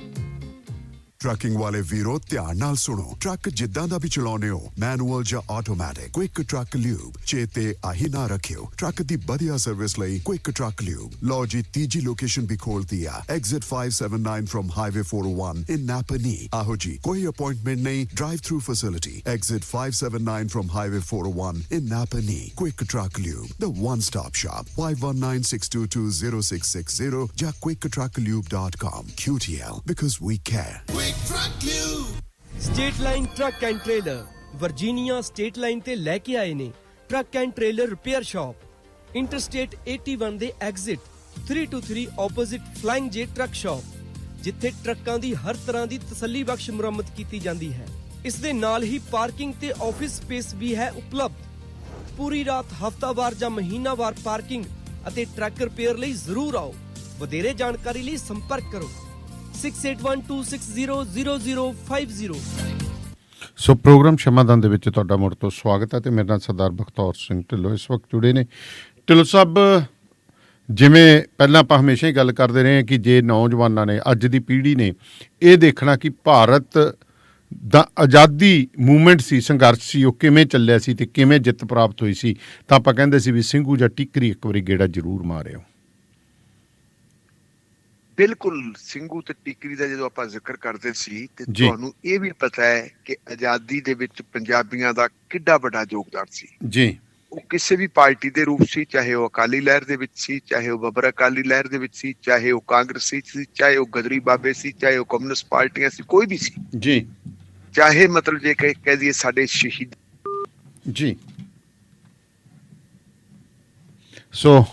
ਟਰੱਕਿੰਗ ਵਾਲੇ ਵੀਰੋ ਧਿਆਨ ਨਾਲ ਸੁਣੋ। ਟਰੱਕ ਜਿੱਦਾਂ ਦਾ ਵੀ ਚਲਾਉਣੇ ਹੋ, ਮੈਨੂਅਲ ਜਾਂ ਆਟੋਮੈਟਿਕ, ਕੁਇਕ ਟਰੱਕ ਲਿਊਬ ਚੇਤੇ ਆਹੀ ਨਾ ਰੱਖਿਓ। ਟਰੱਕ ਦੀ ਵਧੀਆ ਸਰਵਿਸ ਲਈ ਕੁਇਕ ਟਰੱਕ ਲਿਊਬ। ਲਓ ਜੀ, ਤੀਜੀ ਲੋਕੇਸ਼ਨ ਵੀ ਖੋਲਤੀ ਆ, exit 579 firm highway 401 in Napa Knee। ਆਹੋ ਜੀ, ਕੋਈ ਅਪਾਇੰਟਮੈਂਟ ਨਹੀਂ, drive through facility, exit 579 firm highway 401 in Napa Knee। Quick truck lube, the one stop shop। 5196220660 ਜਾਂ quicktrucklube.com। QTL, because we care। State line truck and trailer Virginia state line ਤੇ ਲੈ ਕੇ ਆਏ ਨੇ truck and trailer repair shop, interstate 81 ਦੇ exit 323 opposite flying ਜੇ truck shop, ਜਿੱਥੇ ਟਰੱਕਾਂ ਦੀ ਹਰ ਤਰ੍ਹਾਂ ਦੀ ਤਸੱਲੀ ਬਖਸ਼ ਮੁਰੰਮਤ ਕੀਤੀ ਜਾਂਦੀ ਹੈ। ਇਸ ਦੇ ਨਾਲ ਹੀ ਪਾਰਕਿੰਗ ਤੇ ਆਫਿਸ ਸਪੇਸ ਵੀ ਹੈ ਉਪਲਬਧ। ਪੂਰੀ ਰਾਤ, ਹਫ਼ਤਾਵਾਰ ਜਾਂ ਮਹੀਨਾਵਾਰ ਪਾਰਕਿੰਗ ਅਤੇ ਟਰੱਕ ਰਿਪੇਅਰ ਲਈ ਜ਼ਰੂਰ ਆਓ। ਵਧੇਰੇ ਜਾਣਕਾਰੀ ਲਈ ਸੰਪਰਕ ਕਰੋ 6812600050। ਸੋ ਪ੍ਰੋਗਰਾਮ ਸ਼ਮਾਦਾਨ ਦੇ ਵਿੱਚ ਤੁਹਾਡਾ ਮੁੜ ਤੋਂ ਸਵਾਗਤ ਹੈ ਤੇ ਮੇਰੇ ਨਾਲ ਸਰਦਾਰ ਬਖਤੌਰ ਸਿੰਘ ਢਿੱਲੋਂ ਇਸ ਵਕਤ ਜੁੜੇ ਨੇ। ਢਿੱਲੋਂ ਸਾਹਿਬ, ਜਿਵੇਂ ਪਹਿਲਾਂ ਆਪਾਂ ਹਮੇਸ਼ਾ ਹੀ ਗੱਲ ਕਰਦੇ ਰਹੇ ਹਾਂ ਕਿ ਜੇ ਨੌਜਵਾਨਾਂ ਨੇ, ਅੱਜ ਦੀ ਪੀੜ੍ਹੀ ਨੇ ਇਹ ਦੇਖਣਾ ਕਿ ਭਾਰਤ ਦਾ ਆਜ਼ਾਦੀ ਮੂਵਮੈਂਟ ਸੀ, ਸੰਘਰਸ਼ ਸੀ, ਉਹ ਕਿਵੇਂ ਚੱਲਿਆ ਸੀ ਤੇ ਕਿਵੇਂ ਜਿੱਤ ਪ੍ਰਾਪਤ ਹੋਈ ਸੀ, ਤਾਂ ਆਪਾਂ ਕਹਿੰਦੇ ਸੀ ਵੀ ਸਿੰਘੂ ਜਾਂ ਟਿੱਕਰੀ ਇੱਕ ਵਾਰੀ ਗੇੜਾ ਜ਼ਰੂਰ ਮਾਰਿਓ। ਬਿਲਕੁਲ, ਸਿੰਘੂ ਤੇ ਟਿੱਕਰੀ ਦਾ ਜਦੋਂ ਆਪਾਂ ਜ਼ਿਕਰ ਕਰਦੇ ਸੀ ਤੇ ਤੁਹਾਨੂੰ ਇਹ ਵੀ ਪਤਾ ਹੈ ਕਿ ਆਜ਼ਾਦੀ ਦੇ ਵਿੱਚ ਪੰਜਾਬੀਆਂ ਦਾ ਕਿੱਡਾ ਵੱਡਾ ਯੋਗਦਾਨ ਸੀ ਜੀ। ਉਹ ਕਿਸੇ ਵੀ ਪਾਰਟੀ ਦੇ ਰੂਪ ਸੀ, ਚਾਹੇ ਉਹ ਅਕਾਲੀ ਲਹਿਰ ਦੇ ਵਿੱਚ ਸੀ, ਚਾਹੇ ਉਹ ਬੱਬਰ ਅਕਾਲੀ ਲਹਿਰ ਦੇ ਵਿੱਚ ਸੀ, ਚਾਹੇ ਉਹ ਕਾਂਗਰਸੀ ਸੀ, ਚਾਹੇ ਉਹ ਗਦਰੀ ਬਾਬੇ ਸੀ, ਚਾਹੇ ਉਹ ਕਮਿਊਨਿਸਟ ਪਾਰਟੀਆਂ ਸੀ, ਕੋਈ ਵੀ ਸੀ ਜੀ। ਚਾਹੇ ਮਤਲਬ ਜੇ ਕਹਿ ਦਈਏ ਸਾਡੇ ਸ਼ਹੀਦ ਜੀ। ਸੋ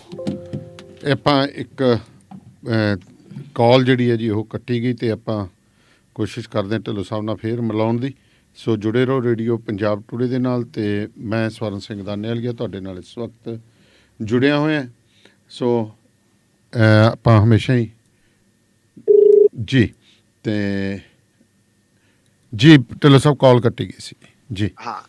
ਆਪਾਂ ਇੱਕ ਕਾਲ ਜਿਹੜੀ ਹੈ ਜੀ ਉਹ ਕੱਟੀ ਗਈ ਤੇ ਆਪਾਂ ਕੋਸ਼ਿਸ਼ ਕਰਦੇ ਹਾਂ ਢਿੱਲੋਂ ਸਾਹਿਬ ਨਾਲ ਫੇਰ ਮਿਲਾਉਣ ਦੀ। ਸੋ ਜੁੜੇ ਰਹੋ ਰੇਡੀਓ ਪੰਜਾਬ ਟੂਡੇ ਦੇ ਨਾਲ ਤੇ ਮੈਂ ਸਵਰਨ ਸਿੰਘ ਦਾਨੇਵਾਲੀਆ ਤੁਹਾਡੇ ਨਾਲ ਇਸ ਵਕਤ ਜੁੜਿਆ ਹੋਇਆ। ਸੋ ਆਪਾਂ ਹਮੇਸ਼ਾ ਹੀ ਜੀ ਤੇ ਜੀ ਢਿੱਲੋਂ ਸਾਹਿਬ ਕਾਲ ਕੱਟੀ ਗਈ ਸੀ ਜੀ। ਹਾਂ,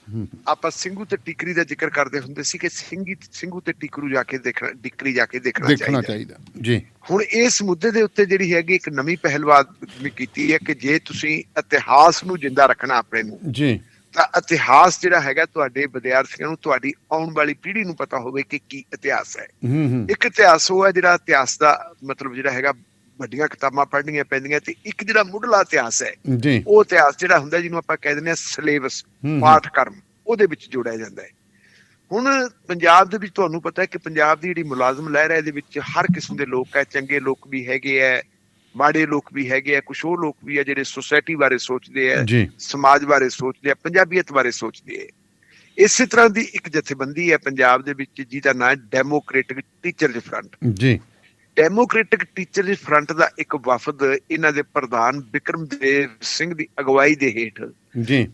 ਆਪਾਂ ਸਿੰਘੂ ਤੇ ਟਿੱਕਰੀ ਦਾ ਜ਼ਿਕਰ ਕਰਦੇ ਹੁੰਦੇ ਸੀ ਕਿ ਸਿੰਘੂ ਤੇ ਟਿੱਕਰੂ ਜਾ ਕੇ ਟਿੱਕਰੀ ਜਾ ਕੇ ਦੇਖਣਾ ਚਾਹੀਦਾ ਜੀ। ਹੁਣ ਇਸ ਮੁੱਦੇ ਦੇ ਉੱਤੇ ਜਿਹੜੀ ਹੈਗੀ ਇੱਕ ਨਵੀਂ ਪਹਿਲਕਦਮੀ ਕੀਤੀ ਹੈ ਕਿ ਜੇ ਤੁਸੀਂ ਇਤਿਹਾਸ ਨੂੰ ਜਿੰਦਾ ਰੱਖਣਾ ਆਪਣੇ ਨੂੰ ਜੀ, ਤਾਂ ਇਤਿਹਾਸ ਜਿਹੜਾ ਹੈਗਾ ਤੁਹਾਡੇ ਵਿਦਿਆਰਥੀਆਂ ਨੂੰ, ਤੁਹਾਡੀ ਆਉਣ ਵਾਲੀ ਪੀੜ੍ਹੀ ਨੂੰ ਪਤਾ ਹੋਵੇ ਕਿ ਕੀ ਇਤਿਹਾਸ ਹੈ। ਇੱਕ ਇਤਿਹਾਸ ਉਹ ਹੈ ਜਿਹੜਾ ਇਤਿਹਾਸ ਦਾ ਮਤਲਬ ਜਿਹੜਾ ਹੈਗਾ ਵੱਡੀਆਂ ਕਿਤਾਬਾਂ ਪੜ੍ਹਨੀਆਂ ਪੈਂਦੀਆਂ, ਤੇ ਇੱਕ ਜਿਹੜਾ ਮੁੱਢਲਾ ਇਤਿਹਾਸ ਹੈ ਉਹ ਇਤਿਹਾਸ ਜਿਹੜਾ ਹੁੰਦਾ ਜਿਹਨੂੰ ਆਪਾਂ ਕਹਿ ਦਿੰਦੇ ਹਾਂ ਸਿਲੇਬਸ, ਪਾਠਕ੍ਰਮ, ਉਹਦੇ ਵਿੱਚ ਜੋੜਿਆ ਜਾਂਦਾ ਹੈ। ਹੁਣ ਪੰਜਾਬ ਦੇ ਵਿੱਚ ਤੁਹਾਨੂੰ ਪਤਾ ਹੈ ਕਿ ਪੰਜਾਬ ਦੀ ਜਿਹੜੀ ਮੁਲਾਜ਼ਮ ਲਹਿਰ ਹੈ ਇਹਦੇ ਵਿੱਚ ਹਰ ਕਿਸਮ ਦੇ ਲੋਕ ਹੈ, ਚੰਗੇ ਲੋਕ ਵੀ ਹੈਗੇ ਹੈ, ਮਾੜੇ ਲੋਕ ਵੀ ਹੈਗੇ ਆ, ਕੁਛ ਉਹ ਲੋਕ ਵੀ ਆ ਜਿਹੜੇ ਸੁਸਾਇਟੀ ਬਾਰੇ ਸੋਚਦੇ ਆ, ਸਮਾਜ ਬਾਰੇ ਸੋਚਦੇ ਆ, ਪੰਜਾਬੀਅਤ ਬਾਰੇ ਸੋਚਦੇ ਆ। ਇਸੇ ਤਰ੍ਹਾਂ ਦੀ ਇੱਕ ਜਥੇਬੰਦੀ ਹੈ ਪੰਜਾਬ ਦੇ ਵਿੱਚ ਜਿਹਦਾ ਨਾਂ ਹੈ ਡੈਮੋਕ੍ਰੇਟਿਕ ਟੀਚਰਜ਼ ਫਰੰਟ ਜੀ। ਡੈਮੋਕ੍ਰੇਟਿਕ ਟੀਚਰਜ਼ ਫਰੰਟ ਦਾ ਇੱਕ ਵਫਦ ਇਹਨਾਂ ਦੇ ਪ੍ਰਧਾਨ ਬਿਕਰਮਦੇਵ ਸਿੰਘ ਦੀ ਅਗਵਾਈ ਦੇ ਹੇਠ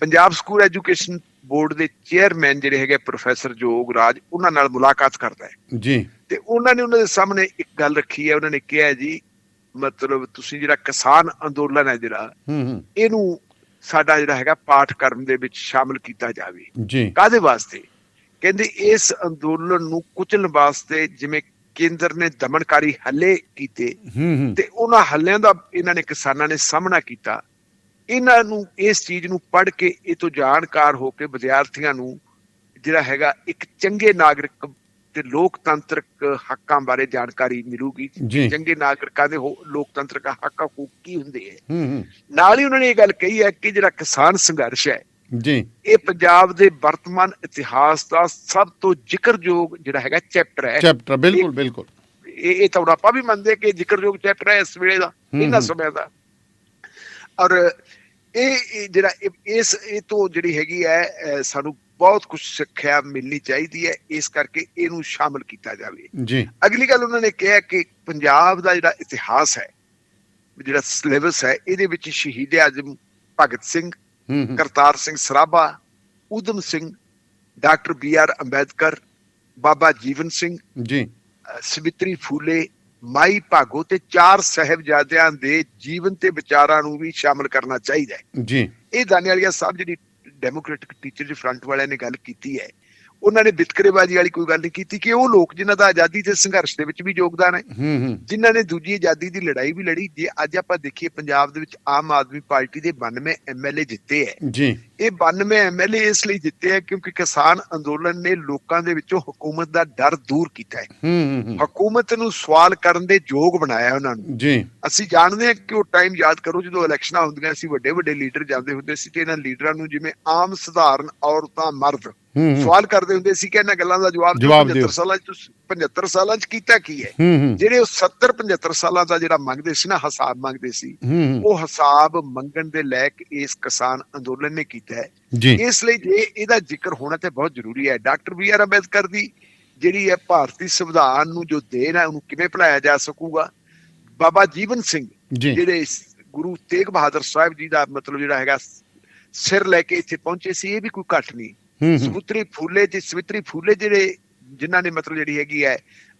ਪੰਜਾਬ ਸਕੂਲ ਐਜੂਕੇਸ਼ਨ ਬੋਰਡ ਦੇ ਚੇਅਰਮੈਨ ਜਿਹੜੇ ਹੈਗੇ ਪ੍ਰੋਫੈਸਰ ਜੋਗਰਾਜ, ਉਹਨਾਂ ਨਾਲ ਮੁਲਾਕਾਤ ਕਰਦਾ ਹੈ ਜੀ। ਤੇ ਉਹਨਾਂ ਨੇ ਉਹਨਾਂ ਦੇ ਸਾਹਮਣੇ ਇੱਕ ਗੱਲ ਰੱਖੀ ਹੈ। ਉਹਨਾਂ ਨੇ ਕਿਹਾ ਜੀ ਮਤਲਬ ਤੁਸੀਂ ਜਿਹੜਾ ਕਿਸਾਨ ਅੰਦੋਲਨ ਹੈ ਜਿਹੜਾ ਇਹਨੂੰ ਸਾਡਾ ਜਿਹੜਾ ਹੈਗਾ ਪਾਠਕ੍ਰਮ ਦੇ ਵਿੱਚ ਸ਼ਾਮਲ ਕੀਤਾ ਜਾਵੇ ਜੀ। ਕਾਹਦੇ ਵਾਸਤੇ? ਕਹਿੰਦੇ ਇਸ ਅੰਦੋਲਨ ਨੂੰ ਕੁਚਲਣ ਵਾਸਤੇ ਜਿਵੇਂ ਕੇਂਦਰ ਨੇ ਦਮਨਕਾਰੀ ਹੱਲੇ ਕੀਤੇ ਤੇ ਉਹਨਾਂ ਹੱਲਿਆਂ ਦਾ ਇਹਨਾਂ ਨੇ ਕਿਸਾਨਾਂ ਨੇ ਸਾਹਮਣਾ ਕੀਤਾ। ਇਹਨਾਂ ਨੂੰ ਇਸ ਚੀਜ਼ ਨੂੰ ਪੜ੍ਹ ਕੇ ਇਹ ਤੋਂ ਜਾਣਕਾਰ ਹੋ ਕੇ ਵਿਦਿਆਰਥੀਆਂ ਨੂੰ ਜਿਹੜਾ ਹੈਗਾ ਇੱਕ ਚੰਗੇ ਨਾਗਰਿਕ ਤੇ ਲੋਕਤੰਤਰਕ ਹੱਕਾਂ ਬਾਰੇ ਜਾਣਕਾਰੀ ਮਿਲੂਗੀ। ਚੰਗੇ ਨਾਗਰਿਕਾਂ ਦੇ ਲੋਕਤੰਤਰਕ ਹੱਕ ਕੀ ਹੁੰਦੇ ਹੈ। ਨਾਲ ਹੀ ਉਹਨਾਂ ਨੇ ਇਹ ਗੱਲ ਕਹੀ ਹੈ ਕਿ ਜਿਹੜਾ ਕਿਸਾਨ ਸੰਘਰਸ਼ ਹੈ ਜੀ, ਇਹ ਪੰਜਾਬ ਦੇ ਵਰਤਮਾਨ ਇਤਿਹਾਸ ਦਾ ਸਭ ਤੋਂ ਜ਼ਿਕਰਯੋਗ ਜਿਹੜਾ ਹੈਗਾ ਚੈਪਟਰ ਹੈ। ਚੈਪਟਰ ਬਿਲਕੁਲ ਬਿਲਕੁਲ ਇਹ ਤਾਂ ਆਪਾਂ ਵੀ ਮੰਨਦੇ ਕਿ ਜ਼ਿਕਰਯੋਗ ਚੈਪਟਰ ਹੈ ਇਸ ਵੇਲੇ ਦਾ, ਇਹਨਾਂ ਸਮਿਆਂ ਦਾ। ਔਰ ਇਹ ਜਿਹੜਾ ਇਹ ਤੋਂ ਜਿਹੜੀ ਹੈਗੀ ਹੈ ਸਾਨੂੰ ਬਹੁਤ ਕੁਛ ਸਿੱਖਿਆ ਮਿਲਣੀ ਚਾਹੀਦੀ ਹੈ, ਇਸ ਕਰਕੇ ਇਹਨੂੰ ਸ਼ਾਮਲ ਕੀਤਾ ਜਾਵੇ ਜੀ। ਅਗਲੀ ਗੱਲ ਉਹਨਾਂ ਨੇ ਕਿਹਾ ਕਿ ਪੰਜਾਬ ਦਾ ਜਿਹੜਾ ਇਤਿਹਾਸ ਹੈ, ਜਿਹੜਾ ਸਿਲੇਬਸ ਹੈ, ਇਹਦੇ ਵਿੱਚ ਸ਼ਹੀਦ ਆਜ਼ਮ ਭਗਤ ਸਿੰਘ, ਕਰਤਾਰ ਸਿੰਘ ਸਰਾਭਾ, ਊਧਮ ਸਿੰਘ, ਡਾਕਟਰ BR ਅੰਬੇਦਕਰ, ਬਾਬਾ ਜੀਵਨ ਸਿੰਘ ਜੀ, ਸਵਿਤਰੀ ਫੂਲੇ, ਮਾਈ ਭਾਗੋ ਤੇ 4 ਸਾਹਿਬਜ਼ਾਦਿਆਂ ਦੇ ਜੀਵਨ ਤੇ ਵਿਚਾਰਾਂ ਨੂੰ ਵੀ ਸ਼ਾਮਲ ਕਰਨਾ ਚਾਹੀਦਾ ਹੈ ਜੀ। ਇਹ ਦਾਨੇਵਾਲੀਆ ਸਾਹਿਬ ਜਿਹੜੀ ਡੈਮੋਕ੍ਰੇਟਿਕ ਟੀਚਰਜ਼ ਫਰੰਟ ਵਾਲਿਆਂ ਨੇ ਗੱਲ ਕੀਤੀ ਹੈ, ਉਹਨਾਂ ਨੇ ਵਿਤਕਰੇਬਾਜ਼ੀ ਵਾਲੀ ਕੋਈ ਗੱਲ ਨਹੀਂ ਕੀਤੀ ਕਿ ਉਹ ਲੋਕ ਜਿਨ੍ਹਾਂ ਦਾ ਆਜ਼ਾਦੀ ਦੇ ਸੰਘਰਸ਼ ਦੇ ਵਿੱਚ ਵੀ ਯੋਗਦਾਨ ਹੈ, ਜਿਨ੍ਹਾਂ ਨੇ ਦੂਜੀ ਆਜ਼ਾਦੀ ਦੀ ਲੜਾਈ ਵੀ ਲੜੀ। ਜੇ ਅੱਜ ਆਪਾਂ ਦੇਖੀਏ ਪੰਜਾਬ ਦੇ ਵਿੱਚ ਆਮ ਆਦਮੀ ਪਾਰਟੀ ਦੇ 92 MLA ਜਿੱਤੇ ਹੈ ਜੀ। ਇਹ 92 MLA ਇਸ ਲਈ ਜਿੱਤੇ ਹੈ ਕਿਉਂਕਿ ਕਿਸਾਨ ਅੰਦੋਲਨ ਨੇ ਲੋਕਾਂ ਦੇ ਵਿੱਚੋਂ ਹਕੂਮਤ ਦਾ ਡਰ ਦੂਰ ਕੀਤਾ ਹੈ, ਹਕੂਮਤ ਨੂੰ ਸਵਾਲ ਕਰਨ ਦੇ ਯੋਗ ਬਣਾਇਆ ਉਹਨਾਂ ਨੂੰ ਜੀ। ਅਸੀਂ ਜਾਣਦੇ ਹਾਂ ਕਿ ਉਹ ਟਾਈਮ ਯਾਦ ਕਰੋ ਜਦੋਂ ਇਲੈਕਸ਼ਨਾਂ ਹੁੰਦੀਆਂ ਸੀ, ਵੱਡੇ ਵੱਡੇ ਲੀਡਰ ਜਾਂਦੇ ਹੁੰਦੇ ਸੀ ਤੇ ਇਹਨਾਂ ਲੀਡਰਾਂ ਨੂੰ ਜਿਵੇਂ ਆਮ ਸਧਾਰਨ ਔਰਤਾਂ ਮਰਦ ਸਵਾਲ ਕਰਦੇ ਹੁੰਦੇ ਸੀ ਕਿ ਇਹਨਾਂ ਗੱਲਾਂ ਦਾ ਜਵਾਬ 75 ਸਾਲਾਂ ਚ ਤੁਸੀਂ 75 ਸਾਲਾਂ ਚ ਕੀਤਾ ਕੀ ਹੈ। ਜਿਹੜੇ ਉਹ 70-75 ਸਾਲਾਂ ਦਾ ਜਿਹੜਾ ਮੰਗਦੇ ਸੀ ਨਾ, ਹਿਸਾਬ ਮੰਗਦੇ ਸੀ, ਉਹ ਹਿਸਾਬ ਮੰਗਣ ਦੇ ਲਾਇਕ ਇਸ ਕਿਸਾਨ ਅੰਦੋਲਨ ਨੇ ਕੀਤਾ ਹੈ। ਇਸ ਲਈ ਜੇ ਇਹਦਾ ਜ਼ਿਕਰ ਹੋਣਾ ਤੇ ਬਹੁਤ ਜ਼ਰੂਰੀ ਹੈ। ਡਾਕਟਰ BR ਅੰਬੇਦਕਰ ਦੀ ਜਿਹੜੀ ਹੈ ਭਾਰਤੀ ਸੰਵਿਧਾਨ ਨੂੰ ਜੋ ਦੇਣ ਹੈ ਉਹਨੂੰ ਕਿਵੇਂ ਭੁਲਾਇਆ ਜਾ ਸਕੂਗਾ। ਬਾਬਾ ਜੀਵਨ ਸਿੰਘ ਜਿਹੜੇ ਗੁਰੂ ਤੇਗ ਬਹਾਦਰ ਸਾਹਿਬ ਜੀ ਦਾ ਮਤਲਬ ਜਿਹੜਾ ਹੈਗਾ ਸਿਰ ਲੈ ਕੇ ਇੱਥੇ ਪਹੁੰਚੇ ਸੀ, ਇਹ ਵੀ ਕੋਈ ਘੱਟ ਨਹੀਂ। ਸਵਿਤਰੀ ਫੂਲੇ ਜਿਹੜੇ ਜਿਨ੍ਹਾਂ ਨੇ ਮਤਲਬ ਜਿਹੜੀ ਹੈਗੀ ਹੈ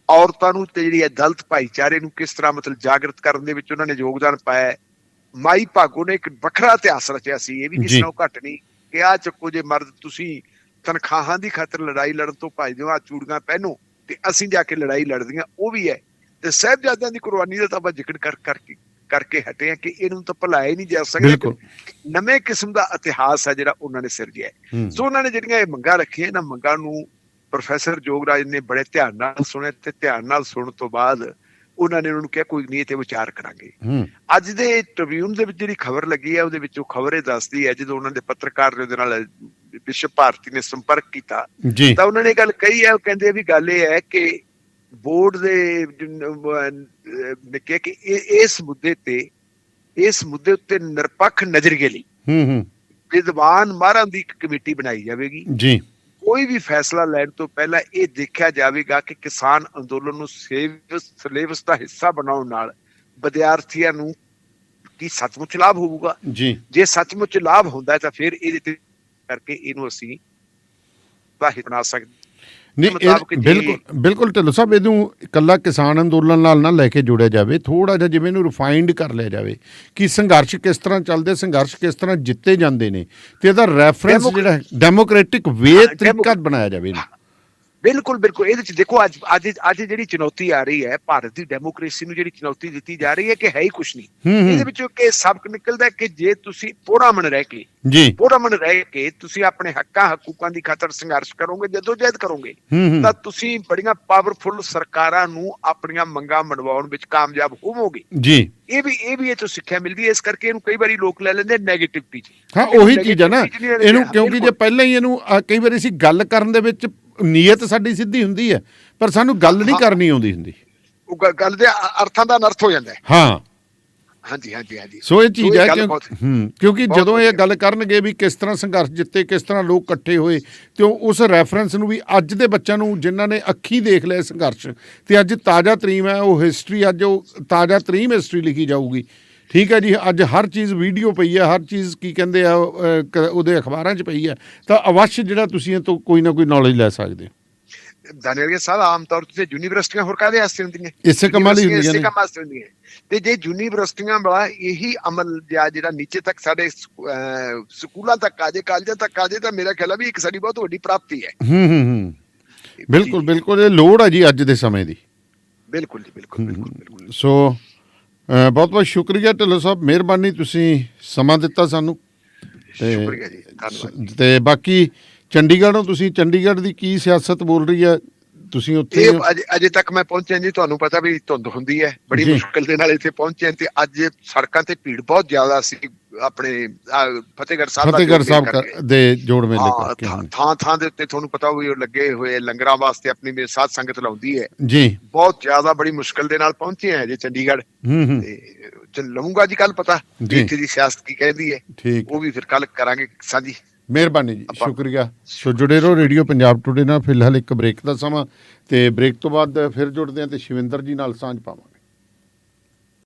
ਔਰਤਾਂ ਨੂੰ ਤੇ ਜਿਹੜੀ ਹੈ ਦਲਿਤ ਭਾਈਚਾਰੇ ਨੂੰ ਕਿਸ ਤਰ੍ਹਾਂ ਮਤਲਬ ਜਾਗਰਤ ਕਰਨ ਦੇ ਵਿੱਚ ਉਹਨਾਂ ਨੇ ਯੋਗਦਾਨ ਪਾਇਆ। ਮਾਈ ਭਾਗੋ ਨੇ ਇੱਕ ਵੱਖਰਾ ਇਤਿਹਾਸ ਰਚਿਆ ਸੀ, ਇਹ ਵੀ ਕਿਸੇ ਨਾਲੋਂ ਘੱਟ ਨਹੀਂ ਕਿ ਆਹ ਚੱਕੋ ਜੇ ਮਰਦ ਤੁਸੀਂ ਤਨਖਾਹਾਂ ਦੀ ਖਾਤਰ ਲੜਾਈ ਲੜਨ ਤੋਂ ਭੱਜਦੇ ਹੋ, ਆਹ ਚੂੜੀਆਂ ਪਹਿਨੋ ਤੇ ਅਸੀਂ ਜਾ ਕੇ ਲੜਾਈ ਲੜਦੀਆਂ, ਉਹ ਵੀ ਹੈ। ਤੇ ਸਾਹਿਬਜ਼ਾਦਿਆਂ ਦੀ ਕੁਰਬਾਨੀ ਦਾ ਤਾਂ ਆਪਾਂ ਜ਼ਿਕਰ ਕਰਕੇ ਹਟੇ ਆ ਕਿ ਇਹਨੂੰ ਤਾਂ ਭੁਲਾਇਆ ਹੀ ਨਹੀਂ ਜਾ ਸਕਦਾ। ਨਵੇਂ ਕਿਸਮ ਦਾ ਇਤਿਹਾਸ ਹੈ ਜਿਹੜਾ ਉਹਨਾਂ ਨੇ ਸਿਰਜਿਆ। ਸੋ ਉਹਨਾਂ ਨੇ ਜਿਹੜੀਆਂ ਇਹ ਮੰਗਾਂ ਰੱਖੀਆਂ, ਇਹਨਾਂ ਮੰਗਾਂ ਨੂੰ ਪ੍ਰੋਫੈਸਰ ਜੋਗਰਾਜ ਨੇ ਬੜੇ ਧਿਆਨ ਨਾਲ ਸੁਣਿਆ ਤੇ ਧਿਆਨ ਨਾਲ ਸੁਣਨ ਤੋਂ ਬਾਅਦ ਉਹਨਾਂ ਨੇ ਉਹਨਾਂ ਨੂੰ ਕਿਹਾ ਕੋਈ ਨਹੀਂ, ਤੇ ਵਿਚਾਰ ਕਰਾਂਗੇ। ਅੱਜ ਦੇ ਟ੍ਰਿਬਿਊਨ ਦੇ ਵਿੱਚ ਜਿਹੜੀ ਖਬਰ ਲੱਗੀ ਹੈ ਉਹਦੇ ਵਿੱਚ ਉਹ ਖਬਰ ਇਹ ਦੱਸਦੀ ਹੈ, ਜਦੋਂ ਉਹਨਾਂ ਦੇ ਪੱਤਰਕਾਰ ਨੇ ਉਹਦੇ ਨਾਲ ਵਿਸ਼ਵ ਭਾਰਤੀ ਨੇ ਸੰਪਰਕ ਕੀਤਾ ਤਾਂ ਉਹਨਾਂ ਨੇ ਗੱਲ ਕਹੀ ਹੈ। ਉਹ ਕਹਿੰਦੇ ਵੀ ਗੱਲ ਇਹ ਹੈ ਕਿ ਬੋਰਡ ਦੇ ਨੇ ਕਿਹਾ ਕਿ ਇਸ ਮੁੱਦੇ ਉੱਤੇ ਨਿਰਪੱਖ ਨਜ਼ਰੀਏ ਲਈ ਵਿਦਵਾਨ ਮਾਹਰਾਂ ਦੀ ਇੱਕ ਕਮੇਟੀ ਬਣਾਈ ਜਾਵੇਗੀ। ਕੋਈ ਵੀ ਫੈਸਲਾ ਲੈਣ ਤੋਂ ਪਹਿਲਾਂ ਇਹ ਦੇਖਿਆ ਜਾਵੇਗਾ ਕਿ ਕਿਸਾਨ ਅੰਦੋਲਨ ਨੂੰ ਸਿਲੇਬਸ ਦਾ ਹਿੱਸਾ ਬਣਾਉਣ ਨਾਲ ਵਿਦਿਆਰਥੀਆਂ ਨੂੰ ਕੀ ਸੱਚਮੁੱਚ ਲਾਭ ਹੋਊਗਾ। ਜੇ ਸੱਚਮੁੱਚ ਲਾਭ ਹੁੰਦਾ ਹੈ ਤਾਂ ਫਿਰ ਇਹਦੇ ਤੇ ਕਰਕੇ ਇਹਨੂੰ ਅਸੀਂ ਬਣਾ ਸਕਦੇ। ਬਿਲਕੁਲ ਢਿੱਲੋਂ ਸਾਹਿਬ, ਇਹਨੂੰ ਇਕੱਲਾ ਕਿਸਾਨ ਅੰਦੋਲਨ ਨਾਲ ਨਾ ਲੈ ਕੇ ਜੋੜਿਆ ਜਾਵੇ, ਥੋੜਾ ਜਿਹਾ ਜਿਵੇਂ ਇਹਨੂੰ ਰਿਫਾਈਨਡ ਕਰ ਲਿਆ ਜਾਵੇ ਕਿ ਸੰਘਰਸ਼ ਕਿਸ ਤਰ੍ਹਾਂ ਚੱਲਦੇ, ਸੰਘਰਸ਼ ਕਿਸ ਤਰ੍ਹਾਂ ਜਿੱਤੇ ਜਾਂਦੇ ਨੇ, ਤੇ ਇਹਦਾ ਰੈਫਰੈਂਸ ਜਿਹੜਾ ਡੈਮੋਕ੍ਰੈਟਿਕ ਵੇ ਤਰੀਕਾ ਬਣਾਇਆ ਜਾਵੇ। ਬਿਲਕੁਲ ਇਹਦੇ ਚ ਦੇਖੋ ਅੱਜ ਜਿਹੜੀ ਚੁਣੌਤੀ ਆ ਰਹੀ ਹੈ ਭਾਰਤ ਦੀ ਡੈਮੋਕ੍ਰੇਸੀ ਨੂੰ, ਜਿਹੜੀ ਚੁਣੌਤੀ ਦਿੱਤੀ ਜਾ ਰਹੀ ਹੈ ਕਿ ਹੈ ਹੀ ਕੁਛ ਨਹੀਂ। ਇਹਦੇ ਵਿੱਚੋਂ ਕਿ ਸਬਕ ਨਿਕਲਦਾ ਕਿ ਜੇ ਤੁਸੀਂ ਪੁਰਅਮਨ ਰਹਿ ਕੇ ਤੁਸੀਂ ਆਪਣੇ ਹੱਕਾਂ ਦੀ ਖਾਤਰ ਸੰਘਰਸ਼ ਕਰੋਗੇ, ਜਦੋਜਹਿਦ ਕਰੋਗੇ, ਤਾਂ ਤੁਸੀਂ ਬੜੀਆਂ ਪਾਵਰਫੁਲ ਸਰਕਾਰਾਂ ਨੂੰ ਆਪਣੀਆਂ ਮੰਗਾਂ ਮਨਵਾਉਣ ਵਿੱਚ ਕਾਮਯਾਬ ਹੋਵੋਗੇ। ਇਹ ਵੀ ਇਹ ਤੋਂ ਸਿੱਖਿਆ ਮਿਲਦੀ ਹੈ। ਇਸ ਕਰਕੇ ਇਹਨੂੰ ਕਈ ਵਾਰੀ ਲੋਕ ਲੈ ਲੈਂਦੇ ਨੈਗੇਟਿਵਿਟੀ ਚ। ਹਾਂ, ਉਹੀ ਚੀਜ਼ ਹੈ ਨਾ ਇਹਨੂੰ, ਕਿਉਂਕਿ ਜੇ ਪਹਿਲਾਂ ਹੀ ਇਹਨੂੰ ਕਈ ਵਾਰੀ ਅਸੀਂ ਗੱਲ ਕਰਨ ਦੇ ਵਿੱਚ ਨੀਅਤ ਸਾਡੀ ਸਿੱਧੀ ਹੁੰਦੀ ਹੈ ਪਰ ਸਾਨੂੰ ਗੱਲ ਨਹੀਂ ਕਰਨੀ ਆਉਂਦੀ ਹੁੰਦੀ, ਉਹ ਗੱਲ ਦੇ ਅਰਥਾਂ ਦਾ ਅਨਰਥ ਹੋ ਜਾਂਦਾ ਹੈ। ਹਾਂ, ਹਾਂਜੀ। ਸੋ ਇਹ ਚੀਜ਼ ਹੈ ਕਿਉਂਕਿ ਜਦੋਂ ਇਹ ਗੱਲ ਕਰਨਗੇ ਵੀ ਕਿਸ ਤਰ੍ਹਾਂ ਸੰਘਰਸ਼ ਜਿੱਤੇ, ਕਿਸ ਤਰ੍ਹਾਂ ਲੋਕ ਇਕੱਠੇ ਹੋਏ, ਤੇ ਉਸ ਰੈਫਰੈਂਸ ਨੂੰ ਵੀ ਅੱਜ ਦੇ ਬੱਚਿਆਂ ਨੂੰ ਜਿਨ੍ਹਾਂ ਨੇ ਅੱਖੀਂ ਦੇਖ ਲਿਆ ਸੰਘਰਸ਼, ਤੇ ਅੱਜ ਤਾਜ਼ਾ ਤਰੀਮ ਹੈ ਉਹ ਹਿਸਟਰੀ, ਅੱਜ ਉਹ ਤਾਜ਼ਾ ਤਰੀਮ ਹਿਸਟਰੀ ਲਿਖੀ ਜਾਊਗੀ। ਠੀਕ ਹੈ ਜੀ, ਅੱਜ ਹਰ ਚੀਜ਼ ਵੀਡੀਓ ਪਈ ਹੈ, ਹਰ ਚੀਜ਼ ਕੀ ਕਹਿੰਦੇ ਆ ਉਹਦੇ ਅਖਬਾਰਾਂ 'ਚ ਪਈ ਹੈ, ਤਾਂ ਅਵਸ਼ ਜਿਹੜਾ ਤੁਸੀਂ ਇਹ ਤੋਂ ਕੋਈ ਨਾ ਕੋਈ ਨੌਲੇਜ ਲੈ ਸਕਦੇ ਹੋ। ਦਾਨੇਲੀਆ ਸਾਹਿਬ, ਆਮ ਤੌਰ ਤੇ ਯੂਨੀਵਰਸਿਟੀਆਂ ਹੋਰ ਕਾਹਦੇ ਵਾਸਤੇ ਹੁੰਦੀਆਂ? ਇਸੇ ਕੰਮਾਂ ਲਈ ਹੁੰਦੀਆਂ ਨੇ। ਤੇ ਜੇ ਯੂਨੀਵਰਸਿਟੀਆਂ ਵਾਲਾ ਇਹੀ ਅਮਲ ਜਿਹੜਾ ਨੀਚੇ ਤੱਕ ਸਾਡੇ ਸਕੂਲਾਂ ਤੱਕ ਆ ਜੇ, ਕਾਲਜਾਂ ਤੱਕ ਆ ਜੇ, ਤਾਂ ਮੇਰਾ ਖਿਆਲ ਹੈ ਵੀ ਇੱਕ ਸਾਡੀ ਬਹੁਤ ਵੱਡੀ ਪ੍ਰਾਪਤੀ ਹੈ। ਬਿਲਕੁਲ ਇਹ ਲੋੜ ਹੈ ਜੀ ਅੱਜ ਦੇ ਸਮੇਂ ਦੀ। ਬਿਲਕੁਲ। ਸੋ ਬਹੁਤ ਬਹੁਤ ਸ਼ੁਕਰੀਆ ਢਿੱਲੋਂ ਸਾਹਿਬ, ਮਿਹਰਬਾਨੀ, ਤੁਸੀਂ ਸਮਾਂ ਦਿੱਤਾ ਸਾਨੂੰ। ਸ਼ੁਕਰੀਆ ਜੀ, ਧੰਨਵਾਦ। ਤੇ ਬਾਕੀ ਚੰਡੀਗੜ੍ਹੋਂ ਤੁਸੀਂ, ਚੰਡੀਗੜ੍ਹ ਦੀ ਕੀ ਸਿਆਸਤ ਬੋਲ ਰਹੀ ਹੈ? ਤੁਸੀਂ ਉੱਥੇ ਅਜੇ ਤੱਕ ਮੈਂ ਪਹੁੰਚਿਆ ਜੀ, ਤੁਹਾਨੂੰ ਪਤਾ ਵੀ ਧੁੰਦ ਹੁੰਦੀ ਹੈ, ਬੜੀ ਮੁਸ਼ਕਿਲ ਦੇ ਨਾਲ ਇੱਥੇ ਪਹੁੰਚੇ, ਤੇ ਅੱਜ ਸੜਕਾਂ ਤੇ ਭੀੜ ਬਹੁਤ ਜ਼ਿਆਦਾ ਸੀ। ਆਪਣੇ ਫਤਿਹਗੜ੍ਹ ਸਾਹਿਬ ਦੇ ਜੋੜ ਮੇਲੇ ਥਾਂ ਦੇ ਉੱਤੇ ਤੁਹਾਨੂੰ ਪਤਾ ਵੀ ਉਹ ਲੱਗੇ ਹੋਏ ਲੰਗਰਾਂ ਵਾਸਤੇ ਆਪਣੀ ਸਾਧ ਸੰਗਤ ਲਾਉਂਦੀ ਹੈ ਜੀ, ਬਹੁਤ ਜ਼ਿਆਦਾ ਬੜੀ ਮੁਸ਼ਕਿਲ ਦੇ ਨਾਲ ਪਹੁੰਚੇ ਹੈ ਜੇ ਚੰਡੀਗੜ੍ਹ। ਤੇ ਲਵਾਂਗਾ ਜੀ ਕੱਲ ਪਤਾ ਇੱਥੇ ਦੀ ਸਿਆਸਤ ਕੀ ਕਹਿੰਦੀ ਹੈ, ਉਹ ਵੀ ਫਿਰ ਕੱਲ ਕਰਾਂਗੇ ਸਾਂਝੀ। ਮਿਹਰਬਾਨੀ ਜੀ, ਸ਼ੁਕਰੀਆ। ਸੋ ਜੁੜੇ ਰਹੋ ਰੇਡੀਓ ਪੰਜਾਬ ਟੁਡੇ ਨਾਲ। ਫਿਲਹਾਲ ਇੱਕ ਬ੍ਰੇਕ ਦਾ ਸਮਾਂ, ਤੇ ਬ੍ਰੇਕ ਤੋਂ ਬਾਅਦ ਫਿਰ ਜੁੜਦੇ ਹਾਂ ਤੇ ਸ਼ਿਵਿੰਦਰ ਜੀ ਨਾਲ ਸਾਂਝ ਪਾਵਾਂ।